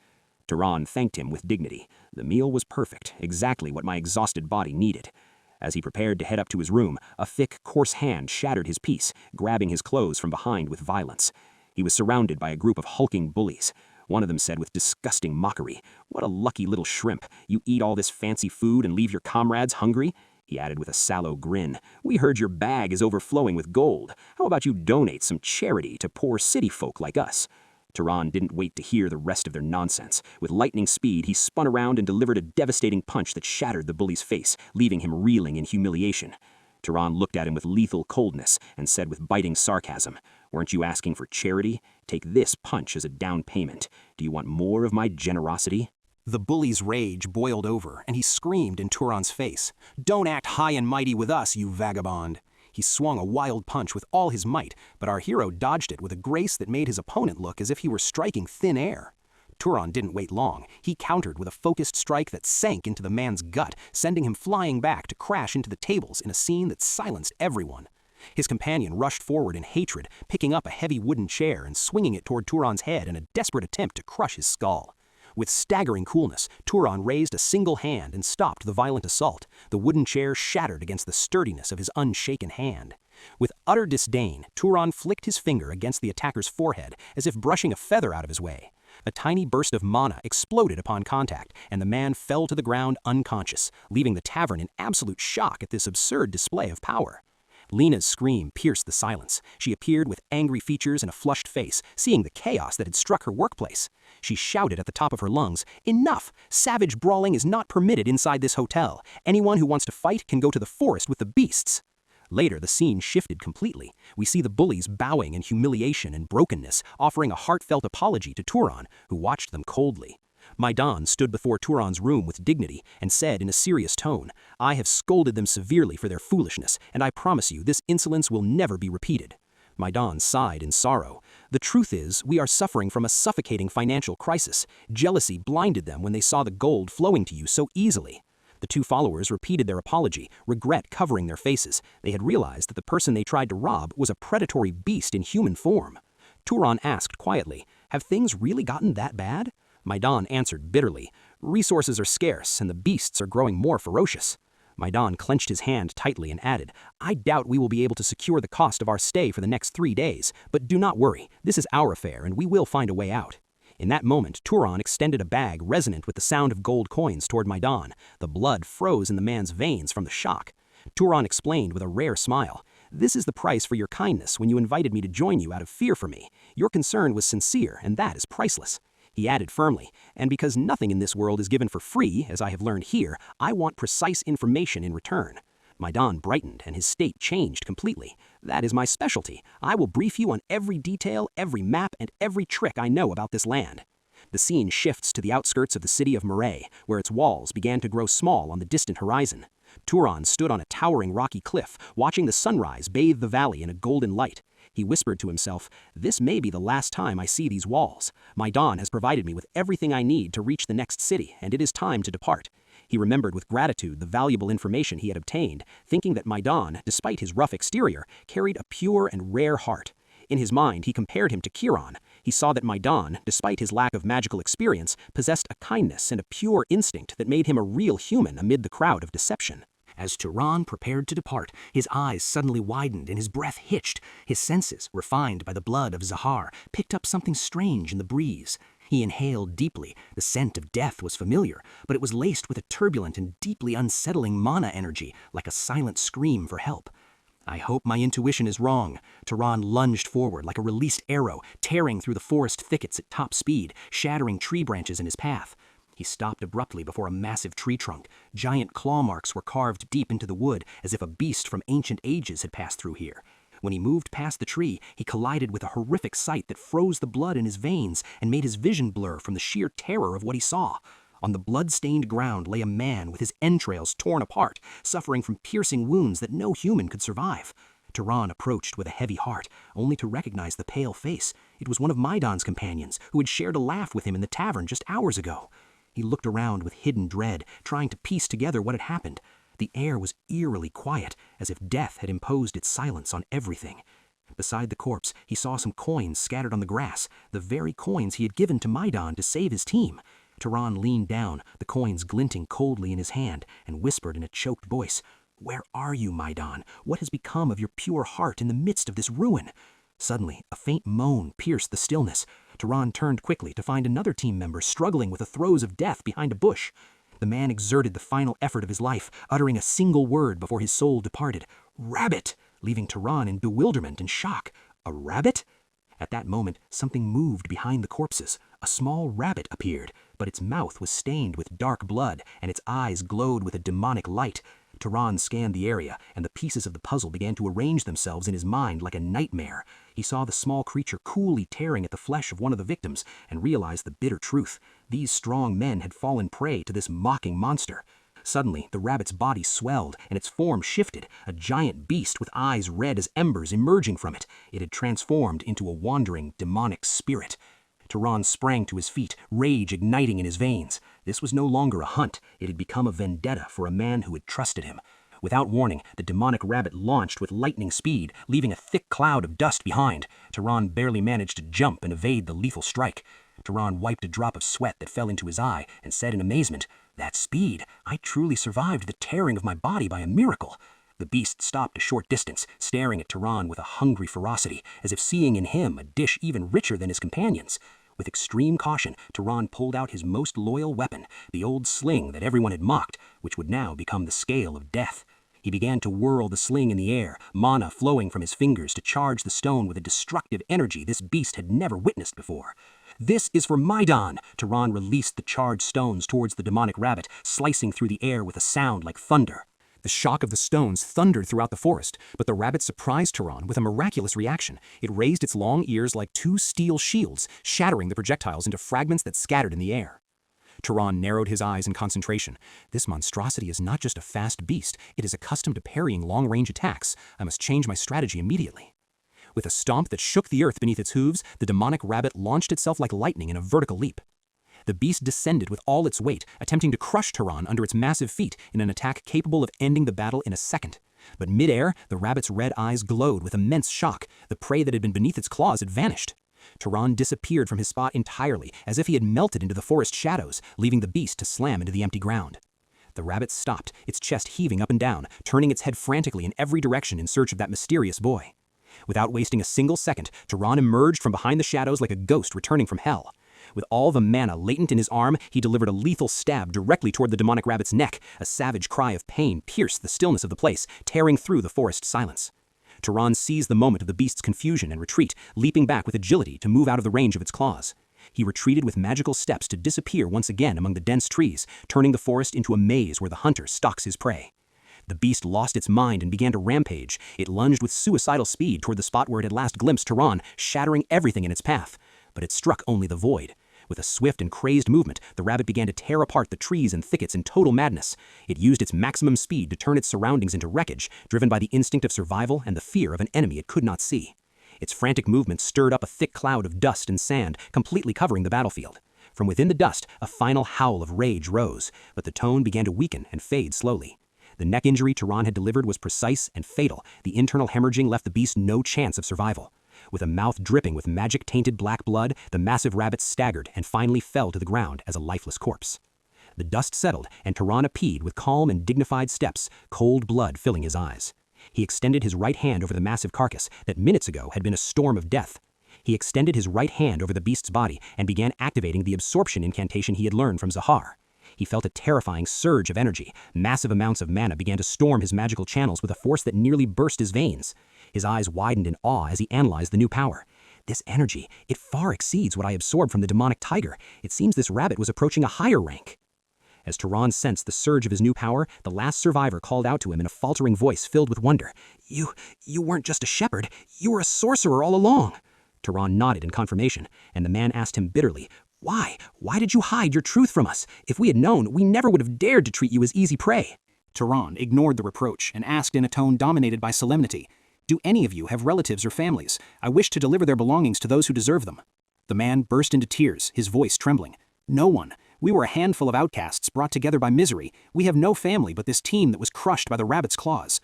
Turan thanked him with dignity. The meal was perfect, exactly what my exhausted body needed. As he prepared to head up to his room, a thick, coarse hand shattered his peace, grabbing his clothes from behind with violence. He was surrounded by a group of hulking bullies. One of them said with disgusting mockery, "What a lucky little shrimp. You eat all this fancy food and leave your comrades hungry?" He added with a sallow grin, "We heard your bag is overflowing with gold. How about you donate some charity to poor city folk like us?" Turan didn't wait to hear the rest of their nonsense. With lightning speed, he spun around and delivered a devastating punch that shattered the bully's face, leaving him reeling in humiliation. Turan looked at him with lethal coldness and said with biting sarcasm, "Weren't you asking for charity? Take this punch as a down payment. Do you want more of my generosity?" The bully's rage boiled over, and he screamed in Turan's face, "Don't act high and mighty with us, you vagabond!" He swung a wild punch with all his might, but our hero dodged it with a grace that made his opponent look as if he were striking thin air. Turan didn't wait long. He countered with a focused strike that sank into the man's gut, sending him flying back to crash into the tables in a scene that silenced everyone. His companion rushed forward in hatred, picking up a heavy wooden chair and swinging it toward Turan's head in a desperate attempt to crush his skull. With staggering coolness, Turan raised a single hand and stopped the violent assault. The wooden chair shattered against the sturdiness of his unshaken hand. With utter disdain, Turan flicked his finger against the attacker's forehead as if brushing a feather out of his way. A tiny burst of mana exploded upon contact, and the man fell to the ground unconscious, leaving the tavern in absolute shock at this absurd display of power. Lena's scream pierced the silence. She appeared with angry features and a flushed face, seeing the chaos that had struck her workplace. She shouted at the top of her lungs, "Enough! Savage brawling is not permitted inside this hotel. Anyone who wants to fight can go to the forest with the beasts." Later, the scene shifted completely. We see the bullies bowing in humiliation and brokenness, offering a heartfelt apology to Turan, who watched them coldly. Maidan stood before Turan's room with dignity and said in a serious tone, "I have scolded them severely for their foolishness, and I promise you this insolence will never be repeated." Maidan sighed in sorrow. "The truth is, we are suffering from a suffocating financial crisis. Jealousy blinded them when they saw the gold flowing to you so easily." The two followers repeated their apology, regret covering their faces. They had realized that the person they tried to rob was a predatory beast in human form. Turan asked quietly, "Have things really gotten that bad?" Maidan answered bitterly, "Resources are scarce and the beasts are growing more ferocious." Maidan clenched his hand tightly and added, "I doubt we will be able to secure the cost of our stay for the next 3 days, but do not worry, this is our affair and we will find a way out." In that moment, Turan extended a bag resonant with the sound of gold coins toward Maidan. The blood froze in the man's veins from the shock. Turan explained with a rare smile, "This is the price for your kindness when you invited me to join you out of fear for me. Your concern was sincere, and that is priceless." He added firmly, "And because nothing in this world is given for free, as I have learned here, I want precise information in return." Maidan brightened and his state changed completely. "That is my specialty. I will brief you on every detail, every map, and every trick I know about this land." The scene shifts to the outskirts of the city of Murray, where its walls began to grow small on the distant horizon. Turan stood on a towering rocky cliff, watching the sunrise bathe the valley in a golden light. He whispered to himself, "This may be the last time I see these walls. Maidan has provided me with everything I need to reach the next city, and it is time to depart." He remembered with gratitude the valuable information he had obtained, thinking that Maidan, despite his rough exterior, carried a pure and rare heart. In his mind, he compared him to Kiran. He saw that Maidan, despite his lack of magical experience, possessed a kindness and a pure instinct that made him a real human amid the crowd of deception. As Turan prepared to depart, his eyes suddenly widened and his breath hitched. His senses, refined by the blood of Zahar, picked up something strange in the breeze. He inhaled deeply. The scent of death was familiar, but it was laced with a turbulent and deeply unsettling mana energy, like a silent scream for help. "I hope my intuition is wrong." Turan lunged forward like a released arrow, tearing through the forest thickets at top speed, shattering tree branches in his path. He stopped abruptly before a massive tree trunk. Giant claw marks were carved deep into the wood, as if a beast from ancient ages had passed through here. When he moved past the tree, he collided with a horrific sight that froze the blood in his veins and made his vision blur from the sheer terror of what he saw. On the blood-stained ground lay a man with his entrails torn apart, suffering from piercing wounds that no human could survive. Turan approached with a heavy heart, only to recognize the pale face. It was one of Maidan's companions, who had shared a laugh with him in the tavern just hours ago. He looked around with hidden dread, trying to piece together what had happened. The air was eerily quiet, as if death had imposed its silence on everything. Beside the corpse, he saw some coins scattered on the grass, the very coins he had given to Maidan to save his team. Turan leaned down, the coins glinting coldly in his hand, and whispered in a choked voice, "Where are you, Maidan? What has become of your pure heart in the midst of this ruin?" Suddenly, a faint moan pierced the stillness. Turan turned quickly to find another team member struggling with the throes of death behind a bush. The man exerted the final effort of his life, uttering a single word before his soul departed. "Rabbit!" leaving Turan in bewilderment and shock. A rabbit? At that moment, something moved behind the corpses. A small rabbit appeared, but its mouth was stained with dark blood, and its eyes glowed with a demonic light. Turan scanned the area, and the pieces of the puzzle began to arrange themselves in his mind like a nightmare. He saw the small creature coolly tearing at the flesh of one of the victims, and realized the bitter truth. These strong men had fallen prey to this mocking monster. Suddenly, the rabbit's body swelled, and its form shifted, a giant beast with eyes red as embers emerging from it. It had transformed into a wandering, demonic spirit. Turan sprang to his feet, rage igniting in his veins. This was no longer a hunt. It had become a vendetta for a man who had trusted him. Without warning, the demonic rabbit launched with lightning speed, leaving a thick cloud of dust behind. Turan barely managed to jump and evade the lethal strike. Turan wiped a drop of sweat that fell into his eye and said in amazement, "That speed! I truly survived the tearing of my body by a miracle." The beast stopped a short distance, staring at Turan with a hungry ferocity, as if seeing in him a dish even richer than his companions. With extreme caution, Turan pulled out his most loyal weapon, the old sling that everyone had mocked, which would now become the scale of death. He began to whirl the sling in the air, mana flowing from his fingers to charge the stone with a destructive energy this beast had never witnessed before. "This is for Maidan!" Turan released the charged stones towards the demonic rabbit, slicing through the air with a sound like thunder. The shock of the stones thundered throughout the forest, but the rabbit surprised Turan with a miraculous reaction. It raised its long ears like two steel shields, shattering the projectiles into fragments that scattered in the air. Turan narrowed his eyes in concentration. This monstrosity is not just a fast beast, it is accustomed to parrying long-range attacks. I must change my strategy immediately. With a stomp that shook the earth beneath its hooves, the demonic rabbit launched itself like lightning in a vertical leap. The beast descended with all its weight, attempting to crush Turan under its massive feet in an attack capable of ending the battle in a second. But mid-air, the rabbit's red eyes glowed with immense shock. The prey that had been beneath its claws had vanished. Turan disappeared from his spot entirely, as if he had melted into the forest shadows, leaving the beast to slam into the empty ground. The rabbit stopped, its chest heaving up and down, turning its head frantically in every direction in search of that mysterious boy. Without wasting a single second, Turan emerged from behind the shadows like a ghost returning from hell. With all the mana latent in his arm, he delivered a lethal stab directly toward the demonic rabbit's neck. A savage cry of pain pierced the stillness of the place, tearing through the forest silence. Turan seized the moment of the beast's confusion and retreat, leaping back with agility to move out of the range of its claws. He retreated with magical steps to disappear once again among the dense trees, turning the forest into a maze where the hunter stalks his prey. The beast lost its mind and began to rampage. It lunged with suicidal speed toward the spot where it had last glimpsed Turan, shattering everything in its path. But it struck only the void. With a swift and crazed movement, the rabbit began to tear apart the trees and thickets in total madness. It used its maximum speed to turn its surroundings into wreckage, driven by the instinct of survival and the fear of an enemy it could not see. Its frantic movements stirred up a thick cloud of dust and sand, completely covering the battlefield. From within the dust, a final howl of rage rose, but the tone began to weaken and fade slowly. The neck injury Turan had delivered was precise and fatal. The internal hemorrhaging left the beast no chance of survival. With a mouth dripping with magic-tainted black blood, the massive rabbit staggered and finally fell to the ground as a lifeless corpse. The dust settled, and Turan appeared with calm and dignified steps, cold blood filling his eyes. He extended his right hand over the massive carcass that minutes ago had been a storm of death. He extended his right hand over the beast's body and began activating the absorption incantation he had learned from Zahar. He felt a terrifying surge of energy. Massive amounts of mana began to storm his magical channels with a force that nearly burst his veins. His eyes widened in awe as he analyzed the new power. This energy, it far exceeds what I absorbed from the demonic tiger. It seems this rabbit was approaching a higher rank. As Turan sensed the surge of his new power, the last survivor called out to him in a faltering voice filled with wonder. You weren't just a shepherd, you were a sorcerer all along." Turan nodded in confirmation, and the man asked him bitterly, Why? Why did you hide your truth from us? If we had known, we never would have dared to treat you as easy prey." Turan ignored the reproach and asked in a tone dominated by solemnity, "Do any of you have relatives or families? I wish to deliver their belongings to those who deserve them." The man burst into tears, his voice trembling. "No one. We were a handful of outcasts brought together by misery. We have no family but this team that was crushed by the rabbit's claws."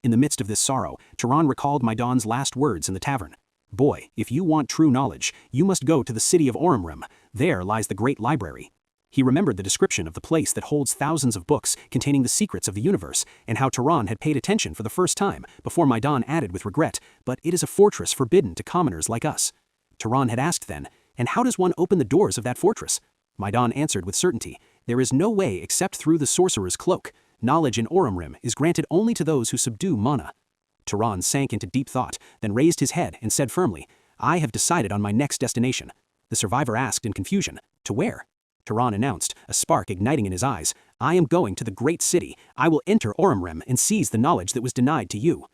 In the midst of this sorrow, Turan recalled Maidan's last words in the tavern. "Boy, if you want true knowledge, you must go to the city of Oromrim. There lies the great library." He remembered the description of the place that holds thousands of books containing the secrets of the universe, and how Turan had paid attention for the first time, before Maidan added with regret, "But it is a fortress forbidden to commoners like us." Turan had asked then, "And how does one open the doors of that fortress?" Maidan answered with certainty, "There is no way except through the sorcerer's cloak. Knowledge in Oromrim is granted only to those who subdue mana." Turan sank into deep thought, then raised his head and said firmly, "I have decided on my next destination." The survivor asked in confusion, "To where?" Turan announced, a spark igniting in his eyes, "I am going to the great city. I will enter Oromrim and seize the knowledge that was denied to you."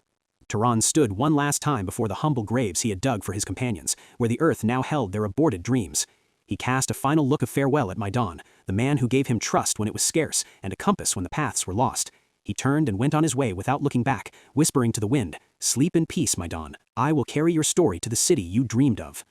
Turan stood one last time before the humble graves he had dug for his companions, where the earth now held their aborted dreams. He cast a final look of farewell at Maidan, the man who gave him trust when it was scarce and a compass when the paths were lost. He turned and went on his way without looking back, whispering to the wind, "Sleep in peace, Maidan. I will carry your story to the city you dreamed of."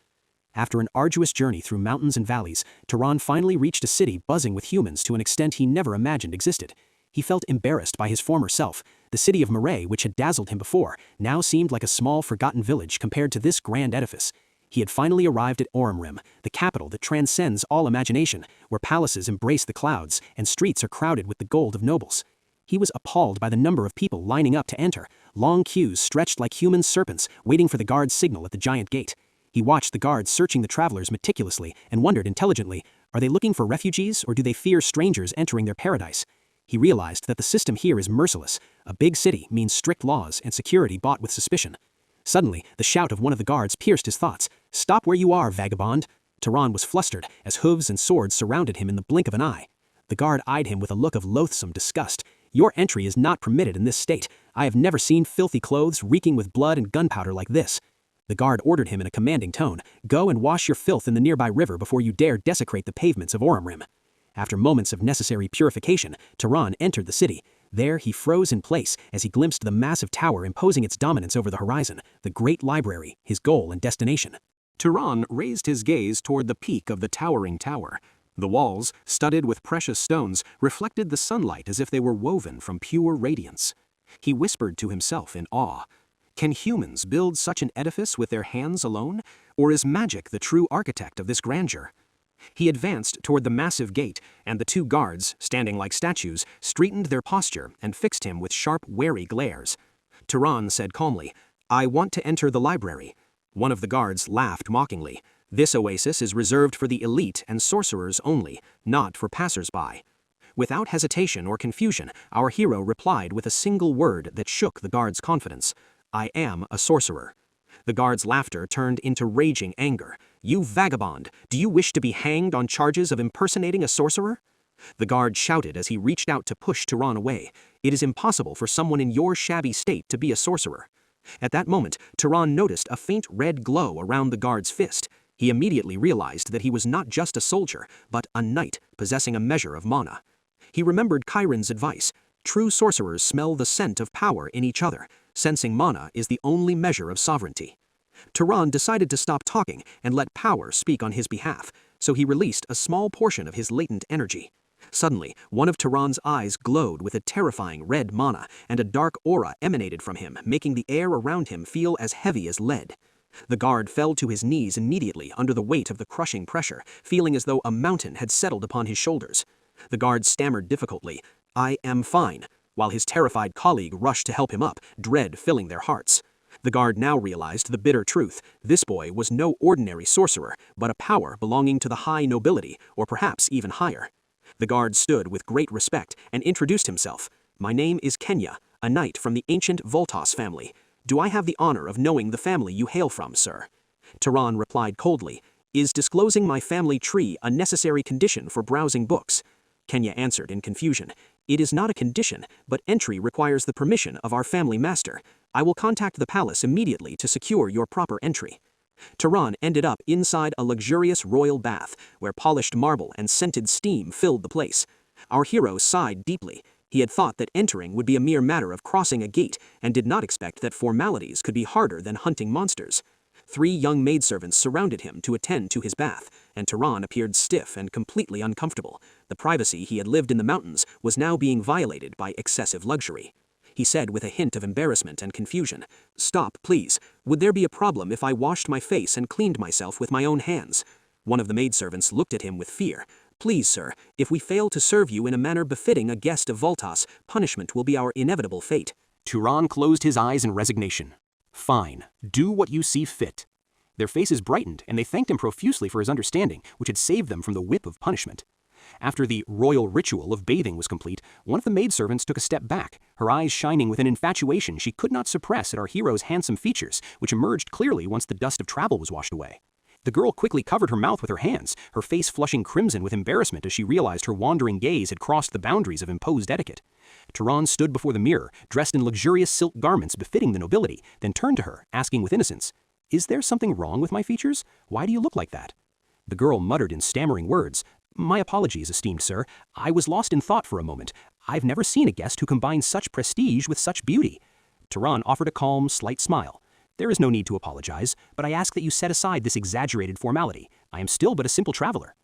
After an arduous journey through mountains and valleys, Turan finally reached a city buzzing with humans to an extent he never imagined existed. He felt embarrassed by his former self. The city of Murray, which had dazzled him before, now seemed like a small, forgotten village compared to this grand edifice. He had finally arrived at Oromrim, the capital that transcends all imagination, where palaces embrace the clouds and streets are crowded with the gold of nobles. He was appalled by the number of people lining up to enter, long queues stretched like human serpents, waiting for the guard's signal at the giant gate. He watched the guards searching the travelers meticulously and wondered intelligently, are they looking for refugees or do they fear strangers entering their paradise? He realized that the system here is merciless. A big city means strict laws and security bought with suspicion. Suddenly, the shout of one of the guards pierced his thoughts. "Stop where you are, vagabond!" Turan was flustered as hooves and swords surrounded him in the blink of an eye. The guard eyed him with a look of loathsome disgust. "Your entry is not permitted in this state. I have never seen filthy clothes reeking with blood and gunpowder like this." The guard ordered him in a commanding tone, "Go and wash your filth in the nearby river before you dare desecrate the pavements of Oromrim." After moments of necessary purification, Turan entered the city. There he froze in place as he glimpsed the massive tower imposing its dominance over the horizon, the great library, his goal and destination. Turan raised his gaze toward the peak of the towering tower. The walls, studded with precious stones, reflected the sunlight as if they were woven from pure radiance. He whispered to himself in awe, "Can humans build such an edifice with their hands alone? Or is magic the true architect of this grandeur?" He advanced toward the massive gate, and the two guards, standing like statues, straightened their posture and fixed him with sharp, wary glares. Turan said calmly, "I want to enter the library." One of the guards laughed mockingly. "This oasis is reserved for the elite and sorcerers only, not for passers-by." Without hesitation or confusion, our hero replied with a single word that shook the guard's confidence. "I am a sorcerer." The guard's laughter turned into raging anger. "You vagabond! Do you wish to be hanged on charges of impersonating a sorcerer?" The guard shouted as he reached out to push Turan away. "It is impossible for someone in your shabby state to be a sorcerer." At that moment, Turan noticed a faint red glow around the guard's fist. He immediately realized that he was not just a soldier, but a knight possessing a measure of mana. He remembered Chiron's advice. True sorcerers smell the scent of power in each other. Sensing mana is the only measure of sovereignty. Turan decided to stop talking and let power speak on his behalf, so he released a small portion of his latent energy. Suddenly, one of Turan's eyes glowed with a terrifying red mana, and a dark aura emanated from him, making the air around him feel as heavy as lead. The guard fell to his knees immediately under the weight of the crushing pressure, feeling as though a mountain had settled upon his shoulders. The guard stammered difficultly, "I am fine," while his terrified colleague rushed to help him up, dread filling their hearts. The guard now realized the bitter truth. This boy was no ordinary sorcerer, but a power belonging to the high nobility, or perhaps even higher. The guard stood with great respect and introduced himself. "My name is Kenya, a knight from the ancient Voltas family. Do I have the honor of knowing the family you hail from, sir?" Turan replied coldly, "Is disclosing my family tree a necessary condition for browsing books?" Kenya answered in confusion. "It is not a condition, but entry requires the permission of our family master. I will contact the palace immediately to secure your proper entry." Turan ended up inside a luxurious royal bath, where polished marble and scented steam filled the place. Our hero sighed deeply. He had thought that entering would be a mere matter of crossing a gate, and did not expect that formalities could be harder than hunting monsters. 3 young maidservants surrounded him to attend to his bath, and Turan appeared stiff and completely uncomfortable. The privacy he had lived in the mountains was now being violated by excessive luxury. He said with a hint of embarrassment and confusion, "Stop, please. Would there be a problem if I washed my face and cleaned myself with my own hands?" One of the maidservants looked at him with fear. "Please, sir, if we fail to serve you in a manner befitting a guest of Voltas, punishment will be our inevitable fate." Turan closed his eyes in resignation. Fine, do what you see fit. Their faces brightened, and they thanked him profusely for his understanding, which had saved them from the whip of punishment. After the royal ritual of bathing was complete, one of the maidservants took a step back, her eyes shining with an infatuation she could not suppress at our hero's handsome features, which emerged clearly once the dust of travel was washed away. The girl quickly covered her mouth with her hands, her face flushing crimson with embarrassment as she realized her wandering gaze had crossed the boundaries of imposed etiquette. Turan stood before the mirror, dressed in luxurious silk garments befitting the nobility, then turned to her, asking with innocence, "Is there something wrong with my features? Why do you look like that?" The girl muttered in stammering words, "My apologies, esteemed sir. I was lost in thought for a moment. I've never seen a guest who combines such prestige with such beauty." Turan offered a calm, slight smile. "There is no need to apologize, but I ask that you set aside this exaggerated formality. I am still but a simple traveler."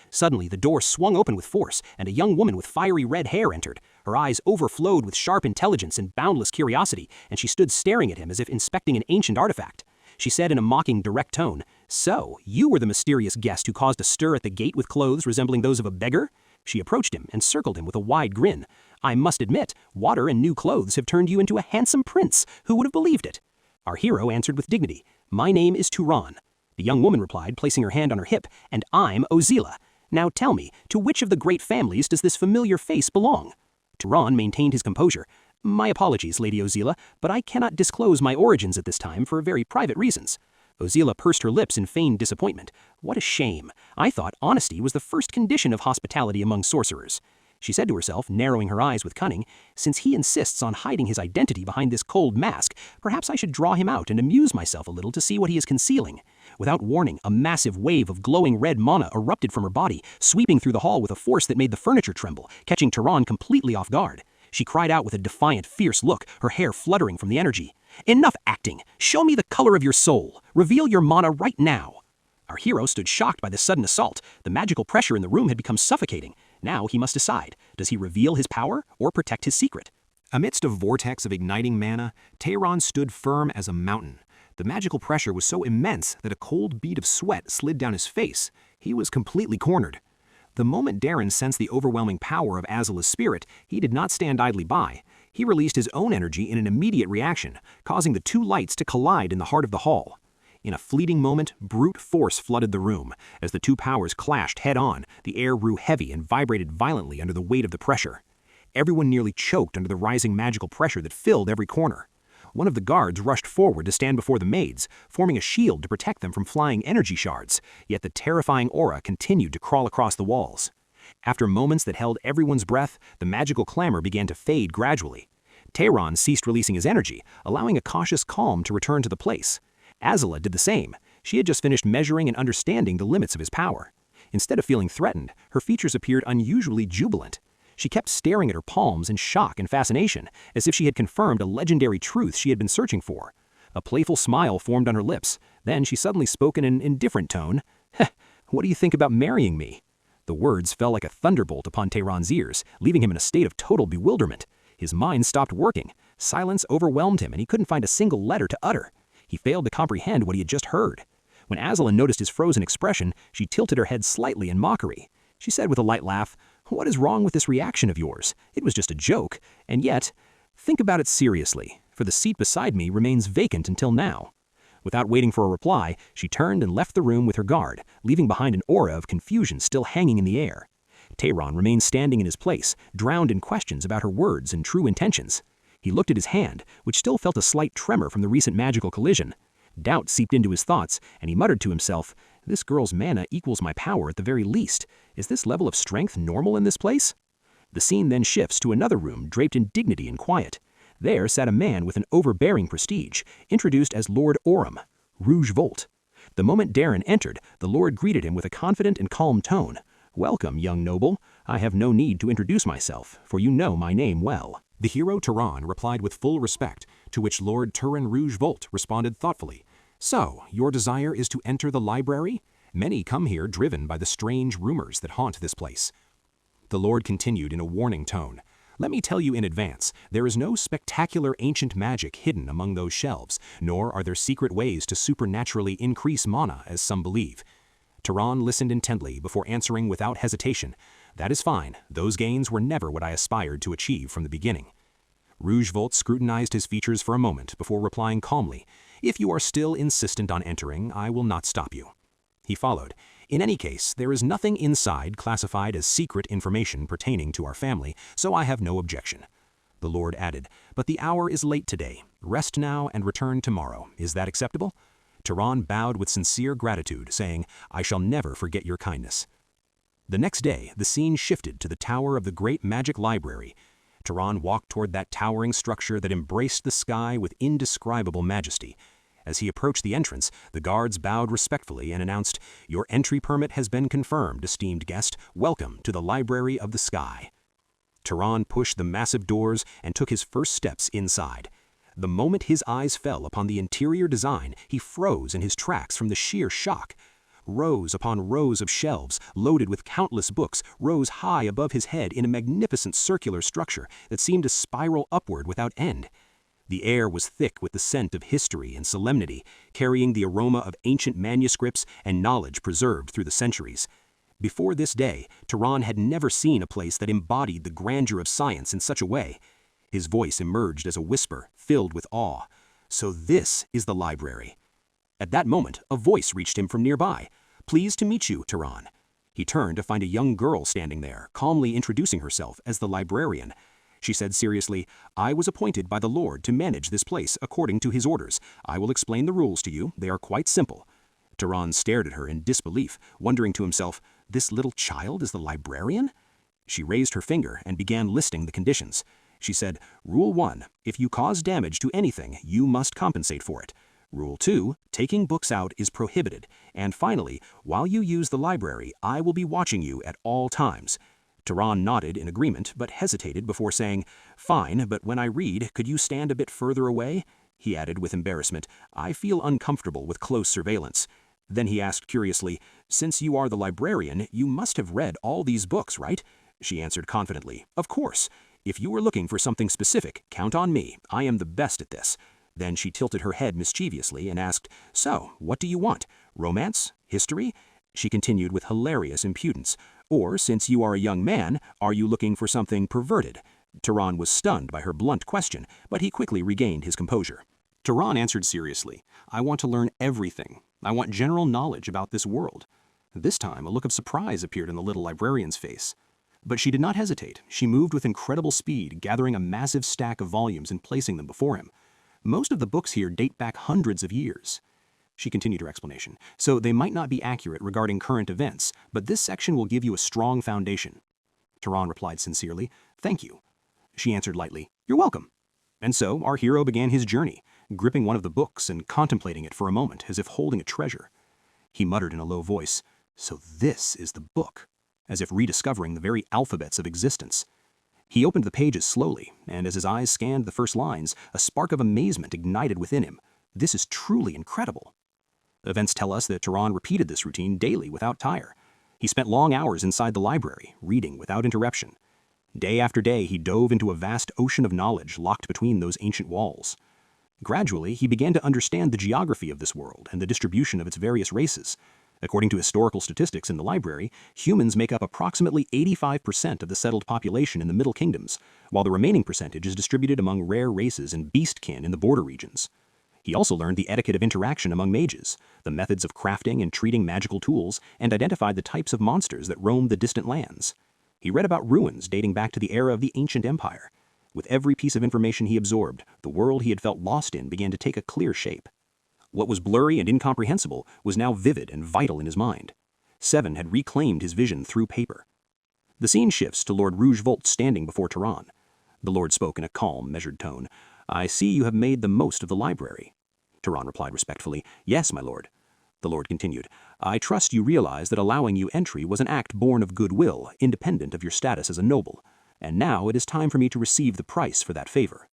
Suddenly, the door swung open with force, and a young woman with fiery red hair entered. Her eyes overflowed with sharp intelligence and boundless curiosity, and she stood staring at him as if inspecting an ancient artifact. She said in a mocking, direct tone, "So, you were the mysterious guest who caused a stir at the gate with clothes resembling those of a beggar?" She approached him and circled him with a wide grin. "I must admit, water and new clothes have turned you into a handsome prince. Who would have believed it?" Our hero answered with dignity, "My name is Turan." The young woman replied, placing her hand on her hip, "And I'm Ozila. Now tell me, to which of the great families does this familiar face belong?" Turan maintained his composure. "My apologies, Lady Ozila, but I cannot disclose my origins at this time for very private reasons." Ozila pursed her lips in feigned disappointment. What a shame. I thought honesty was the first condition of hospitality among sorcerers. She said to herself, narrowing her eyes with cunning, "Since he insists on hiding his identity behind this cold mask, perhaps I should draw him out and amuse myself a little to see what he is concealing." Without warning, a massive wave of glowing red mana erupted from her body, sweeping through the hall with a force that made the furniture tremble, catching Turan completely off guard. She cried out with a defiant, fierce look, her hair fluttering from the energy. "Enough acting! Show me the color of your soul! Reveal your mana right now!" Our hero stood shocked by this sudden assault. The magical pressure in the room had become suffocating. Now he must decide. Does he reveal his power or protect his secret? Amidst a vortex of igniting mana, Turan stood firm as a mountain. The magical pressure was so immense that a cold bead of sweat slid down his face. He was completely cornered. The moment Darren sensed the overwhelming power of Azila's spirit, he did not stand idly by. He released his own energy in an immediate reaction, causing the 2 lights to collide in the heart of the hall. In a fleeting moment, brute force flooded the room. As the 2 powers clashed head-on, the air grew heavy and vibrated violently under the weight of the pressure. Everyone nearly choked under the rising magical pressure that filled every corner. One of the guards rushed forward to stand before the maids, forming a shield to protect them from flying energy shards, yet the terrifying aura continued to crawl across the walls. After moments that held everyone's breath, the magical clamor began to fade gradually. Turan ceased releasing his energy, allowing a cautious calm to return to the place. Azila did the same. She had just finished measuring and understanding the limits of his power. Instead of feeling threatened, her features appeared unusually jubilant. She kept staring at her palms in shock and fascination, as if she had confirmed a legendary truth she had been searching for. A playful smile formed on her lips. Then she suddenly spoke in an indifferent tone. "What do you think about marrying me?" The words fell like a thunderbolt upon Turan's ears, leaving him in a state of total bewilderment. His mind stopped working. Silence overwhelmed him, and he couldn't find a single letter to utter. He failed to comprehend what he had just heard. When Azila noticed his frozen expression, she tilted her head slightly in mockery. She said with a light laugh, "What is wrong with this reaction of yours? It was just a joke, and yet, think about it seriously, for the seat beside me remains vacant until now." Without waiting for a reply, she turned and left the room with her guard, leaving behind an aura of confusion still hanging in the air. Turan remained standing in his place, drowned in questions about her words and true intentions. He looked at his hand, which still felt a slight tremor from the recent magical collision. Doubt seeped into his thoughts, and he muttered to himself, This girl's mana equals my power at the very least. Is this level of strength normal in this place? The scene then shifts to another room draped in dignity and quiet. There sat a man with an overbearing prestige, introduced as Lord Oram, Rouge Volt. The moment Darren entered, the Lord greeted him with a confident and calm tone. "Welcome, young noble. I have no need to introduce myself, for you know my name well." The hero Turan replied with full respect, to which Lord Turan Rouge Volt responded thoughtfully. "So, your desire is to enter the library? Many come here driven by the strange rumors that haunt this place." The Lord continued in a warning tone. "Let me tell you in advance, there is no spectacular ancient magic hidden among those shelves, nor are there secret ways to supernaturally increase mana, as some believe." Turan listened intently before answering without hesitation. "That is fine. Those gains were never what I aspired to achieve from the beginning." Rouge Volt scrutinized his features for a moment before replying calmly, "If you are still insistent on entering, I will not stop you." He followed, "In any case, there is nothing inside classified as secret information pertaining to our family, so I have no objection." The Lord added, "But the hour is late today. Rest now and return tomorrow. Is that acceptable?" Turan bowed with sincere gratitude, saying, "I shall never forget your kindness." The next day, the scene shifted to the tower of the great magic library. Turan walked toward that towering structure that embraced the sky with indescribable majesty. As he approached the entrance, the guards bowed respectfully and announced, "Your entry permit has been confirmed, esteemed guest. Welcome to the Library of the Sky." Turan pushed the massive doors and took his first steps inside. The moment his eyes fell upon the interior design, he froze in his tracks from the sheer shock. Rows upon rows of shelves, loaded with countless books, rose high above his head in a magnificent circular structure that seemed to spiral upward without end. The air was thick with the scent of history and solemnity, carrying the aroma of ancient manuscripts and knowledge preserved through the centuries. Before this day, Turan had never seen a place that embodied the grandeur of science in such a way. His voice emerged as a whisper, filled with awe. "So this is the library." At that moment, a voice reached him from nearby. "Pleased to meet you, Turan." He turned to find a young girl standing there, calmly introducing herself as the librarian. She said seriously, "I was appointed by the Lord to manage this place according to his orders. I will explain the rules to you. They are quite simple." Turan stared at her in disbelief, wondering to himself, "This little child is the librarian?" She raised her finger and began listing the conditions. She said, "Rule 1, if you cause damage to anything, you must compensate for it. Rule 2, taking books out is prohibited. And finally, while you use the library, I will be watching you at all times." Turan nodded in agreement, but hesitated before saying, "Fine, but when I read, could you stand a bit further away?" He added with embarrassment, "I feel uncomfortable with close surveillance." Then he asked curiously, "Since you are the librarian, you must have read all these books, right?" She answered confidently, "Of course. If you were looking for something specific, count on me. I am the best at this." Then she tilted her head mischievously and asked, "So, what do you want? Romance? History?" She continued with hilarious impudence, "Or, since you are a young man, are you looking for something perverted?" Turan was stunned by her blunt question, but he quickly regained his composure. Turan answered seriously, "I want to learn everything. I want general knowledge about this world." This time, a look of surprise appeared in the little librarian's face. But she did not hesitate. She moved with incredible speed, gathering a massive stack of volumes and placing them before him. "Most of the books here date back hundreds of years." She continued her explanation, "So they might not be accurate regarding current events, but this section will give you a strong foundation." Turan replied sincerely, "Thank you." She answered lightly, "You're welcome." And so our hero began his journey, gripping one of the books and contemplating it for a moment as if holding a treasure. He muttered in a low voice, "So this is the book," as if rediscovering the very alphabets of existence. He opened the pages slowly, and as his eyes scanned the first lines, a spark of amazement ignited within him. This is truly incredible. Events tell us that Turan repeated this routine daily without tire. He spent long hours inside the library, reading without interruption. Day after day, he dove into a vast ocean of knowledge locked between those ancient walls. Gradually, he began to understand the geography of this world and the distribution of its various races. According to historical statistics in the library, humans make up approximately 85% of the settled population in the Middle Kingdoms, while the remaining percentage is distributed among rare races and beastkin in the border regions. He also learned the etiquette of interaction among mages, the methods of crafting and treating magical tools, and identified the types of monsters that roamed the distant lands. He read about ruins dating back to the era of the ancient empire. With every piece of information he absorbed, the world he had felt lost in began to take a clear shape. What was blurry and incomprehensible was now vivid and vital in his mind. Seven had reclaimed his vision through paper. The scene shifts to Lord Rougevolt standing before Turan. The Lord spoke in a calm, measured tone. "I see you have made the most of the library." Turan replied respectfully, "Yes, my lord." The Lord continued, "I trust you realize that allowing you entry was an act born of goodwill, independent of your status as a noble, and now it is time for me to receive the price for that favor."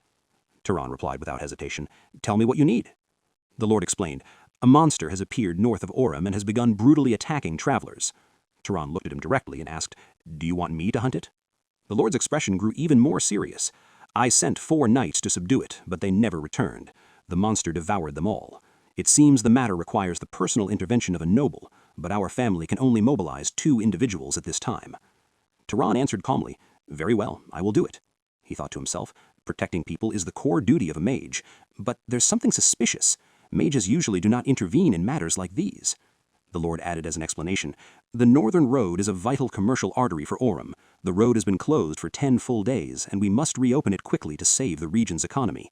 Turan replied without hesitation, "Tell me what you need." The Lord explained, "A monster has appeared north of Orem and has begun brutally attacking travelers." Turan looked at him directly and asked, "Do you want me to hunt it?" The Lord's expression grew even more serious. "I sent 4 knights to subdue it, but they never returned. The monster devoured them all. It seems the matter requires the personal intervention of a noble, but our family can only mobilize 2 individuals at this time." Turan answered calmly, "Very well, I will do it." He thought to himself, protecting people is the core duty of a mage, but there's something suspicious. Mages usually do not intervene in matters like these. The Lord added as an explanation, "The northern road is a vital commercial artery for Orem. The road has been closed for 10 full days, and we must reopen it quickly to save the region's economy."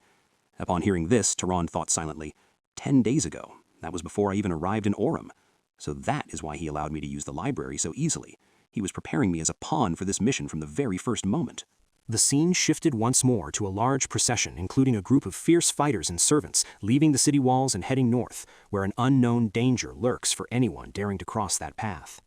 Upon hearing this, Turan thought silently, 10 days ago. That was before I even arrived in Orem. So that is why he allowed me to use the library so easily. He was preparing me as a pawn for this mission from the very first moment. The scene shifted once more to a large procession, including a group of fierce fighters and servants, leaving the city walls and heading north, where an unknown danger lurks for anyone daring to cross that path.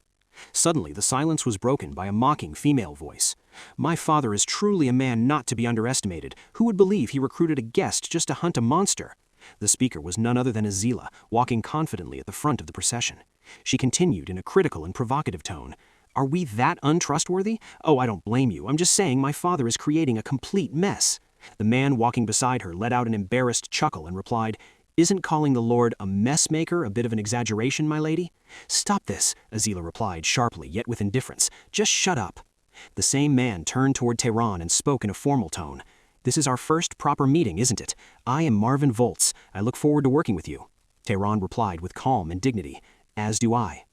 Suddenly, the silence was broken by a mocking female voice. "My father is truly a man not to be underestimated. Who would believe he recruited a guest just to hunt a monster?" The speaker was none other than Azila, walking confidently at the front of the procession. She continued in a critical and provocative tone, "Are we that untrustworthy? Oh, I don't blame you. I'm just saying my father is creating a complete mess." The man walking beside her let out an embarrassed chuckle and replied, "Isn't calling the Lord a mess maker a bit of an exaggeration, my lady?" "Stop this," Azila replied sharply, yet with indifference. "Just shut up." The same man turned toward Turan and spoke in a formal tone. "This is our first proper meeting, isn't it? I am Marvin Volz. I look forward to working with you." Turan replied with calm and dignity, "As do I."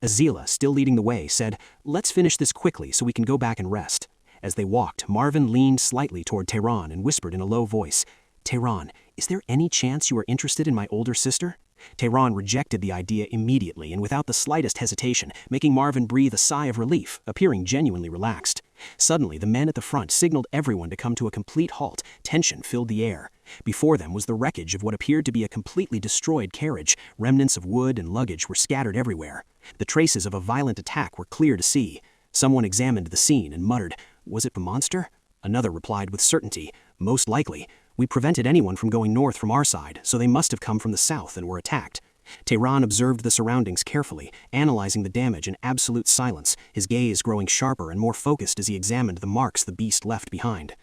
Azila, still leading the way, said, "Let's finish this quickly so we can go back and rest." As they walked, Marvin leaned slightly toward Turan and whispered in a low voice, "Turan, is there any chance you are interested in my older sister?" Turan rejected the idea immediately and without the slightest hesitation, making Marvin breathe a sigh of relief, appearing genuinely relaxed. Suddenly, the men at the front signaled everyone to come to a complete halt. Tension filled the air. Before them was the wreckage of what appeared to be a completely destroyed carriage. Remnants of wood and luggage were scattered everywhere. The traces of a violent attack were clear to see. Someone examined the scene and muttered, "Was it the monster?" Another replied with certainty, "Most likely. We prevented anyone from going north from our side, so they must have come from the south and were attacked." Turan observed the surroundings carefully, analyzing the damage in absolute silence, his gaze growing sharper and more focused as he examined the marks the beast left behind.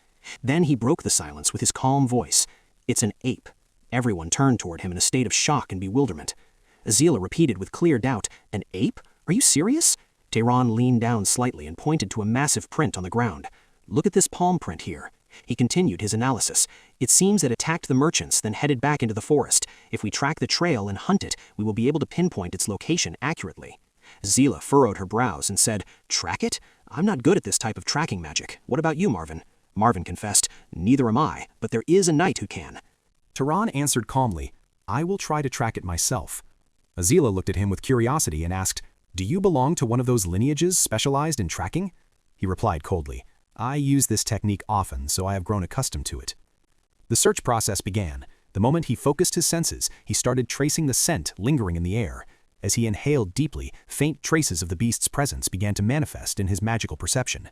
Then he broke the silence with his calm voice. "It's an ape." Everyone turned toward him in a state of shock and bewilderment. Azila repeated with clear doubt, "An ape? Are you serious?" Turan leaned down slightly and pointed to a massive print on the ground. "Look at this palm print here." He continued his analysis. "It seems it attacked the merchants, then headed back into the forest. If we track the trail and hunt it, we will be able to pinpoint its location accurately." Zila furrowed her brows and said, "Track it? I'm not good at this type of tracking magic. What about you, Marvin?" Marvin confessed, "Neither am I, but there is a knight who can." Turan answered calmly, "I will try to track it myself." Azila looked at him with curiosity and asked, "Do you belong to one of those lineages specialized in tracking?" He replied coldly, "I use this technique often, so I have grown accustomed to it." The search process began. The moment he focused his senses, he started tracing the scent lingering in the air. As he inhaled deeply, faint traces of the beast's presence began to manifest in his magical perception.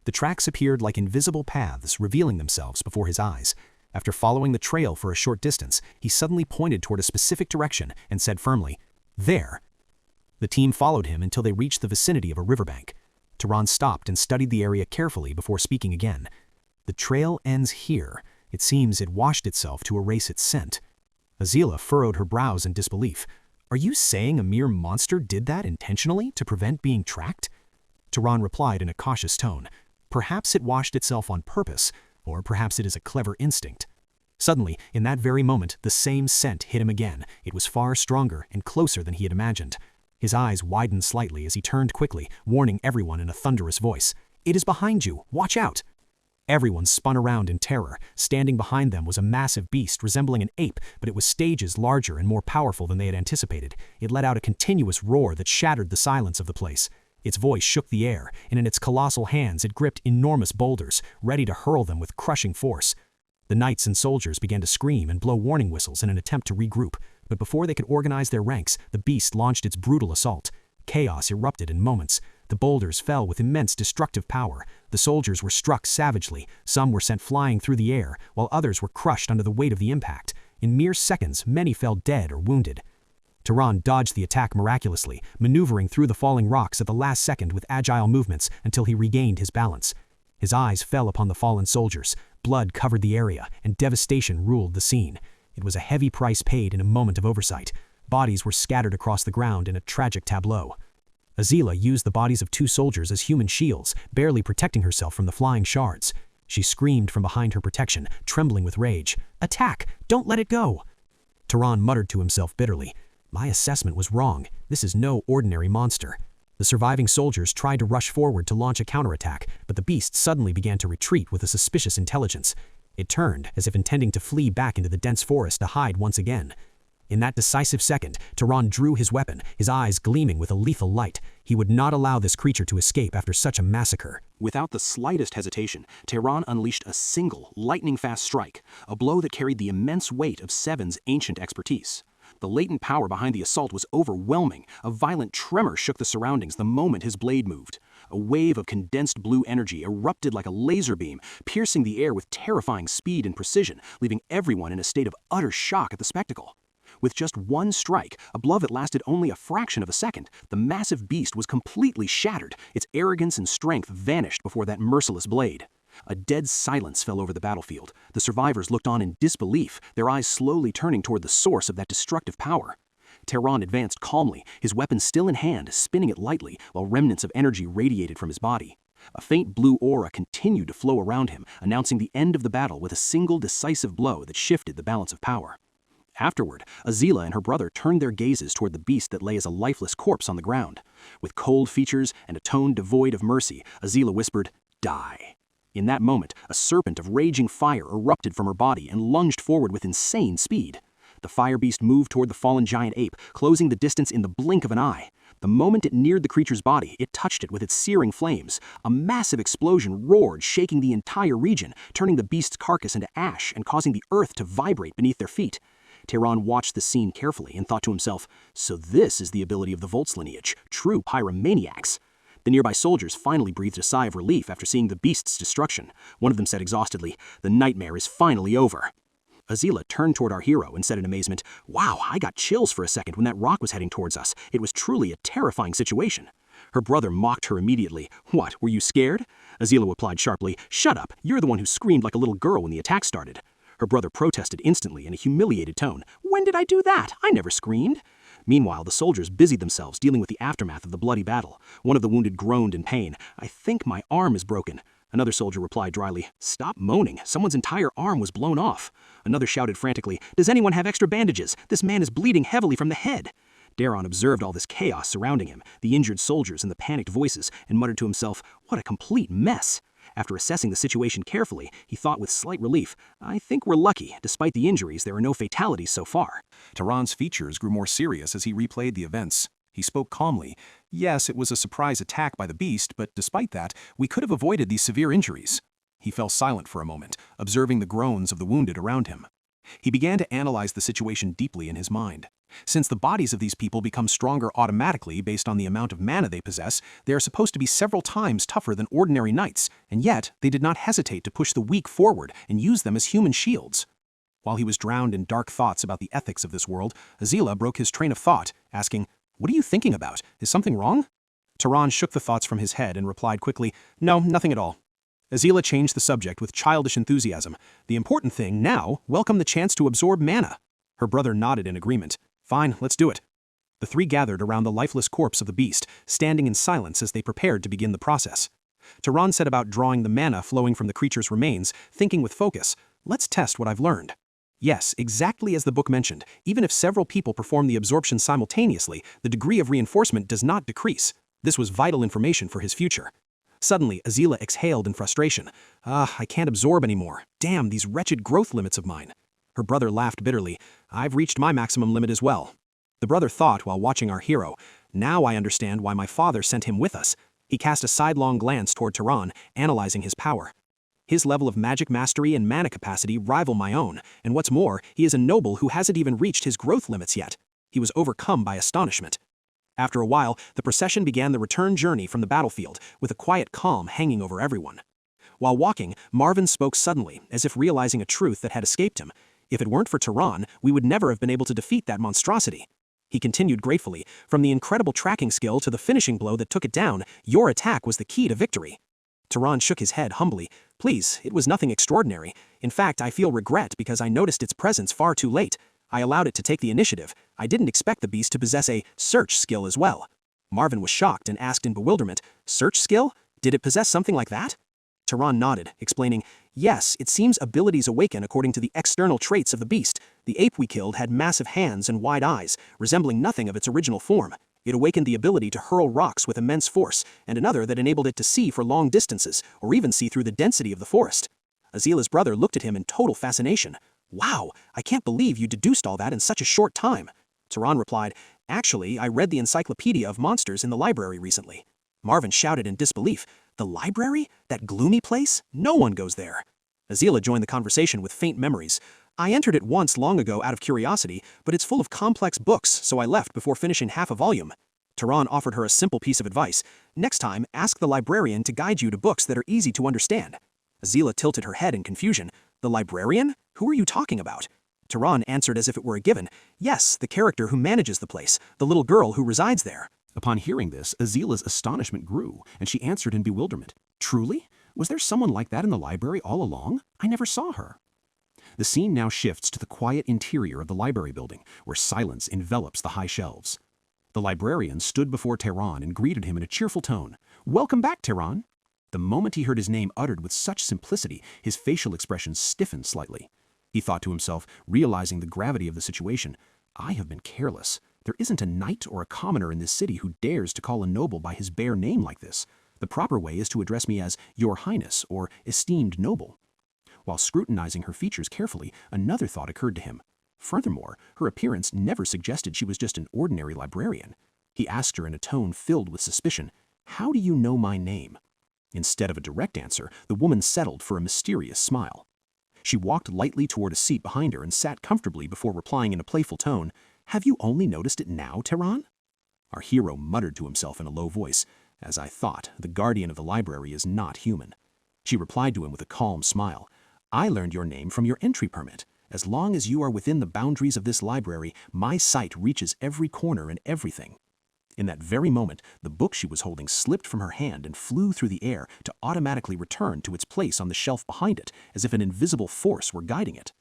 The tracks appeared like invisible paths revealing themselves before his eyes. After following the trail for a short distance, he suddenly pointed toward a specific direction and said firmly, "There." The team followed him until they reached the vicinity of a riverbank. Turan stopped and studied the area carefully before speaking again. "The trail ends here. It seems it washed itself to erase its scent." Azila furrowed her brows in disbelief. "Are you saying a mere monster did that intentionally to prevent being tracked?" Turan replied in a cautious tone, "Perhaps it washed itself on purpose, or perhaps it is a clever instinct." Suddenly, in that very moment, the same scent hit him again. It was far stronger and closer than he had imagined. His eyes widened slightly as he turned quickly, warning everyone in a thunderous voice, "It is behind you! Watch out!" Everyone spun around in terror. Standing behind them was a massive beast resembling an ape, but it was stages larger and more powerful than they had anticipated. It let out a continuous roar that shattered the silence of the place. Its voice shook the air, and in its colossal hands it gripped enormous boulders, ready to hurl them with crushing force. The knights and soldiers began to scream and blow warning whistles in an attempt to regroup, but before they could organize their ranks, the beast launched its brutal assault. Chaos erupted in moments. The boulders fell with immense destructive power. The soldiers were struck savagely. Some were sent flying through the air, while others were crushed under the weight of the impact. In mere seconds, many fell dead or wounded. Turan dodged the attack miraculously, maneuvering through the falling rocks at the last second with agile movements until he regained his balance. His eyes fell upon the fallen soldiers. Blood covered the area, and devastation ruled the scene. It was a heavy price paid in a moment of oversight. Bodies were scattered across the ground in a tragic tableau. Azila used the bodies of 2 soldiers as human shields, barely protecting herself from the flying shards. She screamed from behind her protection, trembling with rage. "Attack! Don't let it go!" Turan muttered to himself bitterly. "My assessment was wrong. This is no ordinary monster." The surviving soldiers tried to rush forward to launch a counterattack, but the beast suddenly began to retreat with a suspicious intelligence. It turned, as if intending to flee back into the dense forest to hide once again. In that decisive second, Turan drew his weapon, his eyes gleaming with a lethal light. He would not allow this creature to escape after such a massacre. Without the slightest hesitation, Turan unleashed a single, lightning-fast strike, a blow that carried the immense weight of Seven's ancient expertise. The latent power behind the assault was overwhelming. A violent tremor shook the surroundings the moment his blade moved. A wave of condensed blue energy erupted like a laser beam, piercing the air with terrifying speed and precision, leaving everyone in a state of utter shock at the spectacle. With just one strike, a blow that lasted only a fraction of a second, the massive beast was completely shattered. Its arrogance and strength vanished before that merciless blade. A dead silence fell over the battlefield. The survivors looked on in disbelief, their eyes slowly turning toward the source of that destructive power. Turan advanced calmly, his weapon still in hand, spinning it lightly, while remnants of energy radiated from his body. A faint blue aura continued to flow around him, announcing the end of the battle with a single decisive blow that shifted the balance of power. Afterward, Azila and her brother turned their gazes toward the beast that lay as a lifeless corpse on the ground. With cold features and a tone devoid of mercy, Azila whispered, "Die." In that moment, a serpent of raging fire erupted from her body and lunged forward with insane speed. The fire beast moved toward the fallen giant ape, closing the distance in the blink of an eye. The moment it neared the creature's body, it touched it with its searing flames. A massive explosion roared, shaking the entire region, turning the beast's carcass into ash and causing the earth to vibrate beneath their feet. Turan watched the scene carefully and thought to himself, "So this is the ability of the Volts lineage, true pyromaniacs." The nearby soldiers finally breathed a sigh of relief after seeing the beast's destruction. One of them said exhaustedly, "The nightmare is finally over." Azila turned toward our hero and said in amazement, "Wow, I got chills for a second when that rock was heading towards us. It was truly a terrifying situation." Her brother mocked her immediately. "What, were you scared?" Azila replied sharply, "Shut up, you're the one who screamed like a little girl when the attack started." Her brother protested instantly in a humiliated tone. "When did I do that? I never screamed." Meanwhile, the soldiers busied themselves dealing with the aftermath of the bloody battle. One of the wounded groaned in pain. "I think my arm is broken." Another soldier replied dryly, "Stop moaning. Someone's entire arm was blown off." Another shouted frantically, "Does anyone have extra bandages? This man is bleeding heavily from the head." Daron observed all this chaos surrounding him, the injured soldiers and the panicked voices, and muttered to himself, "What a complete mess." After assessing the situation carefully, he thought with slight relief, "I think we're lucky. Despite the injuries, there are no fatalities so far." Turan's features grew more serious as he replayed the events. He spoke calmly. "Yes, it was a surprise attack by the beast, but despite that, we could have avoided these severe injuries." He fell silent for a moment, observing the groans of the wounded around him. He began to analyze the situation deeply in his mind. Since the bodies of these people become stronger automatically based on the amount of mana they possess, they are supposed to be several times tougher than ordinary knights, and yet they did not hesitate to push the weak forward and use them as human shields. While he was drowned in dark thoughts about the ethics of this world, Azila broke his train of thought, asking, "What are you thinking about? Is something wrong?" Turan shook the thoughts from his head and replied quickly, "No, nothing at all." Azila changed the subject with childish enthusiasm. "The important thing now, welcome the chance to absorb mana." Her brother nodded in agreement. "Fine, let's do it." The three gathered around the lifeless corpse of the beast, standing in silence as they prepared to begin the process. Turan set about drawing the mana flowing from the creature's remains, thinking with focus, "Let's test what I've learned." Yes, exactly as the book mentioned, even if several people perform the absorption simultaneously, the degree of reinforcement does not decrease. This was vital information for his future. Suddenly, Azila exhaled in frustration. I can't absorb anymore. Damn, these wretched growth limits of mine. Her brother laughed bitterly. I've reached my maximum limit as well. The brother thought while watching our hero. Now I understand why my father sent him with us. He cast a sidelong glance toward Turan, analyzing his power. His level of magic mastery and mana capacity rival my own, and what's more, he is a noble who hasn't even reached his growth limits yet. He was overcome by astonishment. After a while, the procession began the return journey from the battlefield, with a quiet calm hanging over everyone. While walking, Marvin spoke suddenly, as if realizing a truth that had escaped him. If it weren't for Turan, we would never have been able to defeat that monstrosity. He continued gratefully, from the incredible tracking skill to the finishing blow that took it down, your attack was the key to victory. Turan shook his head humbly. Please, it was nothing extraordinary. In fact, I feel regret because I noticed its presence far too late. I allowed it to take the initiative. I didn't expect the beast to possess a search skill as well. Marvin was shocked and asked in bewilderment, search skill? Did it possess something like that? Turan nodded, explaining, yes, it seems abilities awaken according to the external traits of the beast. The ape we killed had massive hands and wide eyes, resembling nothing of its original form. It awakened the ability to hurl rocks with immense force, and another that enabled it to see for long distances, or even see through the density of the forest. Azila's brother looked at him in total fascination. Wow, I can't believe you deduced all that in such a short time. Turan replied, actually, I read the Encyclopedia of Monsters in the library recently. Marvin shouted in disbelief, the library? That gloomy place? No one goes there. Azila joined the conversation with faint memories. I entered it once long ago out of curiosity, but it's full of complex books, so I left before finishing half a volume. Turan offered her a simple piece of advice. Next time, ask the librarian to guide you to books that are easy to understand. Azila tilted her head in confusion. The librarian? Who are you talking about? Turan answered as if it were a given. Yes, the character who manages the place, the little girl who resides there. Upon hearing this, Azila's astonishment grew, and she answered in bewilderment. Truly? Was there someone like that in the library all along? I never saw her. The scene now shifts to the quiet interior of the library building, where silence envelops the high shelves. The librarian stood before Turan and greeted him in a cheerful tone. Welcome back, Turan. The moment he heard his name uttered with such simplicity, his facial expression stiffened slightly. He thought to himself, realizing the gravity of the situation, I have been careless. There isn't a knight or a commoner in this city who dares to call a noble by his bare name like this. The proper way is to address me as Your Highness or Esteemed Noble. While scrutinizing her features carefully, another thought occurred to him. Furthermore, her appearance never suggested she was just an ordinary librarian. He asked her in a tone filled with suspicion, How do you know my name? Instead of a direct answer, the woman settled for a mysterious smile. She walked lightly toward a seat behind her and sat comfortably before replying in a playful tone, Have you only noticed it now, Turan? Our hero muttered to himself in a low voice, As I thought, the guardian of the library is not human. She replied to him with a calm smile, I learned your name from your entry permit. As long as you are within the boundaries of this library, my sight reaches every corner and everything. In that very moment, the book she was holding slipped from her hand and flew through the air to automatically return to its place on the shelf behind it, as if an invisible force were guiding it.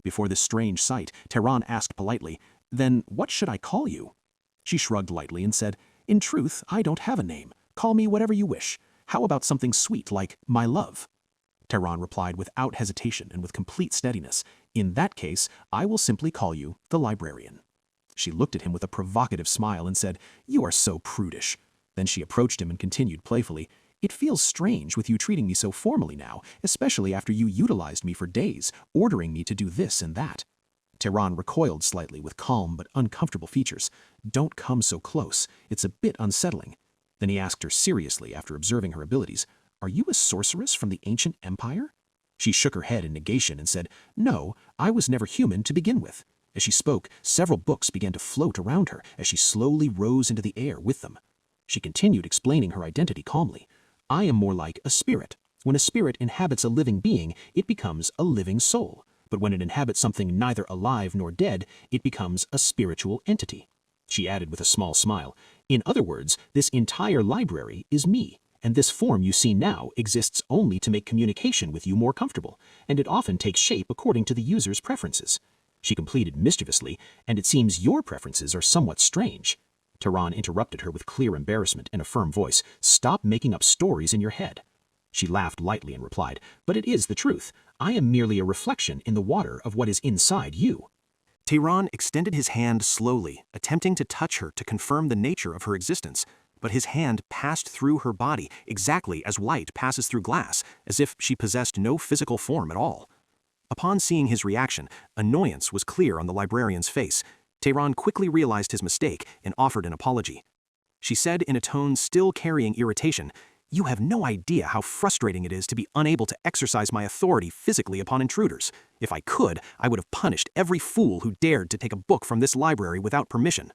Before this strange sight, Turan asked politely, Then what should I call you? She shrugged lightly and said, In truth, I don't have a name. Call me whatever you wish. How about something sweet like my love? Turan replied without hesitation and with complete steadiness, In that case, I will simply call you the librarian. She looked at him with a provocative smile and said, You are so prudish. Then she approached him and continued playfully, It feels strange with you treating me so formally now, especially after you utilized me for days, ordering me to do this and that. Turan recoiled slightly with calm but uncomfortable features. Don't come so close. It's a bit unsettling. Then he asked her seriously after observing her abilities, Are you a sorceress from the ancient empire? She shook her head in negation and said, No, I was never human to begin with. As she spoke, several books began to float around her as she slowly rose into the air with them. She continued explaining her identity calmly. I am more like a spirit. When a spirit inhabits a living being, it becomes a living soul. But when it inhabits something neither alive nor dead, it becomes a spiritual entity. She added with a small smile, In other words, this entire library is me, and this form you see now exists only to make communication with you more comfortable, and it often takes shape according to the user's preferences. She completed mischievously, and it seems your preferences are somewhat strange. Turan interrupted her with clear embarrassment in a firm voice, Stop making up stories in your head. She laughed lightly and replied, But it is the truth. I am merely a reflection in the water of what is inside you. Turan extended his hand slowly, attempting to touch her to confirm the nature of her existence, but his hand passed through her body exactly as light passes through glass, as if she possessed no physical form at all. Upon seeing his reaction, annoyance was clear on the librarian's face. Turan quickly realized his mistake and offered an apology. She said in a tone still carrying irritation, "You have no idea how frustrating it is to be unable to exercise my authority physically upon intruders. If I could, I would have punished every fool who dared to take a book from this library without permission."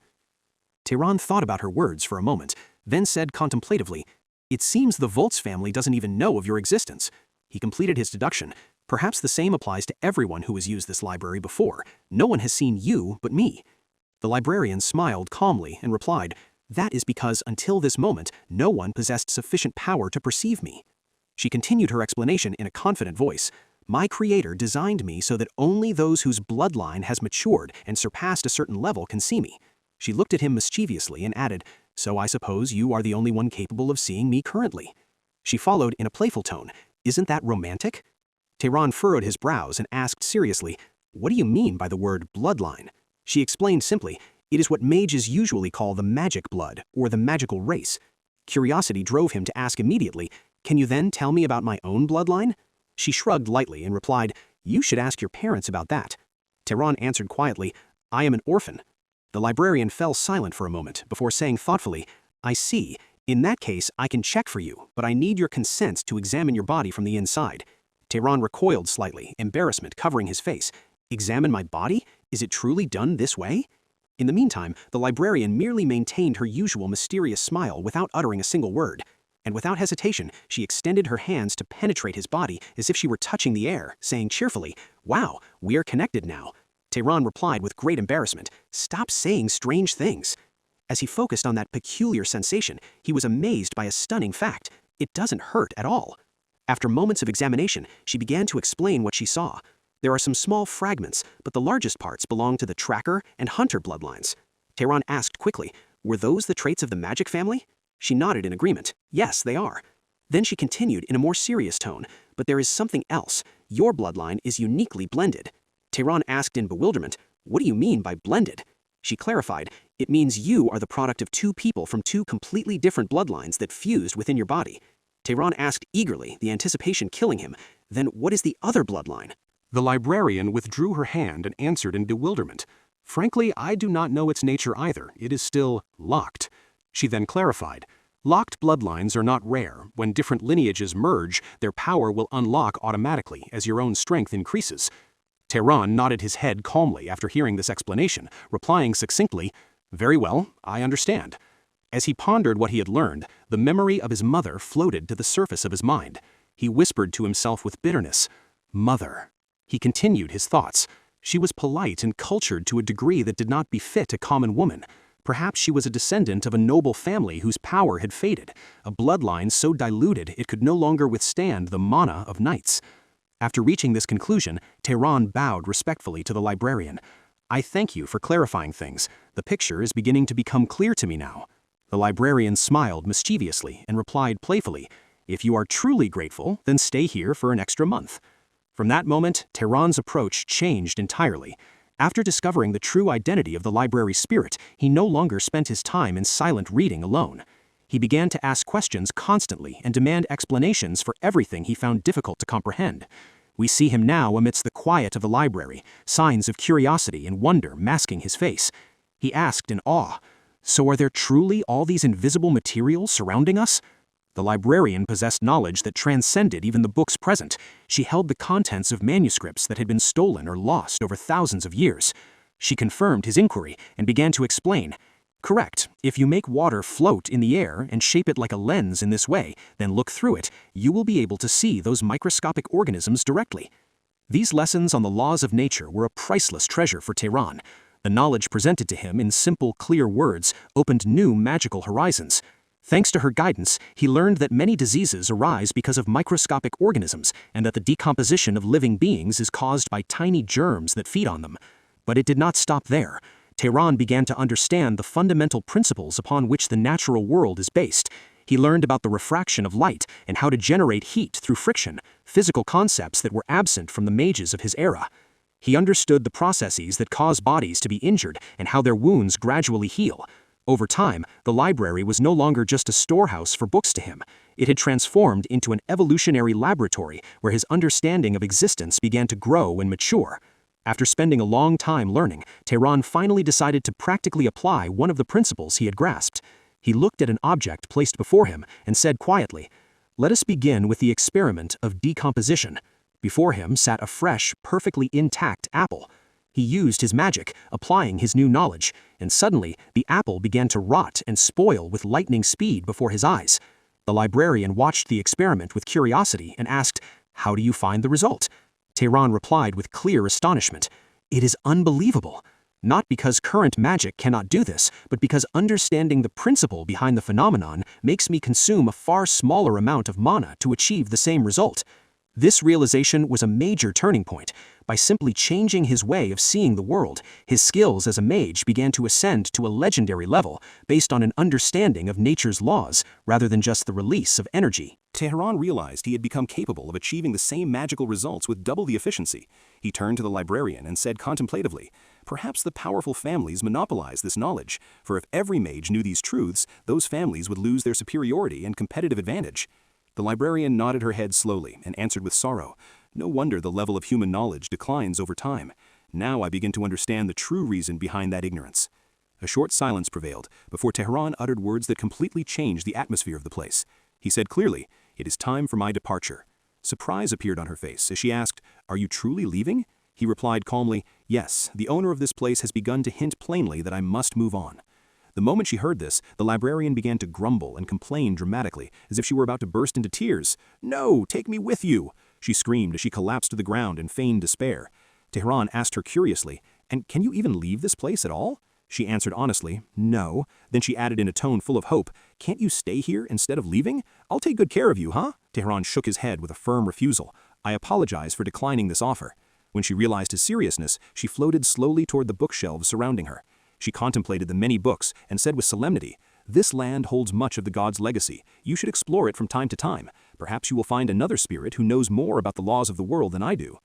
Turan thought about her words for a moment, then said contemplatively, "It seems the Volz family doesn't even know of your existence." He completed his deduction. "Perhaps the same applies to everyone who has used this library before. No one has seen you but me." The librarian smiled calmly and replied, "That is because until this moment, no one possessed sufficient power to perceive me." She continued her explanation in a confident voice. "My creator designed me so that only those whose bloodline has matured and surpassed a certain level can see me." She looked at him mischievously and added, "So I suppose you are the only one capable of seeing me currently." She followed in a playful tone, "Isn't that romantic?" Turan furrowed his brows and asked seriously, "What do you mean by the word bloodline?" She explained simply, "It is what mages usually call the magic blood, or the magical race." Curiosity drove him to ask immediately, "Can you then tell me about my own bloodline?" She shrugged lightly and replied, "You should ask your parents about that." Turan answered quietly, "I am an orphan." The librarian fell silent for a moment before saying thoughtfully, "I see. In that case, I can check for you, but I need your consent to examine your body from the inside." Turan recoiled slightly, embarrassment covering his face. "Examine my body? Is it truly done this way?" In the meantime, the librarian merely maintained her usual mysterious smile without uttering a single word. And without hesitation, she extended her hands to penetrate his body as if she were touching the air, saying cheerfully, "Wow, we are connected now." Turan replied with great embarrassment, "Stop saying strange things." As he focused on that peculiar sensation, he was amazed by a stunning fact. It doesn't hurt at all. After moments of examination, she began to explain what she saw. There are some small fragments, but the largest parts belong to the tracker and hunter bloodlines. Turan asked quickly, "Were those the traits of the magic family?" She nodded in agreement. "Yes, they are." Then she continued in a more serious tone, "But there is something else. Your bloodline is uniquely blended." Turan asked in bewilderment, "What do you mean by blended?" She clarified, "It means you are the product of two people from two completely different bloodlines that fused within your body." Turan asked eagerly, the anticipation killing him, "Then what is the other bloodline?" The librarian withdrew her hand and answered in bewilderment, "Frankly, I do not know its nature either. It is still locked." She then clarified, "Locked bloodlines are not rare. When different lineages merge, their power will unlock automatically as your own strength increases." Turan nodded his head calmly after hearing this explanation, replying succinctly, "Very well, I understand." As he pondered what he had learned, the memory of his mother floated to the surface of his mind. He whispered to himself with bitterness, "Mother." He continued his thoughts. She was polite and cultured to a degree that did not befit a common woman. Perhaps she was a descendant of a noble family whose power had faded, a bloodline so diluted it could no longer withstand the mana of knights. After reaching this conclusion, Turan bowed respectfully to the librarian. "I thank you for clarifying things. The picture is beginning to become clear to me now." The librarian smiled mischievously and replied playfully, "If you are truly grateful, then stay here for an extra month." From that moment, Turan's approach changed entirely. After discovering the true identity of the library spirit, he no longer spent his time in silent reading alone. He began to ask questions constantly and demand explanations for everything he found difficult to comprehend. We see him now amidst the quiet of the library, signs of curiosity and wonder masking his face. He asked in awe, "So are there truly all these invisible materials surrounding us?" The librarian possessed knowledge that transcended even the books present. She held the contents of manuscripts that had been stolen or lost over thousands of years. She confirmed his inquiry and began to explain, "Correct. If you make water float in the air and shape it like a lens in this way, then look through it, you will be able to see those microscopic organisms directly." These lessons on the laws of nature were a priceless treasure for Turan. The knowledge presented to him in simple, clear words opened new magical horizons. Thanks to her guidance, he learned that many diseases arise because of microscopic organisms and that the decomposition of living beings is caused by tiny germs that feed on them. But it did not stop there. Turan began to understand the fundamental principles upon which the natural world is based. He learned about the refraction of light and how to generate heat through friction, physical concepts that were absent from the mages of his era. He understood the processes that cause bodies to be injured and how their wounds gradually heal. Over time, the library was no longer just a storehouse for books to him. It had transformed into an evolutionary laboratory where his understanding of existence began to grow and mature. After spending a long time learning, Turan finally decided to practically apply one of the principles he had grasped. He looked at an object placed before him and said quietly, "Let us begin with the experiment of decomposition." Before him sat a fresh, perfectly intact apple. He used his magic, applying his new knowledge, and suddenly the apple began to rot and spoil with lightning speed before his eyes. The librarian watched the experiment with curiosity and asked, "How do you find the result?" Turan replied with clear astonishment, "It is unbelievable. Not because current magic cannot do this, but because understanding the principle behind the phenomenon makes me consume a far smaller amount of mana to achieve the same result." This realization was a major turning point. By simply changing his way of seeing the world, his skills as a mage began to ascend to a legendary level based on an understanding of nature's laws rather than just the release of energy. Turan realized he had become capable of achieving the same magical results with double the efficiency. He turned to the librarian and said contemplatively, "Perhaps the powerful families monopolize this knowledge, for if every mage knew these truths, those families would lose their superiority and competitive advantage." The librarian nodded her head slowly and answered with sorrow, "No wonder the level of human knowledge declines over time. Now I begin to understand the true reason behind that ignorance." A short silence prevailed before Turan uttered words that completely changed the atmosphere of the place. He said clearly, "It is time for my departure." Surprise appeared on her face as she asked, "Are you truly leaving?" He replied calmly, "Yes, the owner of this place has begun to hint plainly that I must move on." The moment she heard this, the librarian began to grumble and complain dramatically, as if she were about to burst into tears. "No, take me with you!" she screamed as she collapsed to the ground in feigned despair. Turan asked her curiously, "And can you even leave this place at all?" She answered honestly, "No." Then she added in a tone full of hope, "Can't you stay here instead of leaving? I'll take good care of you, huh?" Turan shook his head with a firm refusal. "I apologize for declining this offer." When she realized his seriousness, she floated slowly toward the bookshelves surrounding her. She contemplated the many books and said with solemnity, "This land holds much of the god's legacy. You should explore it from time to time. Perhaps you will find another spirit who knows more about the laws of the world than I do."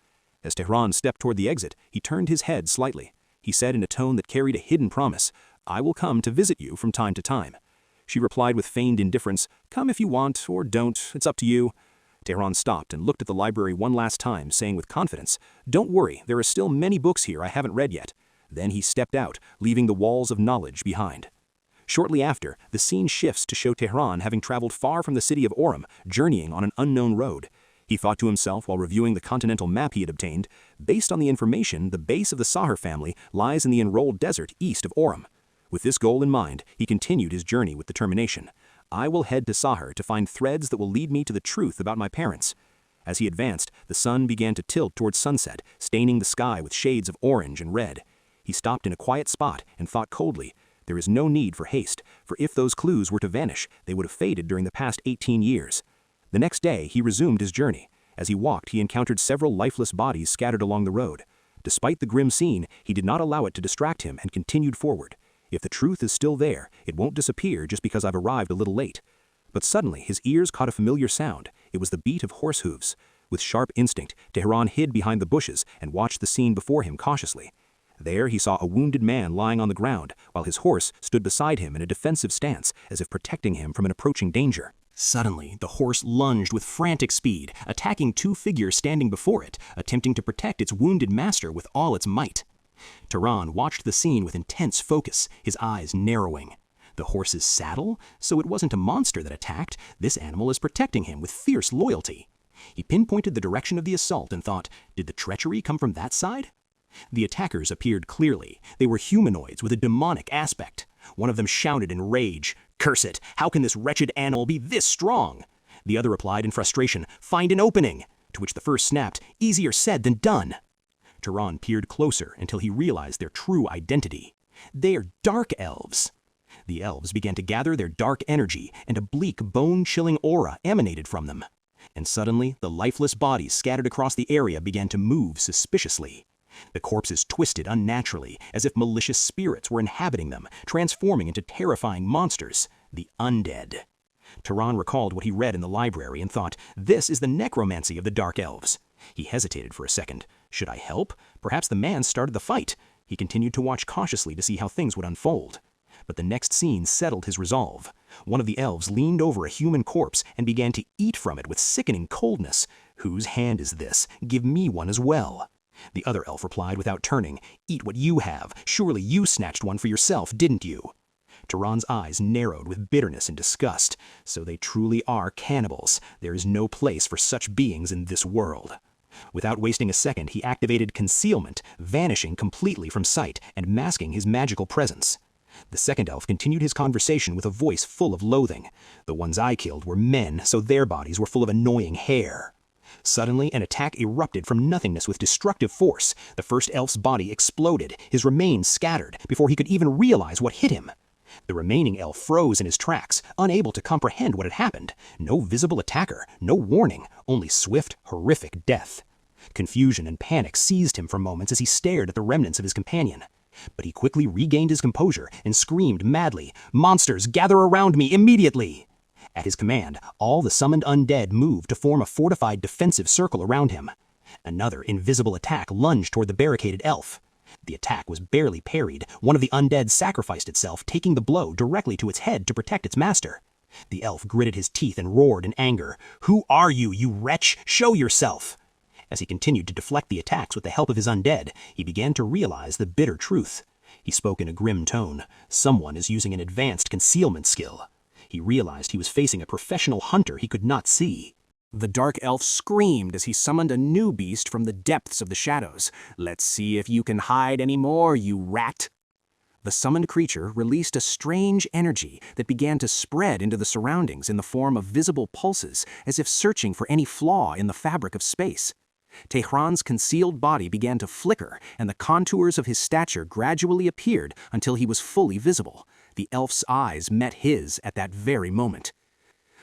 As Turan stepped toward the exit, he turned his head slightly. He said in a tone that carried a hidden promise, "I will come to visit you from time to time." She replied with feigned indifference, "Come if you want, or don't, it's up to you." Turan stopped and looked at the library one last time, saying with confidence, "Don't worry, there are still many books here I haven't read yet." Then he stepped out, leaving the walls of knowledge behind. Shortly after, the scene shifts to show Turan having traveled far from the city of Orem, journeying on an unknown road. He thought to himself while reviewing the continental map he had obtained, based on the information, the base of the Sahar family lies in the enrolled desert east of Orem. With this goal in mind, he continued his journey with determination. "I will head to Sahar to find threads that will lead me to the truth about my parents." As he advanced, the sun began to tilt towards sunset, staining the sky with shades of orange and red. He stopped in a quiet spot and thought coldly, "There is no need for haste, for if those clues were to vanish, they would have faded during the past 18 years. The next day, he resumed his journey. As he walked, he encountered several lifeless bodies scattered along the road. Despite the grim scene, he did not allow it to distract him and continued forward. If the truth is still there, it won't disappear just because I've arrived a little late. But suddenly, his ears caught a familiar sound. It was the beat of horse hooves. With sharp instinct, Turan hid behind the bushes and watched the scene before him cautiously. There he saw a wounded man lying on the ground, while his horse stood beside him in a defensive stance, as if protecting him from an approaching danger. Suddenly, the horse lunged with frantic speed, attacking two figures standing before it, attempting to protect its wounded master with all its might. Turan watched the scene with intense focus, his eyes narrowing. The horse's saddle? So it wasn't a monster that attacked. This animal is protecting him with fierce loyalty. He pinpointed the direction of the assault and thought, did the treachery come from that side? The attackers appeared clearly. They were humanoids with a demonic aspect. One of them shouted in rage, "Curse it! How can this wretched animal be this strong?" The other replied in frustration, "Find an opening!" To which the first snapped, "Easier said than done." Turan peered closer until he realized their true identity. They are dark elves. The elves began to gather their dark energy, and a bleak, bone-chilling aura emanated from them. And suddenly, the lifeless bodies scattered across the area began to move suspiciously. The corpses twisted unnaturally, as if malicious spirits were inhabiting them, transforming into terrifying monsters, the undead. Turan recalled what he read in the library and thought, this is the necromancy of the Dark Elves. He hesitated for a second. Should I help? Perhaps the man started the fight. He continued to watch cautiously to see how things would unfold. But the next scene settled his resolve. One of the elves leaned over a human corpse and began to eat from it with sickening coldness. "Whose hand is this? Give me one as well." The other elf replied without turning, "Eat what you have. Surely you snatched one for yourself, didn't you?" Turan's eyes narrowed with bitterness and disgust. So they truly are cannibals. There is no place for such beings in this world. Without wasting a second, he activated concealment, vanishing completely from sight and masking his magical presence. The second elf continued his conversation with a voice full of loathing. "The ones I killed were men, so their bodies were full of annoying hair." Suddenly, an attack erupted from nothingness with destructive force. The first elf's body exploded, his remains scattered, before he could even realize what hit him. The remaining elf froze in his tracks, unable to comprehend what had happened. No visible attacker, no warning, only swift, horrific death. Confusion and panic seized him for moments as he stared at the remnants of his companion. But he quickly regained his composure and screamed madly, "Monsters, gather around me immediately!" At his command, all the summoned undead moved to form a fortified defensive circle around him. Another invisible attack lunged toward the barricaded elf. The attack was barely parried. One of the undead sacrificed itself, taking the blow directly to its head to protect its master. The elf gritted his teeth and roared in anger, "Who are you, you wretch? Show yourself!" As he continued to deflect the attacks with the help of his undead, he began to realize the bitter truth. He spoke in a grim tone. Someone is using an advanced concealment skill. He realized he was facing a professional hunter he could not see. The dark elf screamed as he summoned a new beast from the depths of the shadows. "Let's see if you can hide any more, you rat." The summoned creature released a strange energy that began to spread into the surroundings in the form of visible pulses, as if searching for any flaw in the fabric of space. Tehran's concealed body began to flicker, and the contours of his stature gradually appeared until he was fully visible. The elf's eyes met his at that very moment.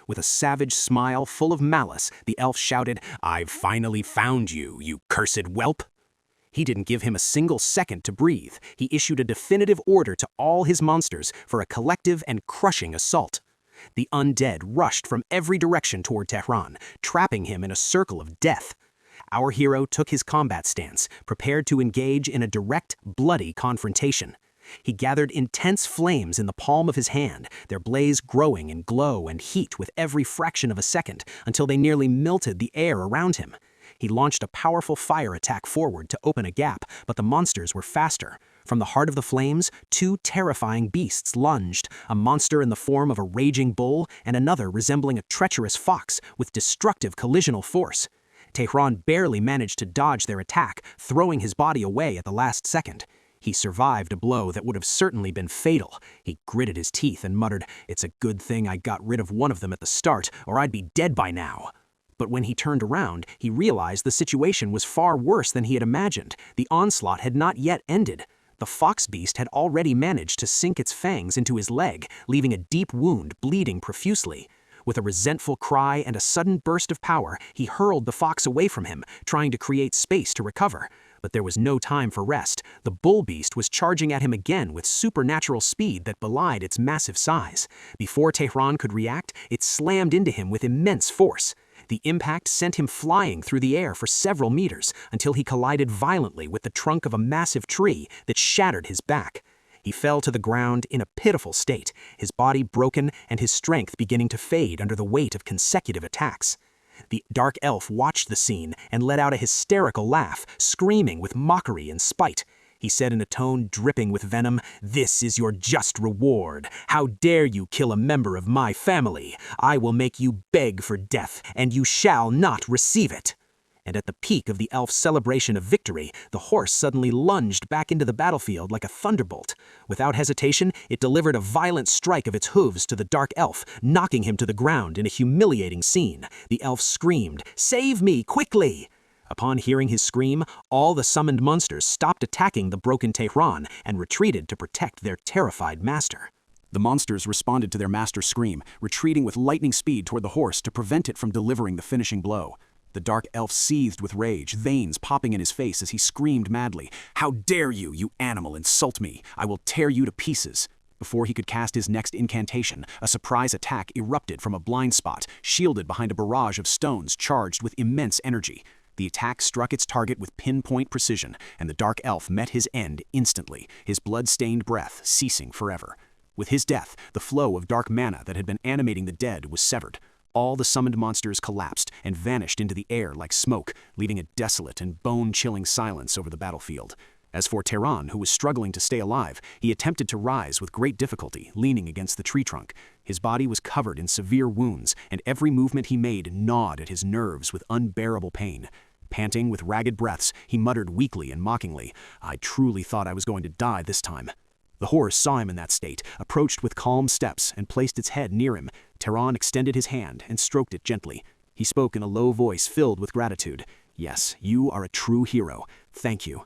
With a savage smile full of malice, the elf shouted, "I've finally found you, you cursed whelp!" He didn't give him a single second to breathe. He issued a definitive order to all his monsters for a collective and crushing assault. The undead rushed from every direction toward Tehran, trapping him in a circle of death. Our hero took his combat stance, prepared to engage in a direct, bloody confrontation. He gathered intense flames in the palm of his hand, their blaze growing in glow and heat with every fraction of a second until they nearly melted the air around him. He launched a powerful fire attack forward to open a gap, but the monsters were faster. From the heart of the flames, two terrifying beasts lunged, a monster in the form of a raging bull and another resembling a treacherous fox with destructive collisional force. Tehran barely managed to dodge their attack, throwing his body away at the last second. He survived a blow that would have certainly been fatal. He gritted his teeth and muttered, "It's a good thing I got rid of one of them at the start, or I'd be dead by now." But when he turned around, he realized the situation was far worse than he had imagined. The onslaught had not yet ended. The fox beast had already managed to sink its fangs into his leg, leaving a deep wound bleeding profusely. With a resentful cry and a sudden burst of power, he hurled the fox away from him, trying to create space to recover. But there was no time for rest. The bull beast was charging at him again with supernatural speed that belied its massive size. Before Tehran could react, it slammed into him with immense force. The impact sent him flying through the air for several meters until he collided violently with the trunk of a massive tree that shattered his back. He fell to the ground in a pitiful state, his body broken and his strength beginning to fade under the weight of consecutive attacks. The dark elf watched the scene and let out a hysterical laugh, screaming with mockery and spite. He said in a tone dripping with venom, "This is your just reward. How dare you kill a member of my family? I will make you beg for death, and you shall not receive it." And at the peak of the elf's celebration of victory, the horse suddenly lunged back into the battlefield like a thunderbolt. Without hesitation, it delivered a violent strike of its hooves to the dark elf, knocking him to the ground in a humiliating scene. The elf screamed, "Save me, quickly!" Upon hearing his scream, all the summoned monsters stopped attacking the broken Tehran and retreated to protect their terrified master. The monsters responded to their master's scream, retreating with lightning speed toward the horse to prevent it from delivering the finishing blow. The dark elf seethed with rage, veins popping in his face as he screamed madly, "How dare you, you animal, insult me! I will tear you to pieces!" Before he could cast his next incantation, a surprise attack erupted from a blind spot, shielded behind a barrage of stones charged with immense energy. The attack struck its target with pinpoint precision, and the dark elf met his end instantly, his blood-stained breath ceasing forever. With his death, the flow of dark mana that had been animating the dead was severed. All the summoned monsters collapsed and vanished into the air like smoke, leaving a desolate and bone-chilling silence over the battlefield. As for Turan, who was struggling to stay alive, he attempted to rise with great difficulty, leaning against the tree trunk. His body was covered in severe wounds, and every movement he made gnawed at his nerves with unbearable pain. Panting with ragged breaths, he muttered weakly and mockingly, "I truly thought I was going to die this time." The horse saw him in that state, approached with calm steps, and placed its head near him. Turan extended his hand and stroked it gently. He spoke in a low voice filled with gratitude. "Yes, you are a true hero. Thank you."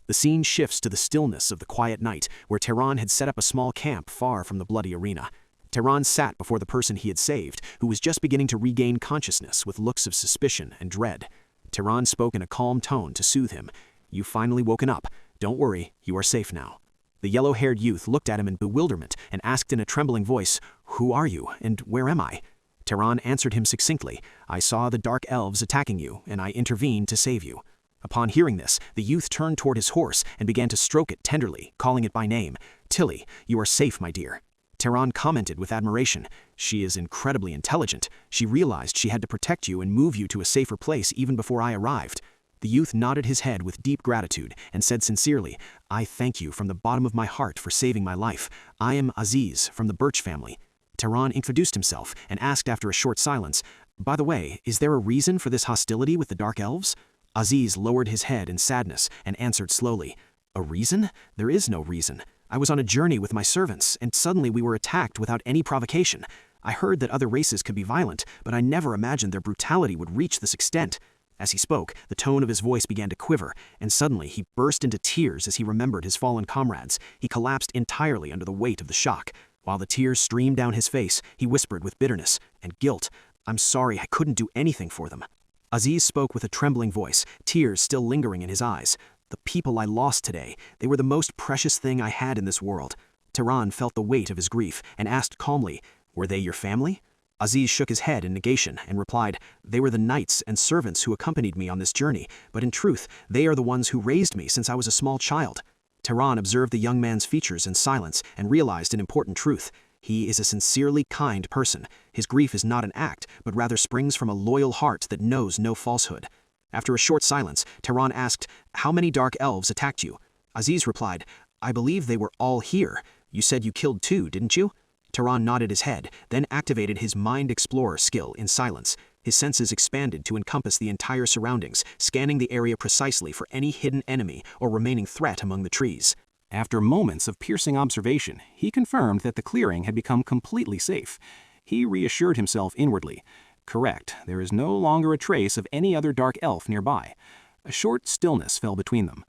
The scene shifts to the stillness of the quiet night, where Turan had set up a small camp far from the bloody arena. Turan sat before the person he had saved, who was just beginning to regain consciousness with looks of suspicion and dread. Turan spoke in a calm tone to soothe him. "You've finally woken up. Don't worry, you are safe now." The yellow-haired youth looked at him in bewilderment and asked in a trembling voice, "Who are you, and where am I?" Turan answered him succinctly, "I saw the dark elves attacking you, and I intervened to save you." Upon hearing this, the youth turned toward his horse and began to stroke it tenderly, calling it by name. "Tilly, you are safe, my dear." Turan commented with admiration, "She is incredibly intelligent. She realized she had to protect you and move you to a safer place even before I arrived." The youth nodded his head with deep gratitude and said sincerely, "I thank you from the bottom of my heart for saving my life. I am Aziz from the Birch family." Turan introduced himself and asked after a short silence, "By the way, is there a reason for this hostility with the Dark Elves?" Aziz lowered his head in sadness and answered slowly, "A reason? There is no reason. I was on a journey with my servants, and suddenly we were attacked without any provocation. I heard that other races could be violent, but I never imagined their brutality would reach this extent." As he spoke, the tone of his voice began to quiver, and suddenly he burst into tears as he remembered his fallen comrades. He collapsed entirely under the weight of the shock. While the tears streamed down his face, he whispered with bitterness and guilt, "I'm sorry I couldn't do anything for them." Aziz spoke with a trembling voice, tears still lingering in his eyes. "The people I lost today, they were the most precious thing I had in this world." Turan felt the weight of his grief and asked calmly, "Were they your family?" Aziz shook his head in negation and replied, "They were the knights and servants who accompanied me on this journey, but in truth, they are the ones who raised me since I was a small child." Turan observed the young man's features in silence and realized an important truth. He is a sincerely kind person. His grief is not an act, but rather springs from a loyal heart that knows no falsehood. After a short silence, Turan asked, "How many dark elves attacked you?" Aziz replied, "I believe they were all here. You said you killed 2, didn't you?" Turan nodded his head, then activated his Mind Explorer skill in silence. His senses expanded to encompass the entire surroundings, scanning the area precisely for any hidden enemy or remaining threat among the trees. After moments of piercing observation, he confirmed that the clearing had become completely safe. He reassured himself inwardly. Correct, there is no longer a trace of any other dark elf nearby. A short stillness fell between them.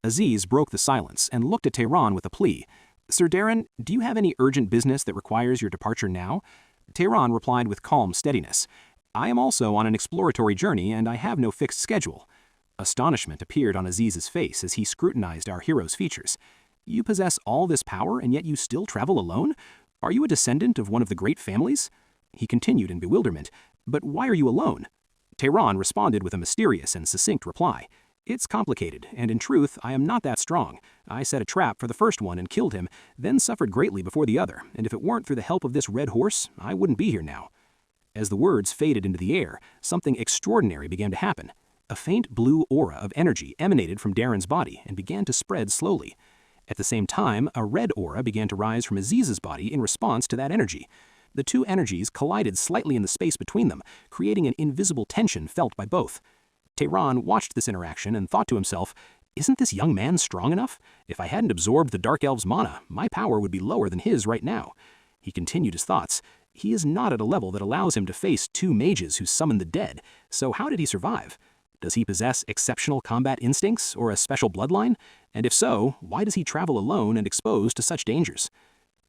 Aziz broke the silence and looked at Turan with a plea. "Sir Darren, do you have any urgent business that requires your departure now?" Turan replied with calm steadiness, "I am also on an exploratory journey and I have no fixed schedule." Astonishment appeared on Aziz's face as he scrutinized our hero's features. "You possess all this power and yet you still travel alone? Are you a descendant of one of the great families?" He continued in bewilderment, "But why are you alone?" Turan responded with a mysterious and succinct reply. "It's complicated, and in truth, I am not that strong. I set a trap for the first one and killed him, then suffered greatly before the other, and if it weren't through the help of this red horse, I wouldn't be here now." As the words faded into the air, something extraordinary began to happen. A faint blue aura of energy emanated from Darren's body and began to spread slowly. At the same time, a red aura began to rise from Aziz's body in response to that energy. The two energies collided slightly in the space between them, creating an invisible tension felt by both. Turan watched this interaction and thought to himself, "Isn't this young man strong enough? If I hadn't absorbed the Dark Elf's mana, my power would be lower than his right now." He continued his thoughts. He is not at a level that allows him to face 2 mages who summon the dead, so how did he survive? Does he possess exceptional combat instincts or a special bloodline? And if so, why does he travel alone and exposed to such dangers?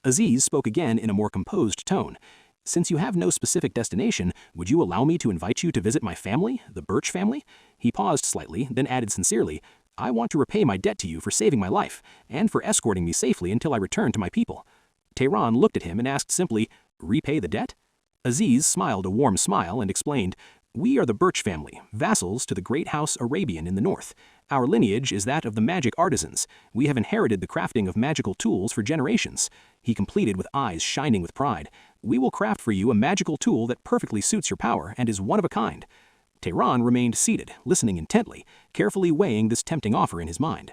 Aziz spoke again in a more composed tone. "Since you have no specific destination, would you allow me to invite you to visit my family, the Birch family?" He paused slightly, then added sincerely, "I want to repay my debt to you for saving my life, and for escorting me safely until I return to my people." Turan looked at him and asked simply, "Repay the debt?" Aziz smiled a warm smile and explained, "We are the Birch family, vassals to the great house Arabian in the north. Our lineage is that of the magic artisans. We have inherited the crafting of magical tools for generations. He completed with eyes shining with pride. We will craft for you a magical tool that perfectly suits your power and is one of a kind. Turan remained seated, listening intently, carefully weighing this tempting offer in his mind.